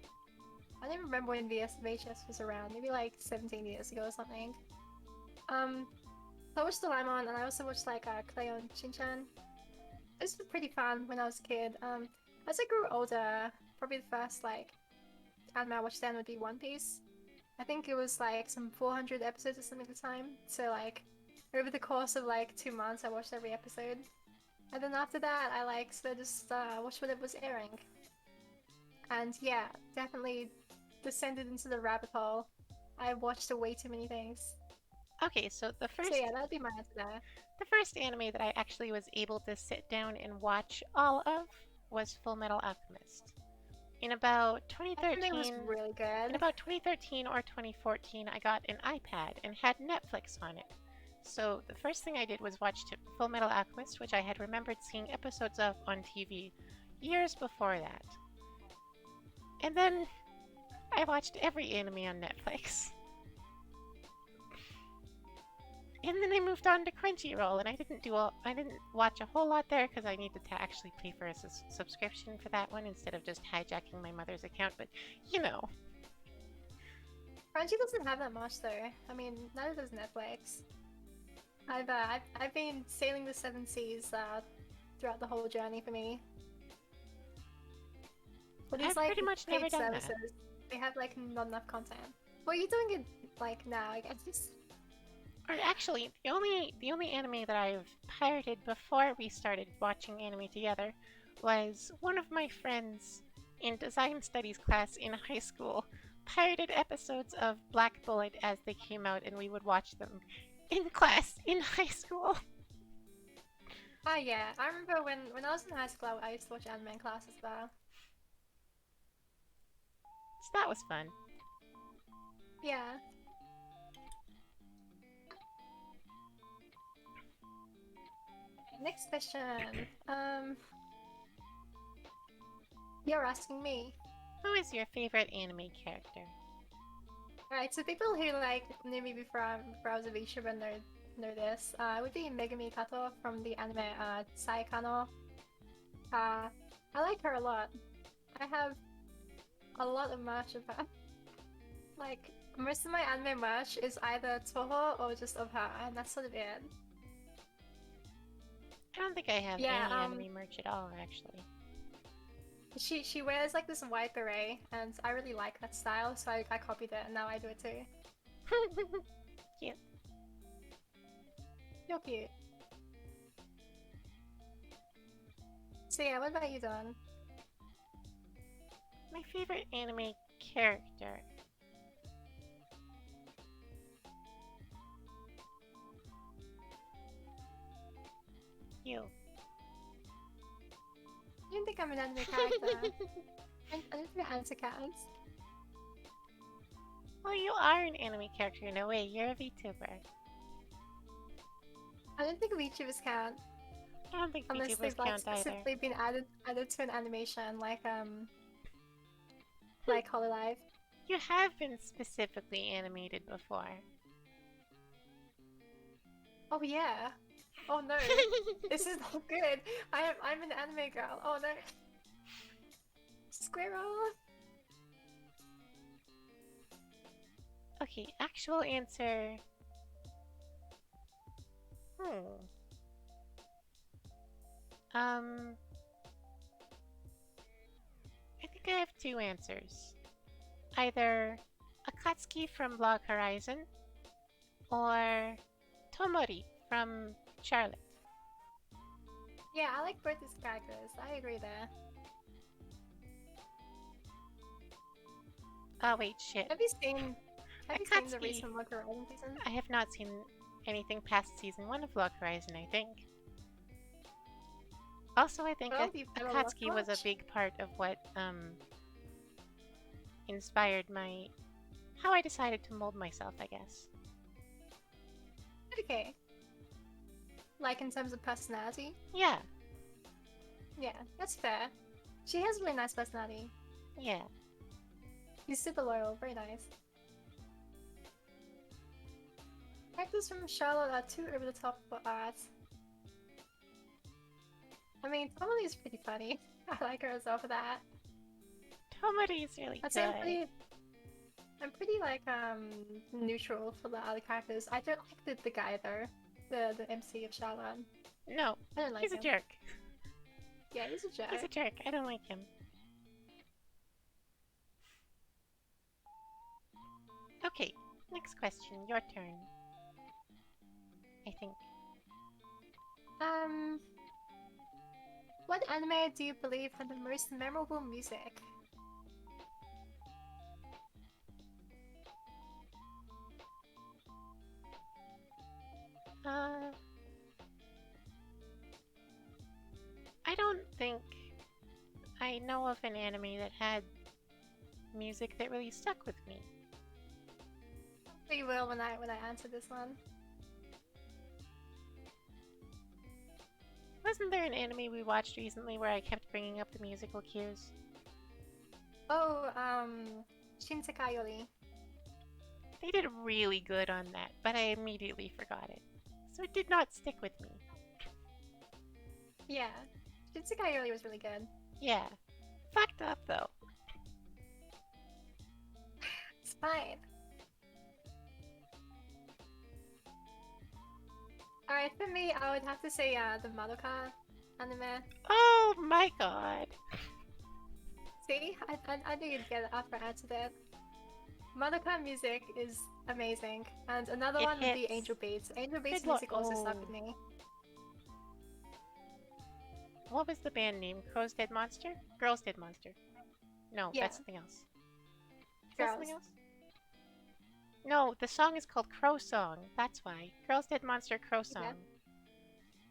I don't remember when VHS was around, maybe like 17 years ago or something. So I watched Doraemon, and I also watched like Crayon Shinchan. This was pretty fun when I was a kid. As I grew older, probably the first like anime I watched then would be One Piece. I think it was like some 400 episodes or something at the time. So like, over the course of like 2 months, I watched every episode. And then after that, I like sort of just watched whatever was airing. And yeah, definitely descended into the rabbit hole. I watched way too many things. Okay, so So yeah, that'd be my answer there. the first anime that I actually was able to sit down and watch all of was Full Metal Alchemist. In about I think it was 2013, really in good. about 2013 or 2014, I got an iPad and had Netflix on it. So the first thing I did was watch Full Metal Alchemist, which I had remembered seeing episodes of on TV years before that. And then I watched every anime on Netflix. And then I moved on to Crunchyroll, and I didn't watch a whole lot there because I needed to actually pay for a subscription for that one instead of just hijacking my mother's account. But you know, Crunchy doesn't have that much though. I mean, neither does Netflix. I've been sailing the seven seas throughout the whole journey for me. For these I've like pretty much never paid done that. services, they have like not enough content. Well, you're doing it like now, I guess. Or actually, the only anime that I've pirated before we started watching anime together was one of my friends in design studies class in high school pirated episodes of Black Bullet as they came out, and we would watch them in class in high school. Ah yeah, I remember when I was in high school, I used to watch anime in class as well. So that was fun. Yeah. Next question. You're asking me. Who is your favorite anime character? Alright, so people who like knew me before I was a VTuber know this. It would be Megumi Kato from the anime Saekano. I like her a lot. I have a lot of merch of her. Like most of my anime merch is either Toho or just of her, and that's sort of it. I don't think I have Yeah, any anime merch at all, actually. she wears like this white beret, and I really like that style, so I copied it, and now I do it too. Cute. You're cute. So yeah, what about you, Don? My favorite anime character. You. You don't think I'm an anime character? I don't think answer counts. Well, you are an anime character in a way. You're a VTuber. I don't think VTubers count I don't think unless VTubers they've like count either. specifically been added to an animation, like Hololive. You have been specifically animated before. Oh yeah. Oh no, this is not good. I'm an anime girl. Oh no. Squirrel. Okay, actual answer. I think I have two answers. Either Akatsuki from Log Horizon or Tomori from Charlotte. Yeah, I like both these characters. I agree there. Oh wait, shit. Have you seen the Akatsuki. recent Log Horizon season? I have not seen anything past season 1 of Log Horizon, I think. Also, I think Well, you've got a lot to Akatsuki was a watch. big part of what inspired how I decided to mold myself, I guess. Okay. Like in terms of personality? Yeah, Yeah, that's fair. She has a really nice personality. yeah. She's super loyal, very nice. Characters from Charlotte are too over the top for art. I mean, Tommy is pretty funny. I like her as well for that. Tomori is really I'd good. say I'm pretty like neutral for the other characters. I don't like the guy though, the MC of Charlotte. No, I don't like he's him. a jerk. Yeah, he's a jerk. He's a jerk. I don't like him. Okay, next question. Your turn. I think. Um, what anime do you believe had the most memorable music? Uh, I don't think I know of an anime that had music that really stuck with me. We will when I answer this one. Wasn't there an anime we watched recently where I kept bringing up the musical cues? Oh, Shinsekai Yori. They did really good on that, but I immediately forgot it. So it did not stick with me. Yeah, Shinsekai Yori was really good. Yeah. Fucked up though. It's fine. Alright, for me, I would have to say the Madoka anime. Oh my god. See, I knew you'd get it after I answered it. Madoka music is amazing, and another It one would be hits. Angel Beats. Angel Beats Good lord. music also stuck Oh. with me. What was the band name? Crow's Dead Monster? Girl's Dead Monster. No, Yeah, that's something else. Is that something girls. else? No, the song is called Crow Song. That's why. Girl's Dead Monster Crow Yeah, Song.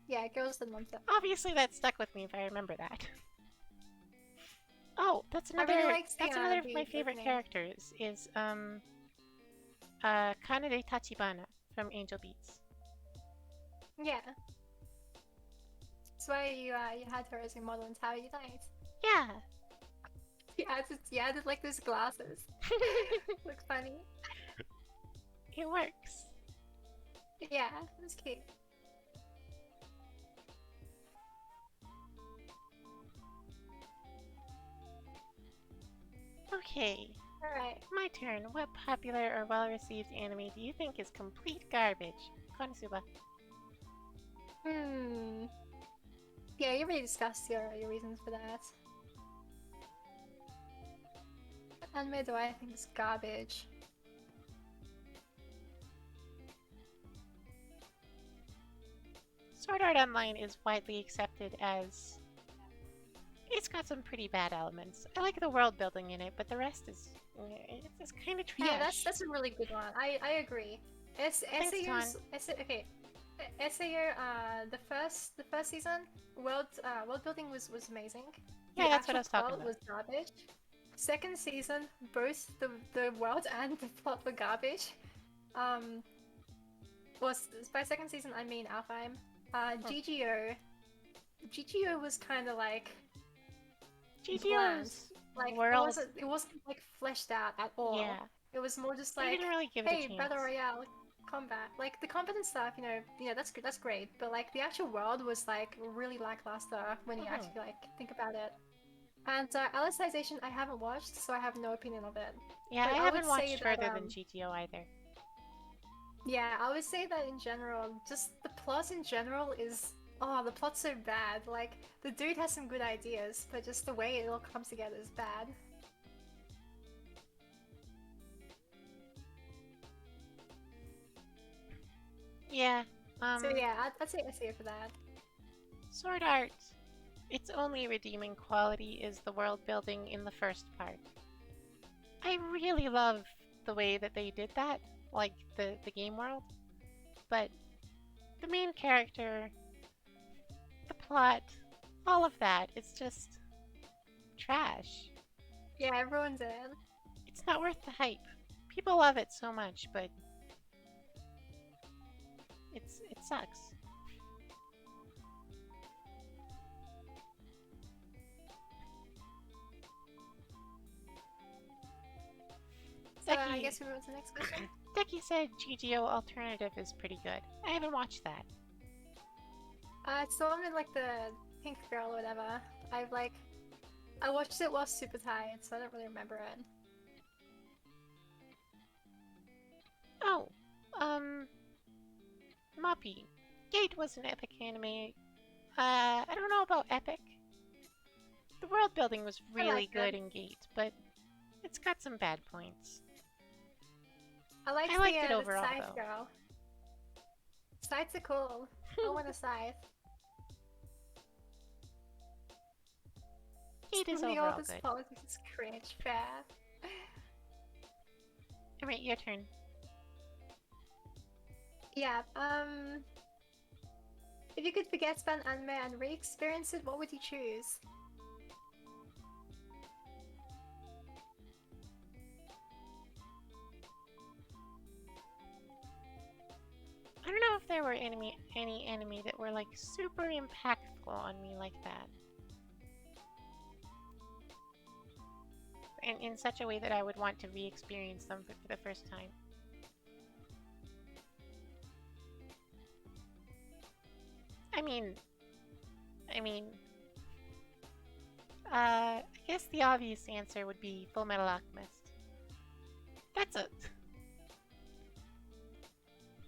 yeah, girls did monster. Obviously that stuck with me if I remember that. Oh, that's I really another liked that's another of my the favorite opening. characters is Kanade Tachibana from Angel Beats. Yeah, that's why you had her as your model in Tower Unite. Yeah. You added like those glasses. Look funny. It works. Yeah, it was cute. Okay. Alright. My turn. What popular or well-received anime do you think is complete garbage? Konosuba. Hmm. Yeah, you already discussed your reasons for that. What anime do I think is garbage? Sword Art Online is widely accepted as it's got some pretty bad elements. I like the world building in it, but the rest is it's kind of Yeah, trash. that's a really good one. I agree. Thanks, Ton. Okay. SAO the first season world building was amazing. Yeah, The that's what I actual was talking plot about. was garbage. Second season, both the world and the plot were garbage. Um, was by second season I mean Alfheim. Hmm. GGO was kind of like bland. GTO's Like world, it wasn't like fleshed out at all. yeah, It was more just they like, didn't really give it a hey, battle chance. royale, combat. Like the combat and stuff, that's great. But like the actual world was like really lackluster when you Hmm. actually like think about it. And Alicization I haven't watched, so I have no opinion of it. Yeah, But I I would haven't say watched that further than GTO either. yeah, I would say that in general, just the plot in general is the plot's so bad. Like the dude has some good ideas, but just the way it all comes together is bad. Yeah, So yeah, I'd say SEO for that. Sword Art. Its only redeeming quality is the world building in the first part. I really love the way that they did that, like the game world, but the main character, the plot, all of that, it's just trash. Yeah, everyone's in. It's not worth the hype. People love it so much, but it sucks. So I Ducky guess we move on to the next question. Ducky said GGO Alternative is pretty good. I haven't watched that. It's the one with like the pink girl or whatever. I watched it while super tired, so I don't really remember it. Oh, um, Moppy. Gate was an epic anime. I don't know about epic. The world building was I really liked it. good in Gate, but it's got some bad points. I liked I liked it the overall, scythe though. girl. Scythes are cool. I want a scythe. Heat is Some of the overall oldest good. politics is cringe. Fair. Alright, your turn. Yeah. If you could forget about anime and re-experience it, what would you choose? I don't know if there were any enemy that were like super impactful on me like that. In such a way that I would want to re-experience them for the first time. I mean, I mean, I guess the obvious answer would be Full Metal Alchemist. That's a...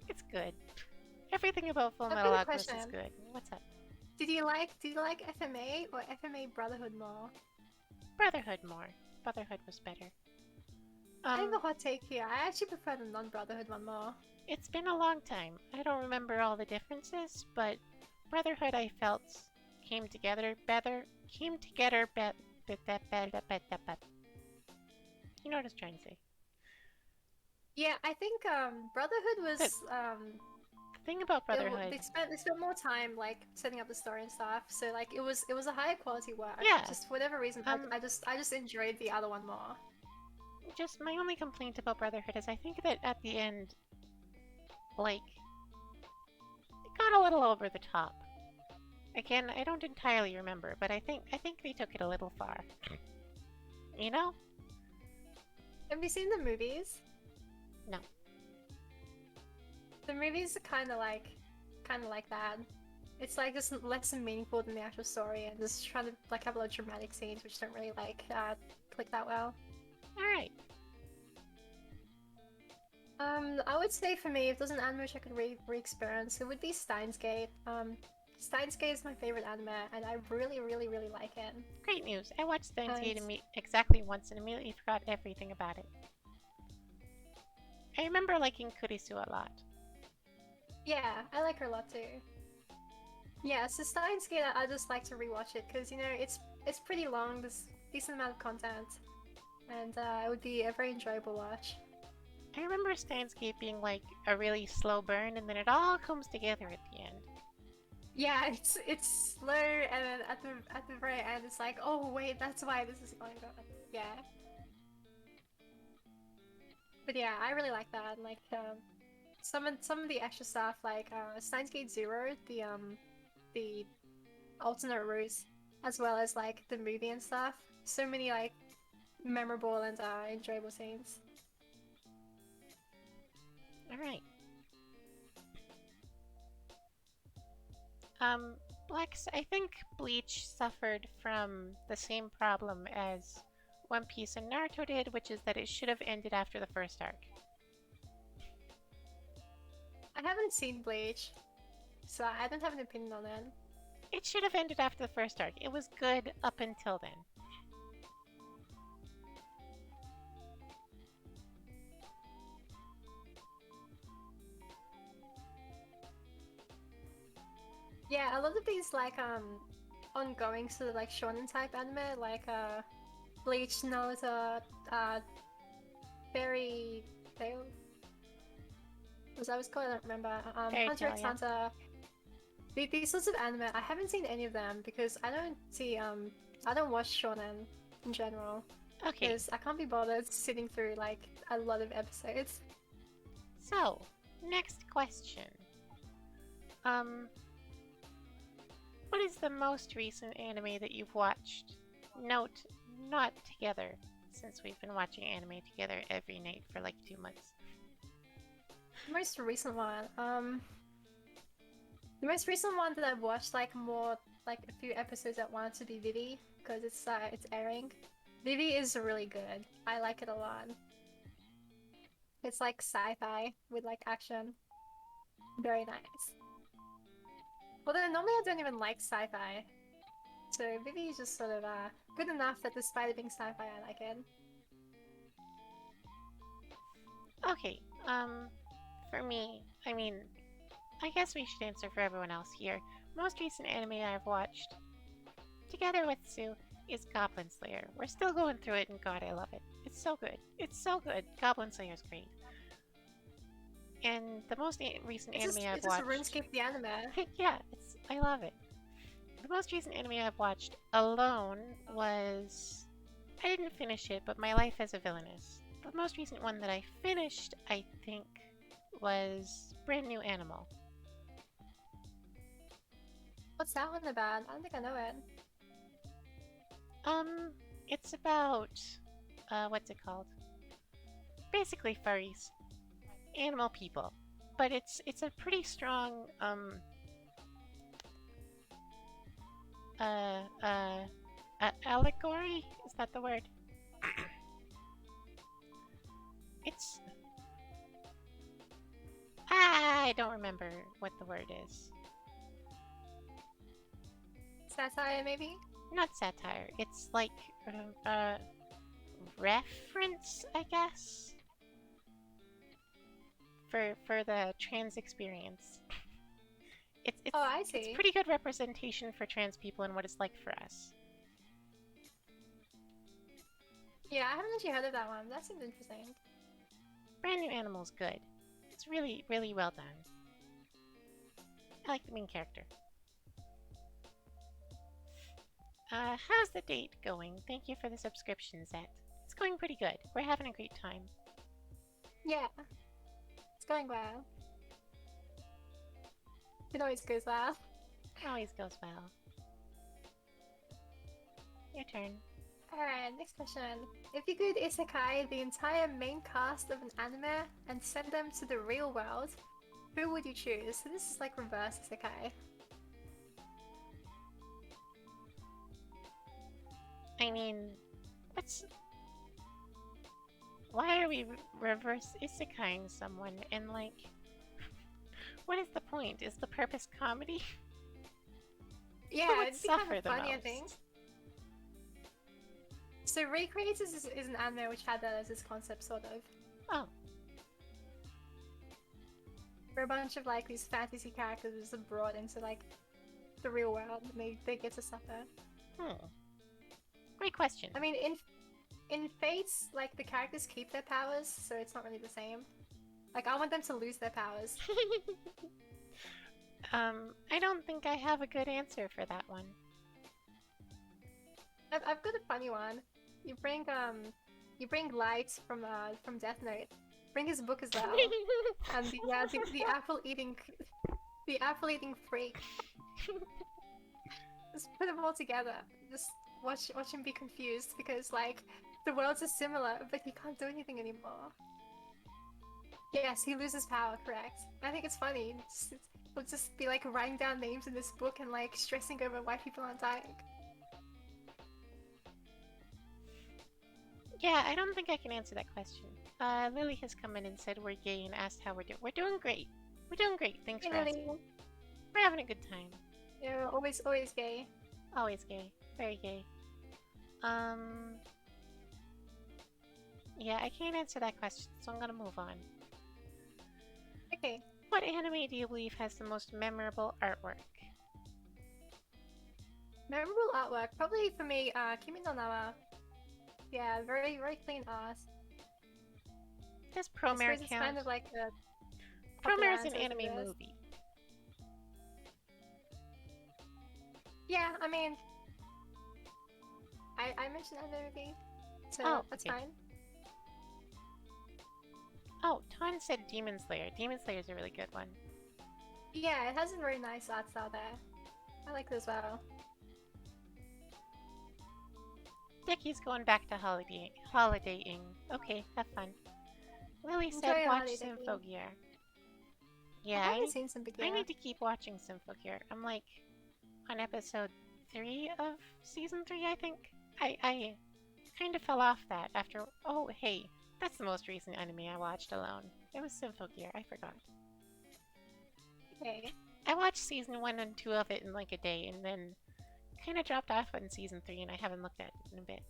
It's good. Everything about Full I've Metal got a Alchemist is question. good. What's up? Did you like FMA or FMA Brotherhood more? Brotherhood more. Brotherhood was better. I have a hot take here. I actually prefer the non-Brotherhood one more. It's been a long time. I don't remember all the differences, but Brotherhood I felt came together better. Came together better. You know what I was trying to say. Yeah, I think Brotherhood The was thing about Brotherhood, they spent more time like setting up the story and stuff. So like it was a higher quality work. yeah. Just for whatever reason, Um, I just enjoyed the other one more. just my only complaint about Brotherhood is I think that at the end, like, it got a little over the top. Again, I don't entirely remember, but I think they took it a little far. You know? Have you seen the movies? No. The movies are kind of like that. It's like just less meaningful than the actual story, and just trying to like have a lot of dramatic scenes which don't really like click that well. All right. I would say for me, if there's an anime which I could re-experience, it would be Steins Gate. Steins Gate is my favorite anime, and I really, really, really like it. Great news. I watched Steins And Gate exactly once and immediately forgot everything about it. I remember liking Kurisu a lot. yeah, I like her a lot too. Yeah, so Steins Gate, I just like to rewatch it because it's pretty long. There's decent amount of content, and it would be a very enjoyable watch. I remember Steins Gate being like a really slow burn and then it all comes together at the end. Yeah, it's slow, and then at the very end, it's like, oh wait, that's why this is going on. Yeah, but yeah, I really like that. Like some of the extra stuff, like Steins Gate Zero, the alternate routes, as well as like the movie and stuff. So many like memorable and enjoyable scenes. Alright. Um, I think Bleach suffered from the same problem as One Piece and Naruto did, which is that it should have ended after the first arc. I haven't seen Bleach, so I don't have an opinion on it. It should have ended after the first arc. It was good up until then. Yeah, a lot of these like ongoing sort of like shonen type anime, like Bleach, Naruto, Fairy Tail. Was that what it's called? I don't remember. Fairy Hunter Tail, x yeah. Hunter. These sorts of anime, I haven't seen any of them because I don't watch shonen in general Okay, because I can't be bothered sitting through like a lot of episodes. so, next question. Um, what is the most recent anime that you've watched? Note, not together, since we've been watching anime together every night for like 2 months. The most recent one, the most recent one that I've watched like a few episodes at once would be Vivi because it's airing. Vivi is really good. I like it a lot. It's like sci-fi with like action. Very nice. Although normally I don't even like sci-fi, so Vivi is just sort of good enough that despite it being sci-fi, I like it. Okay, for me, I mean, I guess we should answer for everyone else here. Most recent anime I've watched, together with Sue, is Goblin Slayer. We're still going through it, and God, I love it. It's so good. It's so good. Goblin Slayer's great. And the most recent anime I've It's just watched, RuneScape the anime. yeah, I love it. The most recent anime I've watched alone was, I didn't finish it, but My Life as a Villainess. The most recent one that I finished, I think, was Brand New Animal. What's that one about? I don't think I know it. It's about, what's it called? Basically furries, animal people, but it's a pretty strong uh uh allegory. Is that the word? It's I don't remember what the word is. Satire, maybe? Not satire. It's like reference, I guess, for the trans experience. Oh, I It's see. pretty good representation for trans people and what it's like for us. Yeah, I haven't actually heard of that one. That seems interesting. Brand New Animal's good. It's really, really well done. I like the main character. How's the date going? Thank you for the subscription, Zet. It's going pretty good. We're having a great time. Yeah, it's going well. It always goes well. Always goes well. Your turn. Alright, next question. If you could isekai the entire main cast of an anime and send them to the real world, who would you choose? So this is like reverse isekai. I mean, what's... Why are we reverse isekaiing someone and like... What is the point? Is the purpose comedy? Yeah, would it'd be kind suffer of the funny, I most? think. So Recreators is an anime which had that as its concept, sort of. Oh, Where a bunch of like these fantasy characters are brought into like the real world and they get to suffer. great question. I mean, in Fates, like the characters keep their powers, so it's not really the same. Like I want them to lose their powers. I don't think I have a good answer for that one. I've got a funny one. You bring Light from Death Note. Bring his book as well, and the apple eating freak. Just put them all together. Just watch him be confused because like the worlds are similar, but he can't do anything anymore. Yes, he loses power. Correct. I think it's funny. We'll just be like writing down names in this book and like stressing over why people aren't dying. Yeah, I don't think I can answer that question. Lily has come in and said we're gay and asked how we're doing. We're doing great. We're doing great. Thanks for asking. We're having a good time. Yeah, always gay. Always gay. Very gay. Yeah, I can't answer that question, so I'm gonna move on. Okay. What anime do you believe has the most memorable artwork? Memorable artwork, probably for me, Kimi no Na wa. Yeah, very clean art. Does I Promare suppose it's count? kind of like a Promare is an popular answer to anime this. movie. Yeah, I mean, I mentioned that movie, so Oh, that's okay. fine. Oh, Ton said Demon Slayer. Demon Slayer is a really good one. Yeah, it has a very nice art style there. I like it as well. Dickie's going back to holidaying. Okay, have fun. Lily Enjoy said your watch holiday, Dickie. Symphogear. I Yeah, haven't seen some big I need to keep watching Symphogear. I'm like on episode 3 of season 3, I think. I kind of fell off that after. Oh, hey, that's the most recent anime I watched alone. It was Symphogear. I forgot. Okay. I watched season 1 and 2 of it in like a day, and then kind of dropped off on season 3, and I haven't looked at it in a bit.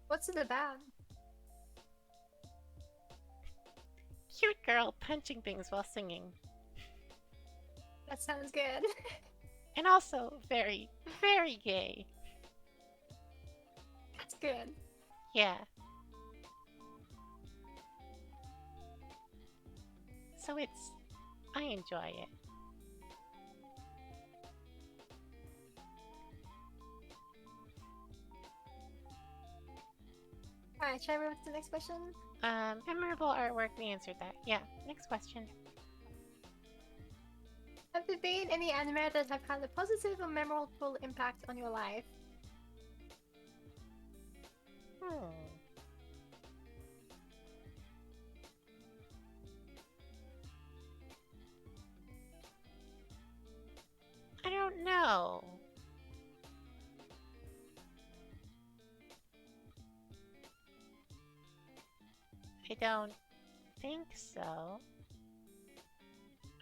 What's it about? Cute girl punching things while singing. That sounds good. And also very, very gay. That's good. Yeah. So I enjoy it. Alright, should I move to the next question? Memorable artwork, we answered that. Yeah, next question. Have there been any anime that have had a positive or memorable impact on your life? Hmm. I don't know. I don't think so.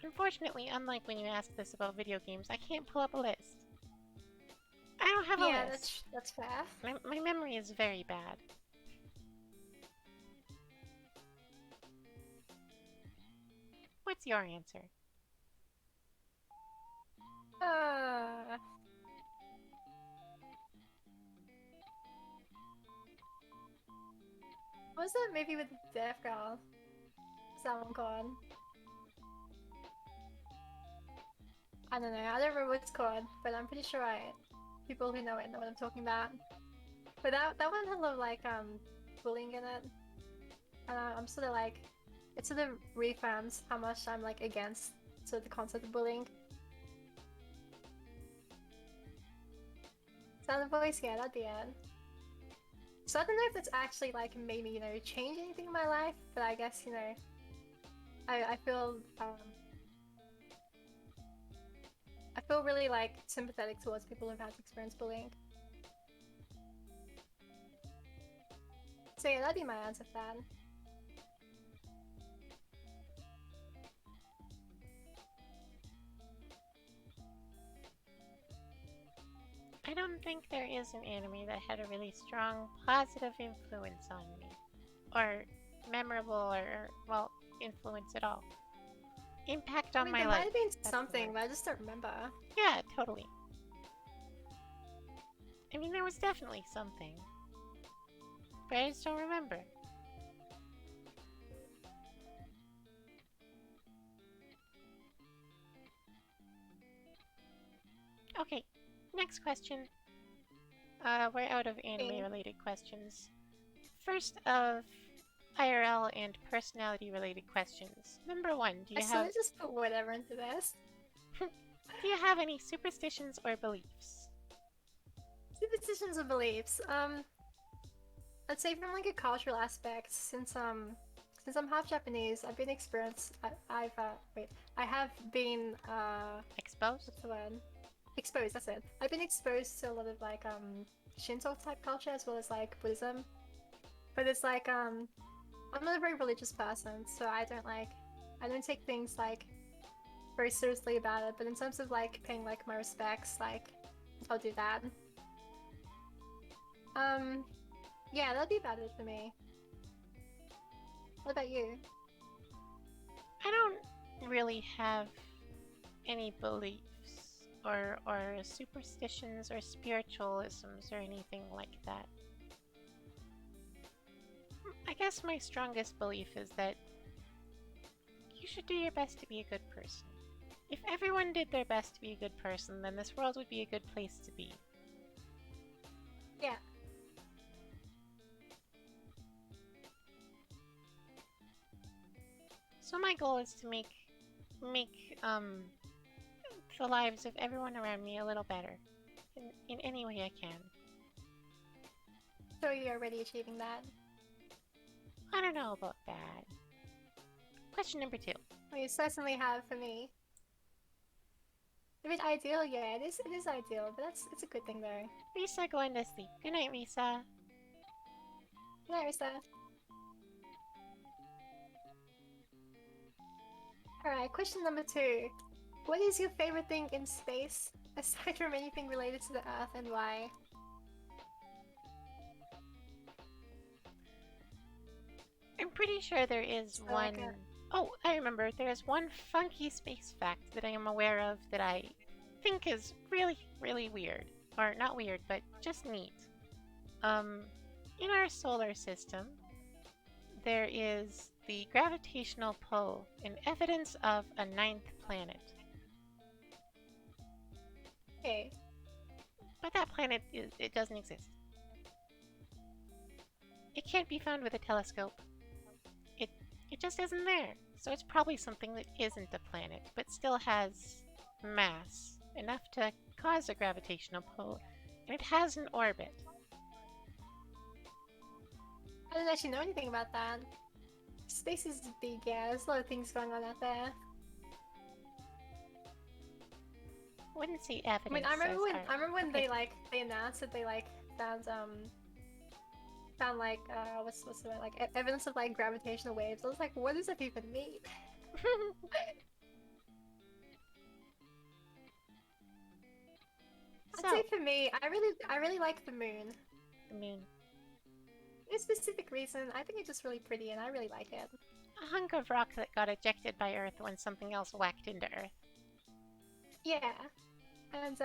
Unfortunately, unlike when you ask this about video games, I can't pull up a list. I don't have a Yeah, list. that's fair. My memory is very bad. What's your answer? Uh, what was that movie with the deaf girl? What's that one called? I don't know. I don't remember what it's called, but I'm pretty sure people who know it know what I'm talking about. But that one had a lot of like bullying in it, and I'm sort of like, it sort of reaffirms how much I'm like against sort of the concept of bullying. Sound of voice, yeah, that'd be it. So I don't know if that's actually like made me, change anything in my life, but I guess, I feel I feel really like sympathetic towards people who've had to experience bullying. So yeah, that'd be my answer for that. I don't think there is an anime that had a really strong positive influence on me. Or memorable or well, influence at all. Impact I on mean, my there might life. have been That's the something, word. but I just don't remember. Yeah, totally. I mean, there was definitely something. But I just don't remember. Okay, next question. We're out of anime Okay. related questions. First of IRL and personality related questions. Number one, I sort of just put whatever into this. do you have any superstitions or beliefs? Superstitions or beliefs. I'd say from like a cultural aspect, since I'm half Japanese, I've been experienced. I have been Exposed? what's the word? Exposed. That's it. I've been exposed to a lot of like Shinto type culture as well as like Buddhism. But it's like I'm not a very religious person, so I don't take things like very seriously about it. But in terms of like paying like my respects, like I'll do that. Um, yeah, that'd be about it for me. What about you? I don't really have any beliefs or superstitions or spiritualisms or anything like that. I guess my strongest belief is that you should do your best to be a good person. If everyone did their best to be a good person, then this world would be a good place to be. Yeah. So my goal is to make the lives of everyone around me a little better in any way I can. So you're already achieving that. I don't know about that. Question number two. Well, you certainly have for me. I mean, ideal, yeah, it is ideal, but it's a good thing though. Risa going to sleep. Good night, Risa. Good night, Risa. Alright, question number two. What is your favorite thing in space, aside from anything related to the Earth, and why? I'm pretty sure there is So like one. a Oh, I remember. There's one funky space fact that I am aware of that I think is really, really weird. Or not weird, but just neat. Um, in our solar system, there is the gravitational pull and evidence of a ninth planet. Okay. But that planet, it doesn't exist. It can't be found with a telescope. It, it just isn't there. So it's probably something that isn't a planet, but still has mass enough to cause a gravitational pull, and it has an orbit. I didn't actually know anything about that. Space is big, yeah. There's a lot of things going on out there. Wouldn't say I mean, evidence says art. I remember when Okay, they announced that they like found like what's the word, like evidence of like gravitational waves. I was like, what does that even mean? I'd so say for me, I really like the moon. the moon, No specific reason. I think it's just really pretty, and I really like it. a hunk of rock that got ejected by Earth when something else whacked into Earth. Yeah, and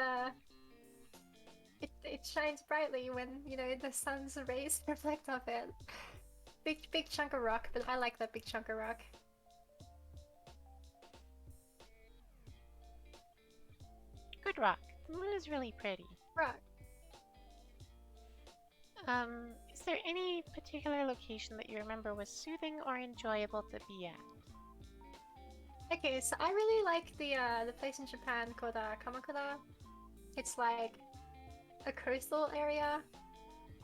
it shines brightly when the sun's rays reflect off it. Big chunk of rock, but I like that big chunk of rock. Good rock. The moon is really pretty. Rock. Is there any particular location that you remember was soothing or enjoyable to be at? Okay, so I really like the place in Japan called Kamakura. It's like a coastal area,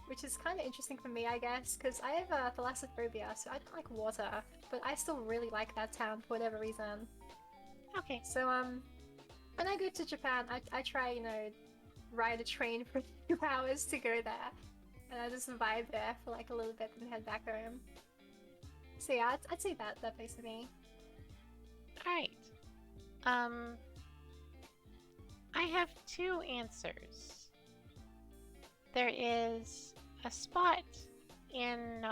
which is kind of interesting for me, I guess, because I have thalassophobia, so I don't like water, but I still really like that town for whatever reason. Okay, So when I go to Japan, I try ride a train for 2 hours to go there, and I just vibe there for like a little bit and head back home. So yeah, I'd say that place for me. alright. Um, I have two answers. There is a spot in,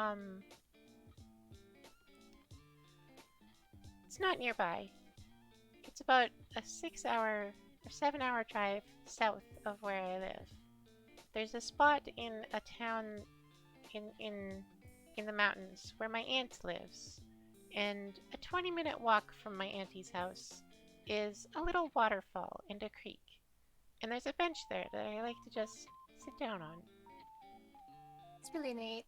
it's not nearby. It's about a 6 hour or 7 hour drive south of where I live. There's a spot in a town in the mountains where my aunt lives, and a 20-minute walk from my auntie's house is a little waterfall and a creek. And there's a bench there that I like to just sit down on. It's really neat.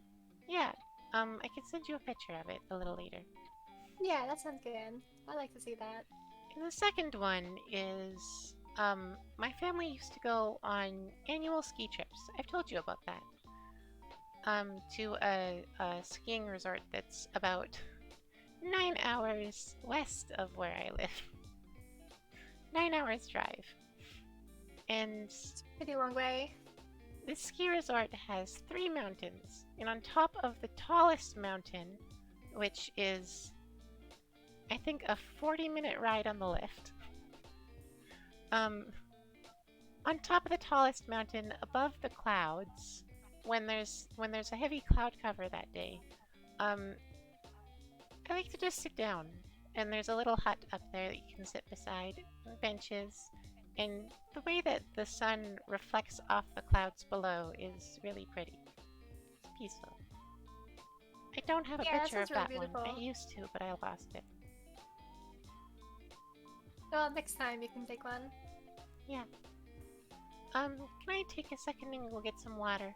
Yeah, I can send you a picture of it a little later. Yeah, that sounds good. I like to see that. And the second one is my family used to go on annual ski trips. I've told you about that. To a skiing resort that's about 9 hours west of where I live. 9 hours drive. And Pretty long way. this ski resort has three mountains. And on top of the tallest mountain, which is, I think, a 40-minute ride on the lift, on top of the tallest mountain above the clouds, when there's a heavy cloud cover that day, I like to just sit down. And there's a little hut up there that you can sit beside, and benches, and the way that the sun reflects off the clouds below is really pretty. It's peaceful. I don't have a Yeah, that picture of sounds really that one. I beautiful. used to, but I lost it. Well, next time you can take one. Yeah. Can I take a second and go get some water?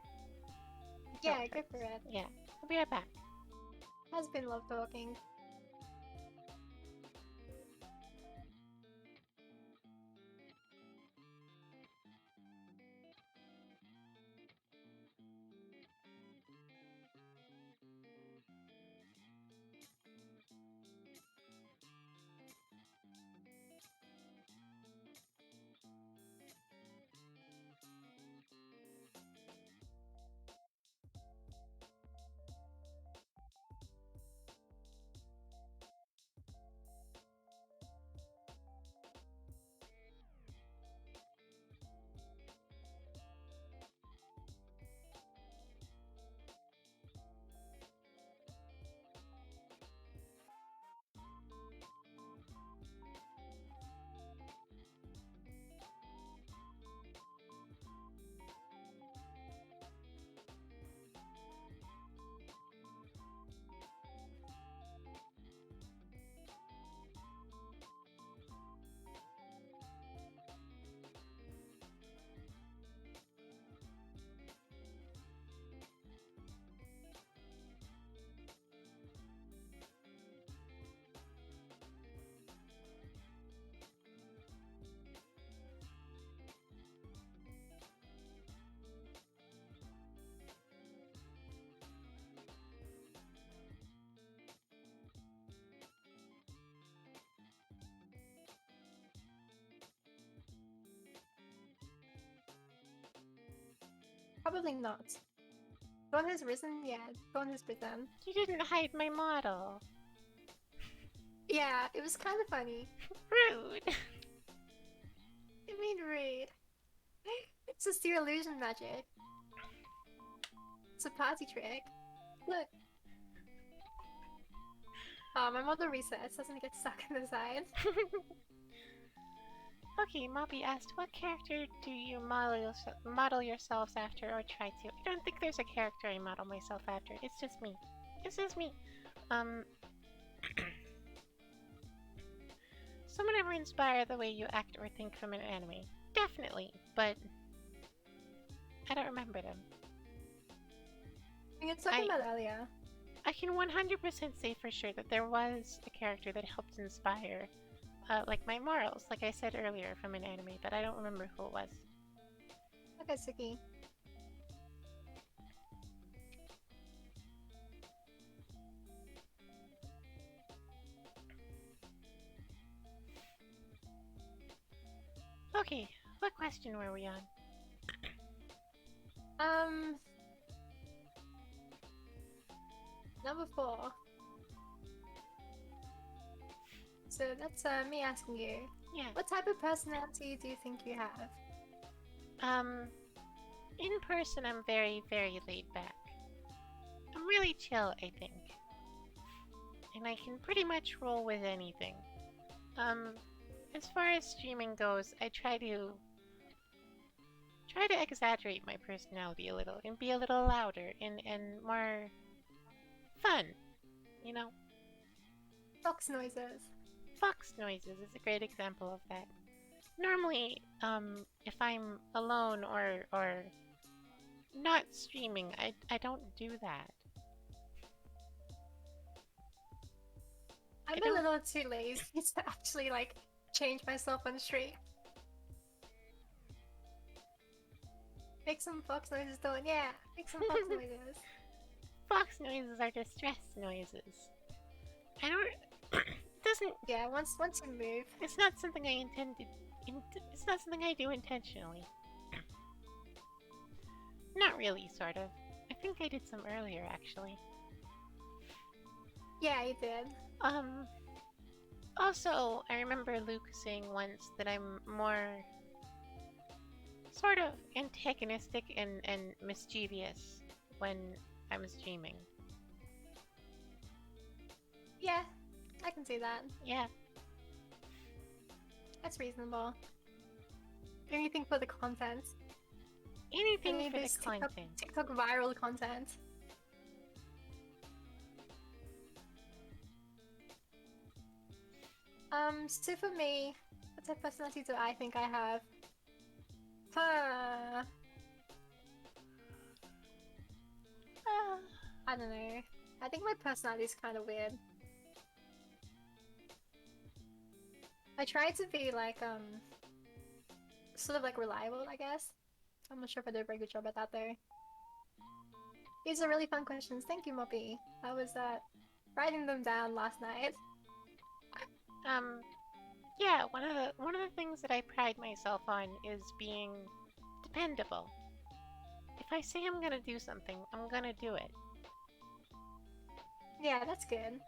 My Yeah, throat go hurts. for it. Yeah, I'll be right back. Has been love talking. Probably not. Dawn has risen? Yeah, Dawn has risen. You didn't hide my model. Yeah, it was kind of funny. Rude. I mean, rude. It's just your illusion magic. It's a party trick. Look. Oh, my model resets, doesn't get stuck in the side. Okay, Moppy asked, what character do you model yourselves after or try to? I don't think there's a character I model myself after. It's just me. It's just me. Someone ever inspire the way you act or think from an anime? Definitely, but I don't remember them. We were talking about earlier. I can 100% say for sure that there was a character that helped inspire, like my morals, like I said earlier, from an anime, but I don't remember who it was. Akatsuki. Okay, what question were we on? Number 4. So that's me asking you. Yeah. What type of personality do you think you have? In person, I'm very, very laid back. I'm really chill, I think. And I can pretty much roll with anything. As far as streaming goes, I try to exaggerate my personality a little and be a little louder and more fun, you know? Fox noises. Fox noises is a great example of that. Normally, if I'm alone or not streaming, I don't do that. I'm a little too lazy to actually like change myself on the street. Make some fox noises, Dawn. Yeah, make some fox noises. Fox noises are distress noises. I don't. It doesn't. Yeah, once you move. It's not something I intended. It's not something I do intentionally. Not really, sort of. I think I did some earlier, actually. Yeah, you did. Also, I remember Luke saying once that I'm more sort of antagonistic and mischievous when I'm streaming. Yeah, I can see that. Yeah. That's reasonable. Anything for the content. Anything for the TikTok, content. TikTok viral content. So for me, what type of personality do I think I have? Huh. I don't know. I think my personality is kind of weird. I try to be like, sort of like reliable, I guess. I'm not sure if I did a very good job at that though. These are really fun questions. Thank you, Moppy. I was, writing them down last night. Yeah, one of the things that I pride myself on is being dependable. If I say I'm gonna do something, I'm gonna do it. Yeah, that's good.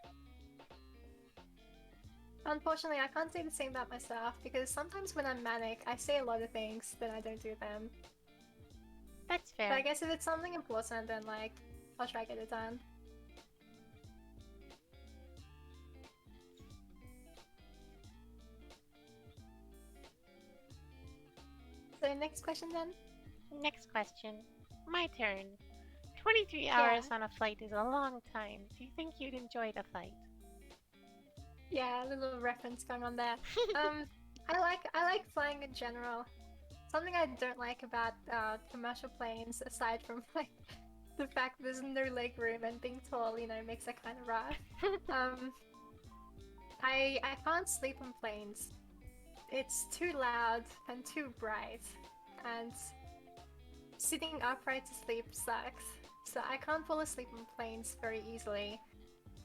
Unfortunately, I can't say the same about myself because sometimes when I'm manic, I say a lot of things, then I don't do them. That's fair. But I guess if it's something important, then like, I'll try to get it done. So next question then? Next question. My turn. 23 hours on a flight is a long time. Do you think you'd enjoy the flight? Yeah, a little reference going on there. I like flying in general. Something I don't like about commercial planes, aside from like the fact there's no leg room and being tall, you know, makes it kind of rough. I can't sleep on planes. It's too loud and too bright, and sitting upright to sleep sucks. So I can't fall asleep on planes very easily.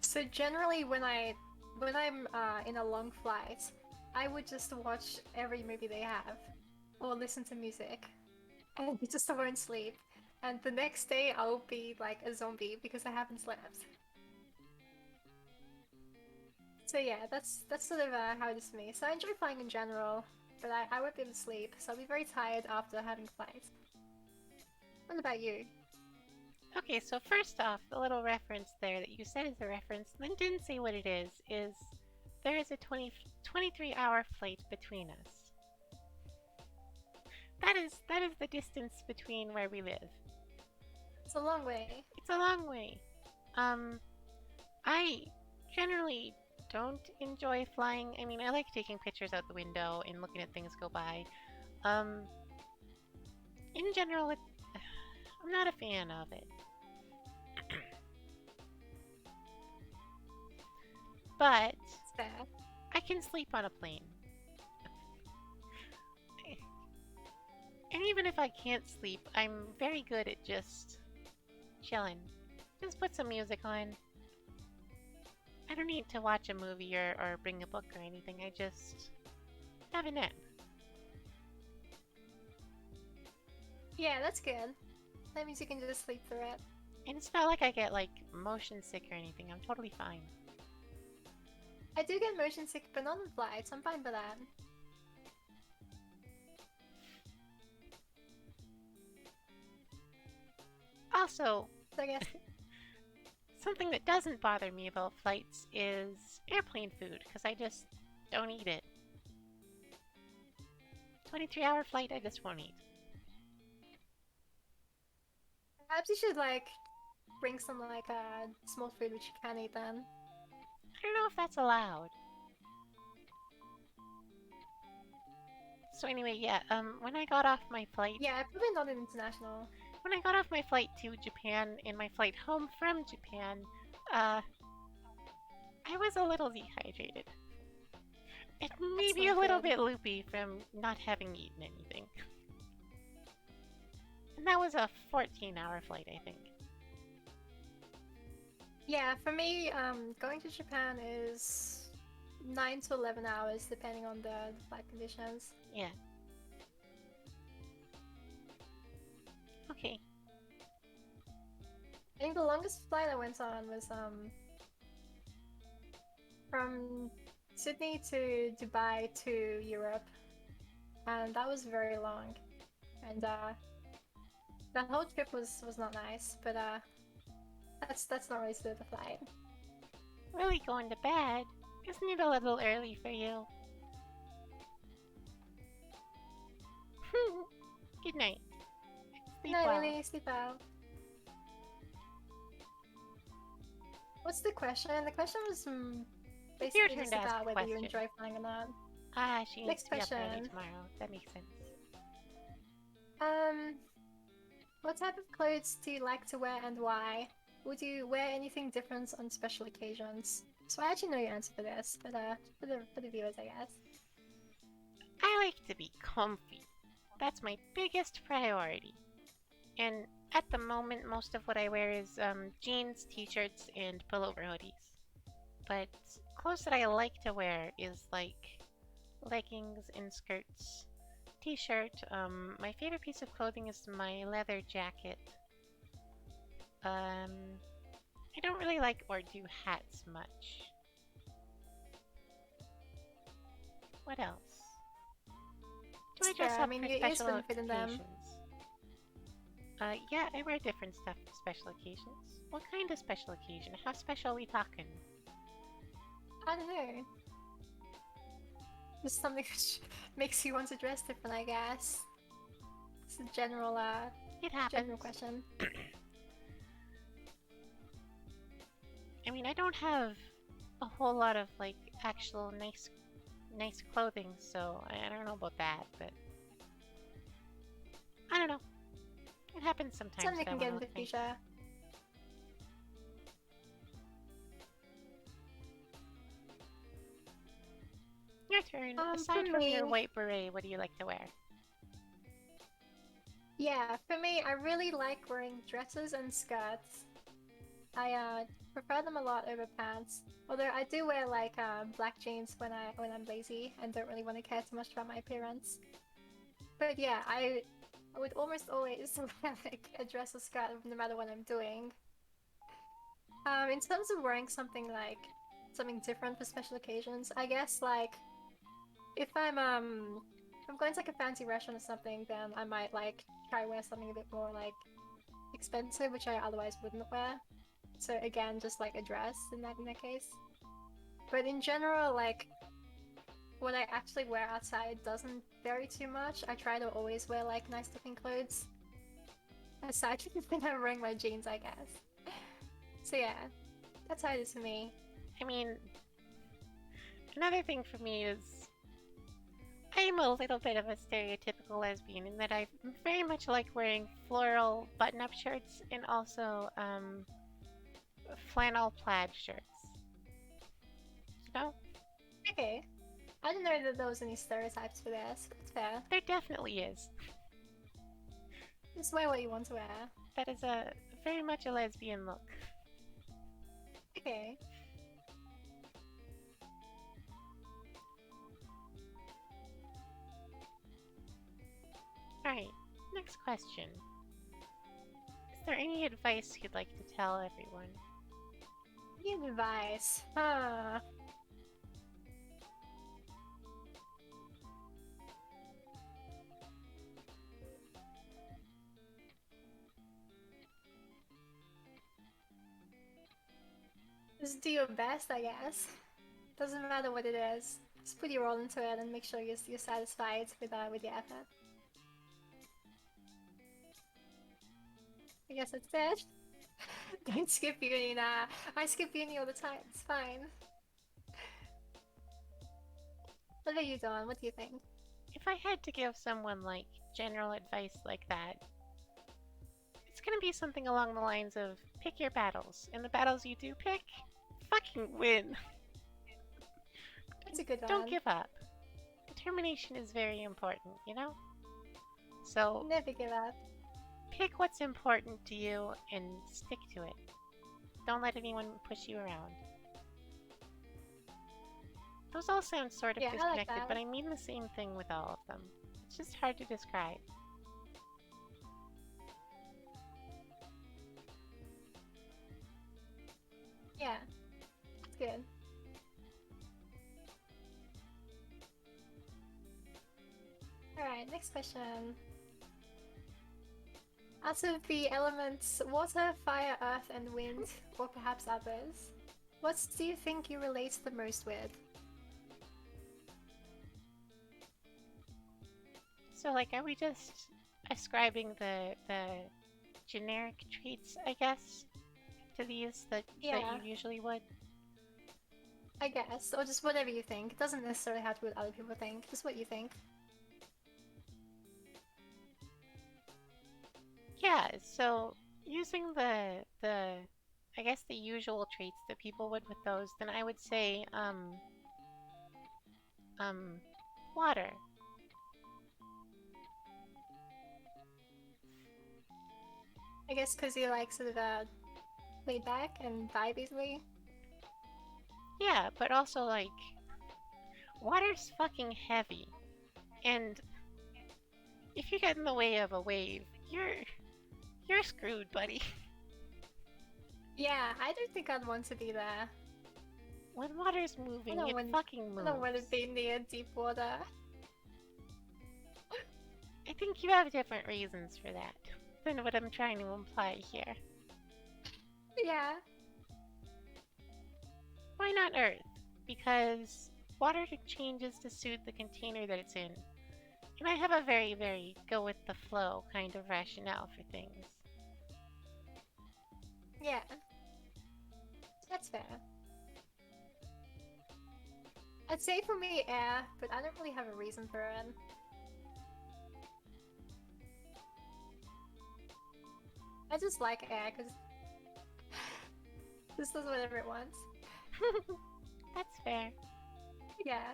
So generally, when I'm in a long flight, I would just watch every movie they have, or listen to music, and just won't sleep. and the next day I'll be like a zombie because I haven't slept. So yeah, that's sort of how it is for me. So I enjoy flying in general, but I won't be able to sleep, so I'll be very tired after having flight. What about you? Okay, so first off, the little reference there that you said is a reference, then didn't say what it is there is a 23-hour flight between us. That is the distance between where we live. It's a long way. It's a long way. Um, I generally don't enjoy flying. I mean, I like taking pictures out the window and looking at things go by. Um, in general, I'm not a fan of it. But It's fair. I can sleep on a plane. And even if I can't sleep, I'm very good at just chilling. Just put some music on. I don't need to watch a movie or bring a book or anything. I just have a nap. Yeah, that's good. That means you can just sleep through it. And it's not like I get like motion sick or anything. I'm totally fine. I do get motion sick, but not on flights. I'm fine with that. Also, So I guess something that doesn't bother me about flights is airplane food, because I just don't eat it. 23-hour flight, I just won't eat. perhaps you should like bring some like small food which you can eat then. I don't know if that's allowed. So anyway, yeah, when I got off my flight, Yeah, probably not an international. when I got off my flight to Japan and my flight home from Japan, uh, I was a little dehydrated. And maybe a not little good. bit loopy from not having eaten anything. And that was a 14-hour flight, I think. Yeah, for me, going to Japan is 9 to 11 hours depending on the flight conditions. Yeah. Okay. I think the longest flight I went on was from Sydney to Dubai to Europe, and that was very long. And that whole trip was not nice, but that's not really the flight. Really going to bed? Isn't it a little early for you? Good night. Sleep No, well. really, sleep out. What's the question? The question was It's your basically turn just to ask about a whether you question. enjoy flying or not. Ah, she needs Next to be up early question. tomorrow. That makes sense. Um, what type of clothes do you like to wear and why? Would you wear anything different on special occasions? So I actually know your answer for this, but for the viewers, I guess. I like to be comfy. That's my biggest priority. And at the moment, most of what I wear is jeans, t-shirts, and pullover hoodies. But clothes that I like to wear is like leggings and skirts, t-shirt. My favorite piece of clothing is my leather jacket. I don't really like or do hats much. What else? Do I It's dress fair. I up mean, for your ears special wouldn't fit in them. occasions? Yeah, I wear different stuff for special occasions. What kind of special occasion? How special are we talking? I don't know. Just something which makes you want to dress different, I guess. It's a It general happens. question. I mean, I don't have a whole lot of like actual nice clothing, so I don't know about that, but I don't know. It happens sometimes Something you that I can want get to in the look nice. future. Your turn. For Aside from your me, white beret, what do you like to wear? yeah, for me, I really like wearing dresses and skirts. I prefer them a lot over pants. Although I do wear like black jeans when I'm lazy and don't really want to care too much about my appearance. But yeah, I I would almost always wear like a dress or skirt no matter what I'm doing. In terms of wearing something like something different for special occasions, I guess like if I'm going to like a fancy restaurant or something, then I might like try wear something a bit more like expensive, which I otherwise wouldn't wear. So again, just like a dress in that case. But in general, like what I actually wear outside doesn't vary too much. I try to always wear like nice looking clothes. Aside from when I'm wearing my jeans, I guess. So yeah, that's how it is for me. I mean, another thing for me is I'm a little bit of a stereotypical lesbian in that I very much like wearing floral button-up shirts and also flannel plaid shirts. You know, Okay. I didn't know that there was any stereotypes for this. It's fair. there definitely is. Just wear what you want to wear. That is a very much a lesbian look. Okay. Alright, next question. Is there any advice you'd like to tell everyone? Give advice. Huh. Just do your best, I guess. Doesn't matter what it is. Just put your all into it and make sure you're satisfied with your effort. I guess that's it. Don't skip uni, nah. I skip uni all the time. It's fine. What are you doing? What do you think? If I had to give someone like general advice like that, it's gonna be something along the lines of pick your battles. And the battles you do pick, fucking win. That's a good Don't one. give up. Determination is very important, you know? So Never give up. pick what's important to you and stick to it. Don't let anyone push you around. Those all sound sort of Yeah, I like disconnected, that. but I mean the same thing with all of them. It's just hard to describe. Yeah, it's good. Alright, next question. Out of the elements water, fire, earth, and wind, or perhaps others, what do you think you relate the most with? So, like, are we just ascribing the generic traits, I guess, to these that Yeah, you usually would? I guess. Or just whatever you think. It doesn't necessarily have to be what other people think, just what you think. Yeah. So, using the I guess the usual traits that people would with those, then I would say um water. I guess because you like sort of laid back and vibe easily. Yeah, but also like water's fucking heavy, and if you get in the way of a wave, you're screwed, buddy. Yeah, I don't think I'd want to be there. When water's I moving, don't it want fucking I don't want to moves. be near deep water. I think you have different reasons for that than what I'm trying to imply here. Yeah. Why not Earth? Because water changes to suit the container that it's in. And I have a very, very go with the flow kind of rationale for things. Yeah. That's fair. I'd say for me air, but I don't really have a reason for it. I just like air because this does whatever it wants. That's fair. Yeah.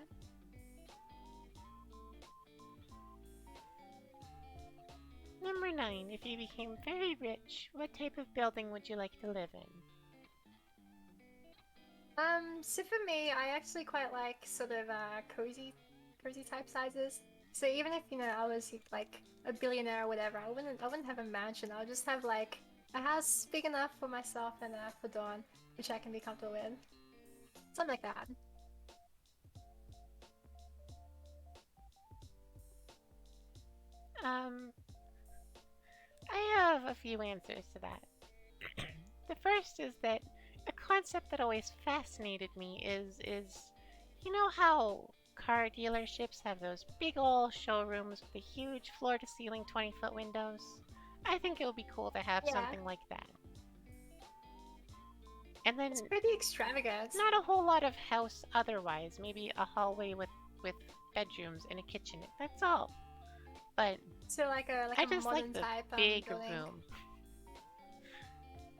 Number 9. If you became very rich, what type of building would you like to live in? So for me, I actually quite like sort of cozy type sizes. So even if I was like a billionaire or whatever, I wouldn't have a mansion. I would just have like a house big enough for myself and for Dawn, which I can be comfortable with. Something like that. Um, I have a few answers to that. The first is that a concept that always fascinated me is you know how car dealerships have those big old showrooms with the huge floor to ceiling 20-foot windows? I think it would be cool to have Yeah, something like that. And it's then pretty extravagant. not a whole lot of house otherwise, maybe a hallway with bedrooms and a kitchen. That's all. But So like I a just like modern the type big building. room.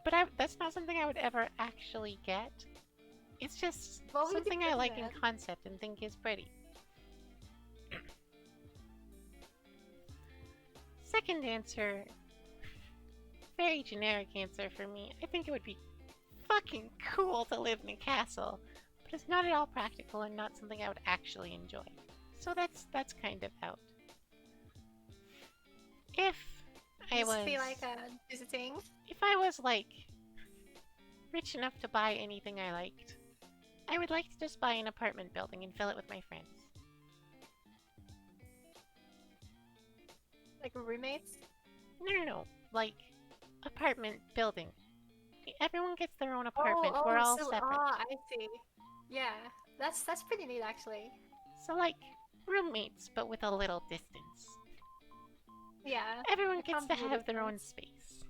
But that's not something I would ever actually get. It's just What would you something I put in like in it? concept and think is pretty. Second answer, very generic answer for me. I think it would be fucking cool to live in a castle, but it's not at all practical and not something I would actually enjoy. So that's kind of out. If I Just be was like visiting. if I was like rich enough to buy anything I liked, I would like to just buy an apartment building and fill it with my friends. Like roommates? No, no, no. Like apartment building. Everyone gets their own Oh, apartment. We're oh, all so separate. I see. Yeah, that's pretty neat actually. So like roommates, but with a little distance. Yeah, Everyone a gets to comfortable have their own distance. space.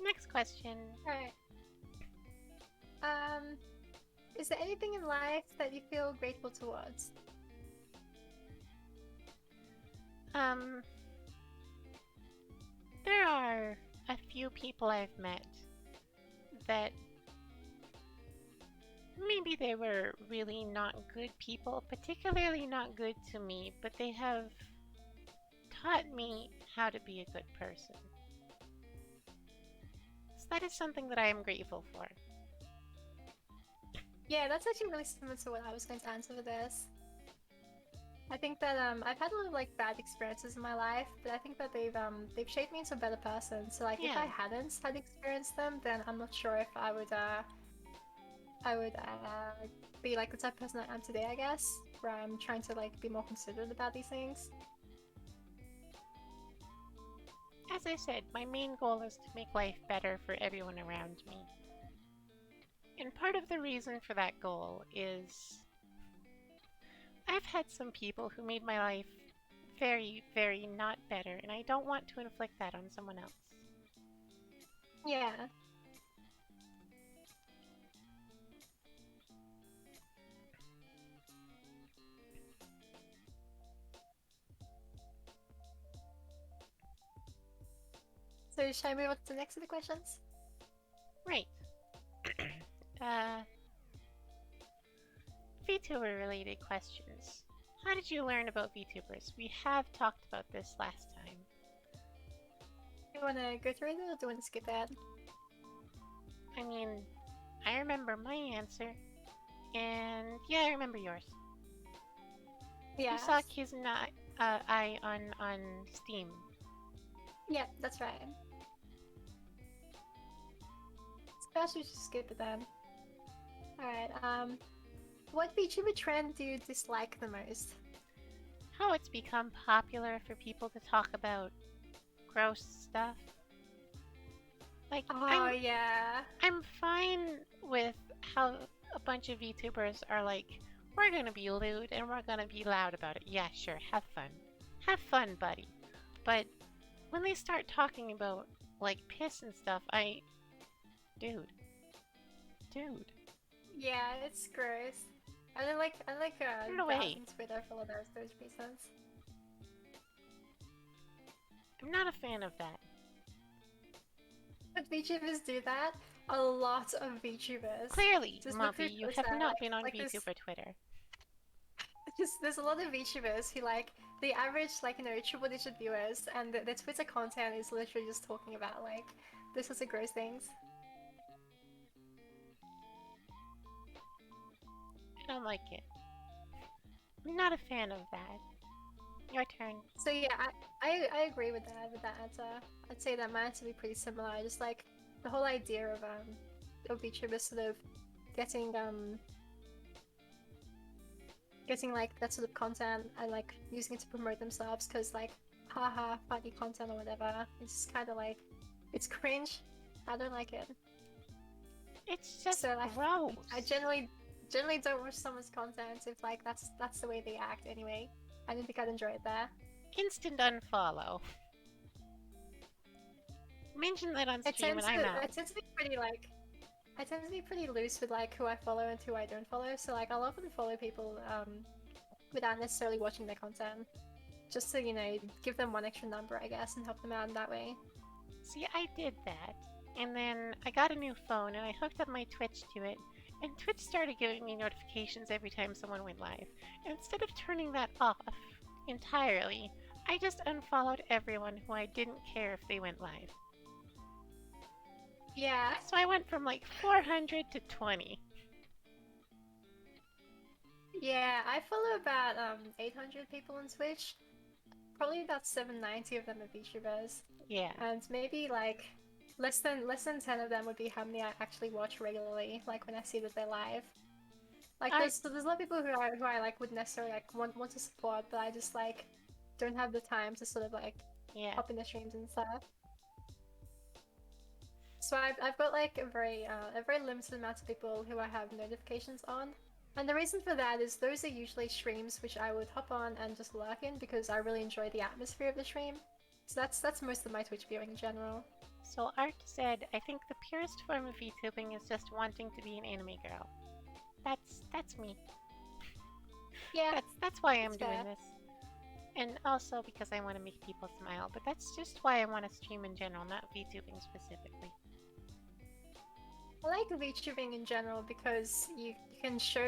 Next question. Alright. Um, is there anything in life that you feel grateful towards? Um, there are a few people I've met that maybe they were really not good people, particularly not good to me, but they have taught me how to be a good person. So that is something that I am grateful for. Yeah, that's actually really similar to what I was going to answer for this. I think that I've had a lot of like bad experiences in my life, but I think that they've shaped me into a better person. So like if Yeah, I hadn't had experienced them, then I'm not sure if I would be like the type of person I am today, I guess, where I'm trying to like be more considerate about these things. as I said, my main goal is to make life better for everyone around me. And part of the reason for that goal is I've had some people who made my life very, very not better, and I don't want to inflict that on someone else. Yeah. So shall I move on to the next of the questions? Right. uh, VTuber related questions. How did you learn about VTubers? We have talked about this last time. Do you want to go through it or do you want to skip that? I mean, I remember my answer, and yeah, I remember yours. You Yeah. saw Kizuna I on Steam. Yeah, that's right. Perhaps we should skip it then. Alright, what VTuber trend do you dislike the most? How it's become popular for people to talk about gross stuff. Like Oh, yeah. I'm fine with how a bunch of VTubers are like, we're gonna be lewd and we're gonna be loud about it. Yeah, sure, have fun. Have fun, buddy. But when they start talking about like piss and stuff, dude, dude, Yeah, it's gross. I put it away. browsing Twitter for all those reasons. I'm not a fan of that. But VTubers do that. A lot of VTubers. Clearly, Just look Moppy, through you Twitter, have not been on like this. VTuber Twitter. Because there's a lot of VTubers who like the average like triple digit viewers, and their Twitter content is literally just talking about like this sorts of gross things. I don't like it. I'm not a fan of that. Your turn. So yeah, I agree with that answer. I'd say that mine to be pretty similar. Just like the whole idea of VTubers sort of getting getting like that sort of content and like using it to promote themselves because like haha funny content or whatever. It's just kind of like it's cringe. I don't like it. It's just So like gross. I generally don't watch someone's content if like that's the way they act anyway. I didn't think I'd enjoy it there. Instant unfollow. Mention that on stream and I'm out. I tend to be pretty like I tend to be pretty loose with like who I follow and who I don't follow. So like I'll often follow people without necessarily watching their content, just to give them one extra number I guess and help them out in that way. See, I did that. And then I got a new phone and I hooked up my Twitch to it. And Twitch started giving me notifications every time someone went live. And instead of turning that off entirely, I just unfollowed everyone who I didn't care if they went live. Yeah. So I went from like 400 to 20. Yeah, I follow about 800 people on Twitch. Probably about 790 of them are VTubers. Yeah. And maybe like less than 10 of them would be how many I actually watch regularly, like when I see that they're live. Like there's a lot of people who I like would necessarily like want to support, but I just like don't have the time to sort of like hop in the streams and stuff. So I've got like a very limited amount of people who I have notifications on. And the reason for that is those are usually streams which I would hop on and just lurk in because I really enjoy the atmosphere of the stream. So that's most of my Twitch viewing in general. So Art said, I think the purest form of VTubing is just wanting to be an anime girl. That's me. Yeah. That's why I'm doing this. And also because I want to make people smile, but that's just why I want to stream in general, not VTubing specifically. I like VTubing in general because you can show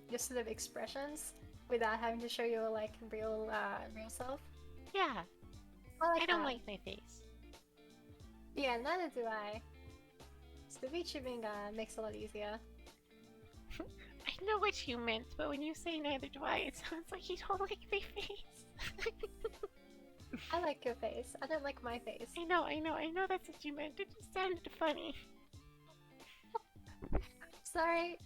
your sort of expressions without having to show your like real self. Yeah. I don't like my face. Yeah, neither do I. So VTubing makes it a lot easier. I know what you meant, but when you say neither do I, it sounds like you don't like my face. I like your face. I don't like my face. I know that's what you meant. It just sounded funny. Sorry.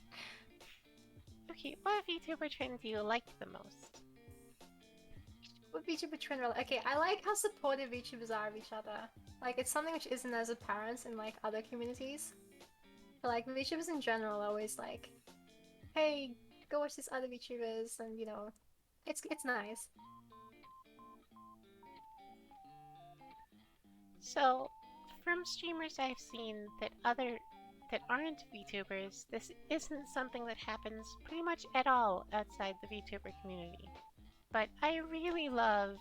Okay, what VTuber trend do you like the most? What VTuber trend? Okay, I like how supportive VTubers are of each other. Like, it's something which isn't as apparent in like other communities. But like VTubers in general are always like, hey, go watch these other VTubers, and it's nice. So, from streamers I've seen that aren't VTubers, this isn't something that happens pretty much at all outside the VTuber community. But I really love,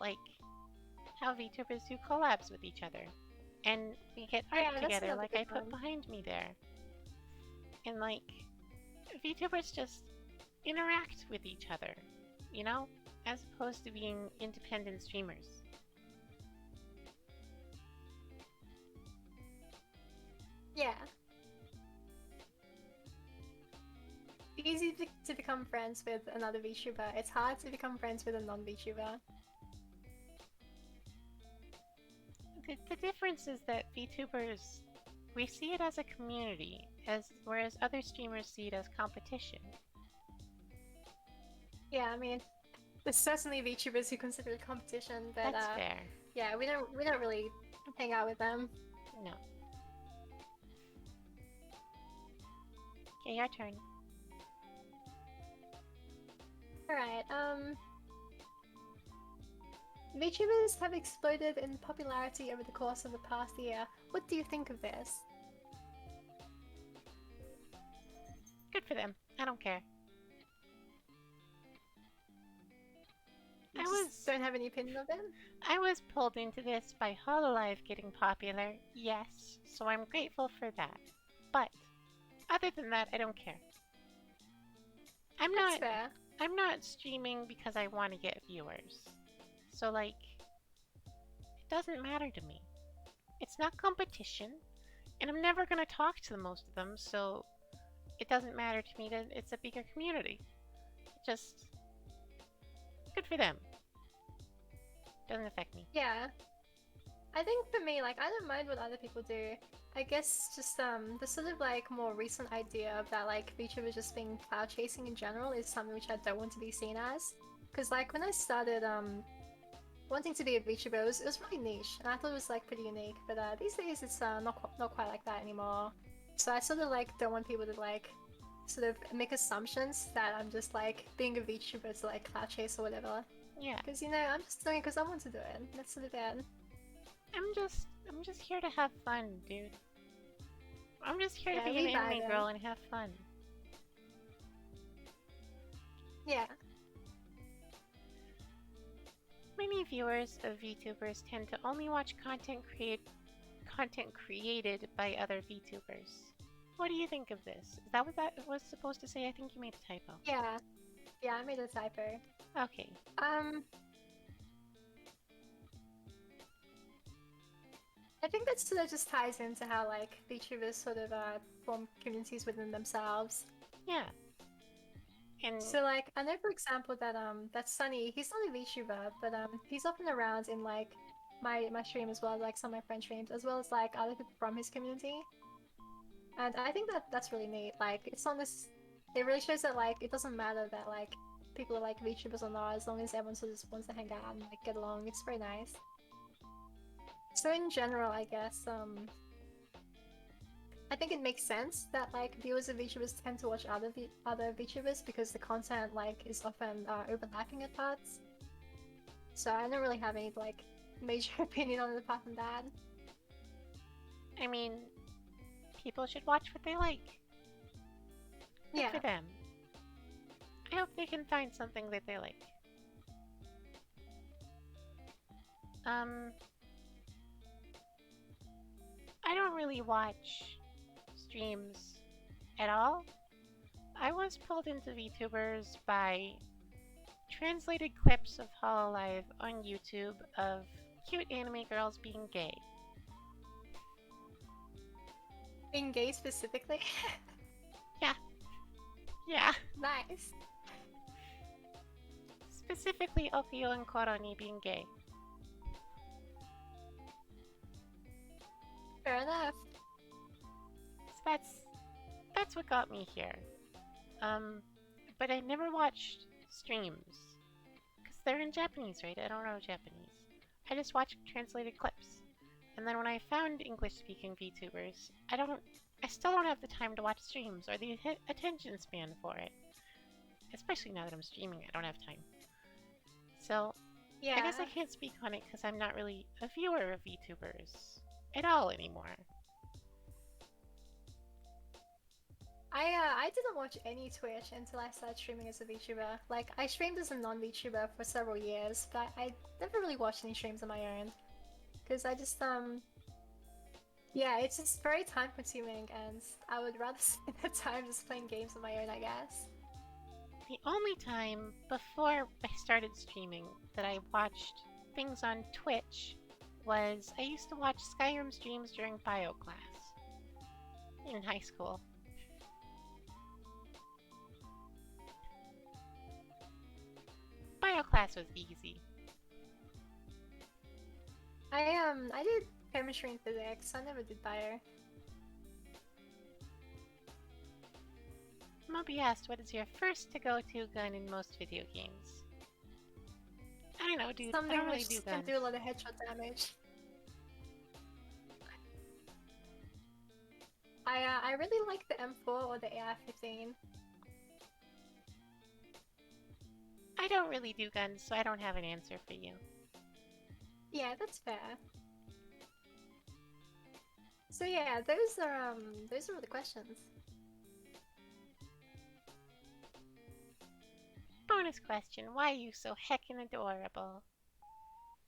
like, how VTubers do collabs with each other. And we get art together, like I put behind me there. And, like, VTubers just interact with each other, as opposed to being independent streamers. Yeah. Easy to become friends with another VTuber. It's hard to become friends with a non-VTuber. The difference is that VTubers, we see it as a community, whereas other streamers see it as competition. Yeah, I mean, there's certainly VTubers who consider it competition, but that's fair. Yeah, we don't really hang out with them. No. Okay, your turn. Alright, VTubers have exploded in popularity over the course of the past year. What do you think of this? Good for them. I don't care. You just don't have any opinion of them? I was pulled into this by Hololive getting popular, yes, so I'm grateful for that. But, other than that, I don't care. That's fair. I'm not streaming because I want to get viewers. So, like, it doesn't matter to me. It's not competition, and I'm never gonna talk to the most of them, so it doesn't matter to me that it's a bigger community. Just good for them. Doesn't affect me. Yeah. I think for me, like, I don't mind what other people do. I guess just the sort of like more recent idea of that like VTuber just being cloud chasing in general is something which I don't want to be seen as. Because like when I started wanting to be a VTuber, it was really niche, and I thought it was like pretty unique. But these days it's not quite like that anymore. So I sort of like don't want people to like sort of make assumptions that I'm just like being a VTuber to like cloud chase or whatever. Yeah, Because you know I'm just doing it because I want to do it. That's sort of it. I'm just here to have fun, dude. I'm just here to Yeah, be an we anime vibe. girl and have fun. Yeah. Many viewers of VTubers tend to only watch content created by other VTubers. What do you think of this? Is that what that was supposed to say? I think you made a typo. Yeah. Yeah, I made a typo. Okay. Um, I think that sort of just ties into how like VTubers sort of form communities within themselves. Yeah. And So like I know for example that that Sunny, he's not a VTuber, but he's often around in like my stream as well, like some of my friend streams, as well as like other people from his community. And I think that that's really neat. Like it's on this, it really shows that like it doesn't matter that like people are like VTubers or not, as long as everyone sort of just wants to hang out and like get along. It's very nice. So in general, I guess I think it makes sense that like viewers of VTubers tend to watch other VTubers because the content like is often overlapping at parts. So I don't really have any like major opinion on it apart from that. I mean, people should watch what they like. Good Yeah, for them. I hope they can find something that they like. Um, I don't really watch streams at all. I was pulled into VTubers by translated clips of Hololive on YouTube of cute anime girls being gay. being gay specifically. Yeah, yeah. Nice. Specifically Okio and Koroni being gay. Fair enough. So that's what got me here. But I never watched streams because they're in Japanese, right? I don't know Japanese. I just watch translated clips. And then when I found English-speaking VTubers, I still don't have the time to watch streams or the attention span for it. Especially now that I'm streaming, I don't have time. So Yeah. I guess I can't speak on it because I'm not really a viewer of VTubers at all anymore. I didn't watch any Twitch until I started streaming as a VTuber. Like I streamed as a non-VTuber for several years, but I never really watched any streams on my own because I just yeah, it's just very time consuming and I would rather spend the time just playing games on my own, I guess. The only time before I started streaming that I watched things on Twitch was I used to watch Skyrim streams during bio class in high school. Bio class was easy. I did chemistry and physics, so I never did bio. Moby asked, what is your first to-go-to gun in most video games? I don't know, dude. I Something don't really which do can guns. do a lot of headshot damage. I really like the M4 or the AR-15. I don't really do guns, so I don't have an answer for you. Yeah, that's fair. So yeah, those are all the questions. Bonus question, why are you so heckin' adorable?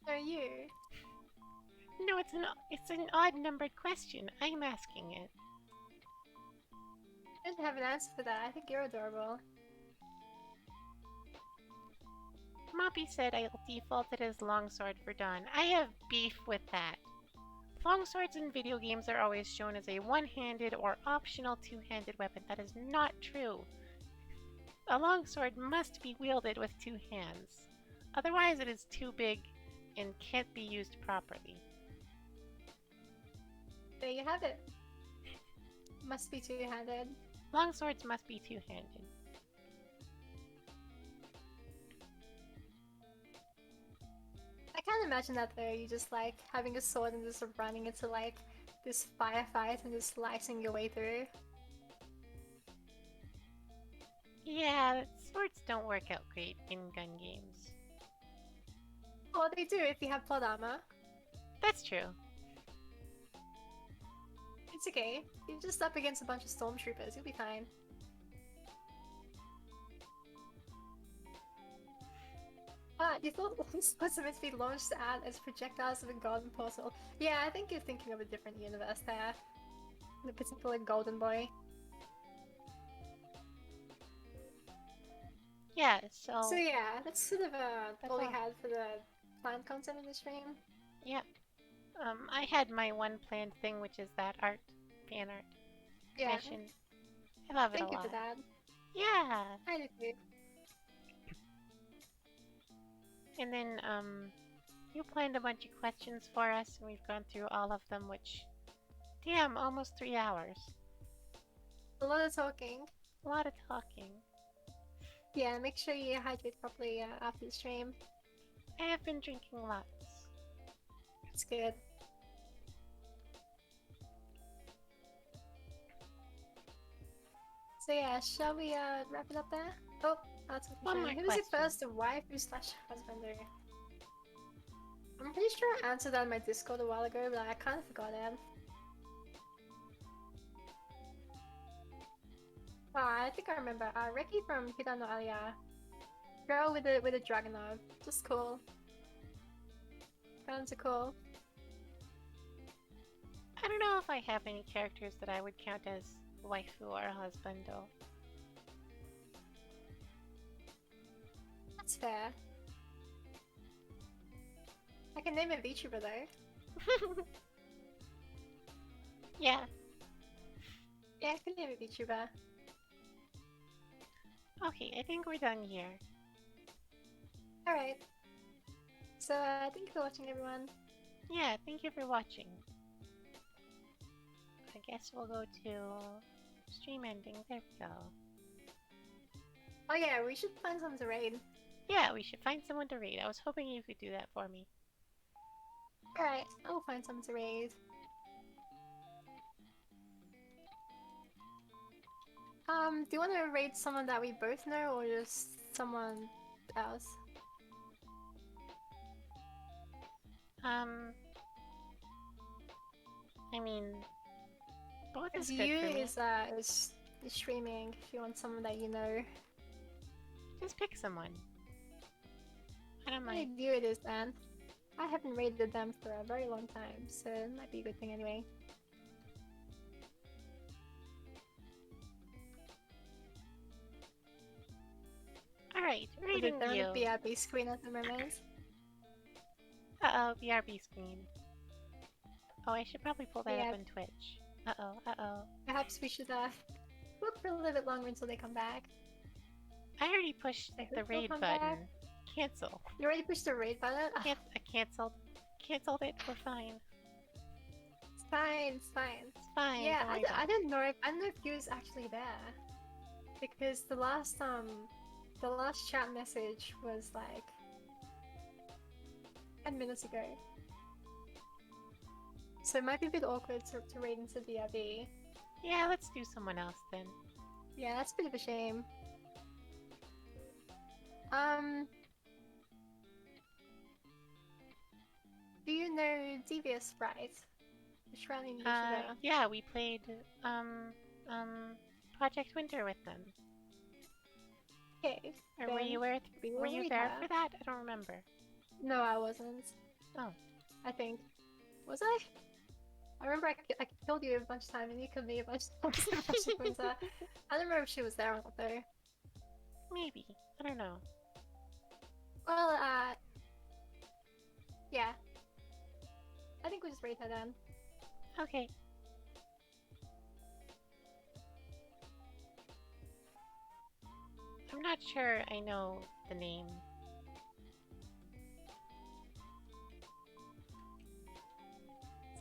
Are you? No, it's an odd numbered question. I'm asking it. I didn't have an answer for that. I think you're adorable. Moppy said I'll default it as longsword for Dawn. I have beef with that. Longswords in video games are always shown as a one-handed or optional two-handed weapon. That is not true. A longsword must be wielded with two hands. Otherwise, it is too big and can't be used properly. There you have it. Must be two-handed. Longswords must be two-handed. I can't imagine that though. You just like having a sword and just running into like this firefight and just slicing your way through. Yeah, swords don't work out great in gun games. Oh, they do if you have plot armor. That's true. It's okay. You're just up against a bunch of stormtroopers. You'll be fine. You thought this was meant to be launched out as projectiles of a golden portal. Yeah, I think you're thinking of a different universe there. The particular golden boy. Yeah, So yeah, that's sort of That's all we all. had for the planned content in the stream. Yeah. I had my one planned thing, which is that fan art Yeah, mission. I love it a thank you lot. for that. Yeah. I do too. And then, you planned a bunch of questions for us, and we've gone through all of them, which, damn, almost 3 hours. A lot of talking. A lot of talking. Yeah, make sure you hydrate properly after the stream. I have been drinking lots. That's good. So yeah, shall we wrap it up there? Oh, that's a One question. more Who was your question. first waifu slash husband? I'm pretty sure I answered that in my Discord a while ago, but I kind of forgot it. Oh, I think I remember. Reki from Hida no Alia. Girl with a dragon arm. Just cool. Dragons are cool. I don't know if I have any characters that I would count as waifu or husband, though. That's fair. I can name a VTuber though. Yeah. Yeah, I can name a VTuber. Okay, I think we're done here. Alright. So, thank you for watching, everyone. Yeah, thank you for watching. I guess we'll go to stream ending. There we go. Oh yeah, we should find someone to raid. Yeah, we should find someone to raid. I was hoping you could do that for me. Alright, I'll find someone to raid. Do you want to raid someone that we both know, or just someone else? I mean, both is Because good you for me. is streaming if you want someone that you know. Just pick someone. I don't What mind. you it is then. I haven't raided them for a very long time, so it might be a good thing anyway. Alright, Is raiding it on you. the BRB screen at the moment? Uh-oh, BRB screen. Oh, I should probably pull that Yeah. up on Twitch. Uh-oh. Perhaps we should look for a little bit longer until they come back. I already pushed I the hope they'll raid come button. back. Cancel. You already pushed the raid button? I canceled. Canceled it. We're fine. It's fine, it's fine. It's fine. Yeah, don't worry I about it. didn't know if he was actually there. Because the last chat message was like 10 minutes ago. So it might be a bit awkward to raid into BRB. Yeah, let's do someone else then. Yeah, that's a bit of a shame. Do you know Devious Sprite? Australian YouTuber. Yeah, we played, Project Winter with them. Okay. Or were then you we were will you raid there her. for that? I don't remember. No, I wasn't. Oh. I think. Was I? I remember I killed you a bunch of times and you killed me a bunch of times in Project Winter. I don't remember if she was there or not though. Maybe. I don't know. Well, yeah. I think we'll just rate her then. Okay. I'm not sure I know the name.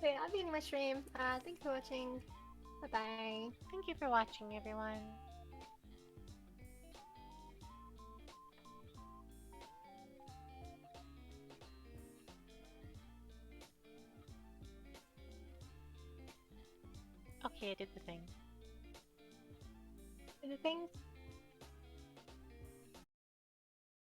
So yeah, I've been my stream. Thanks for watching. Bye bye. Thank you for watching, everyone. Okay, I did the thing. Anything?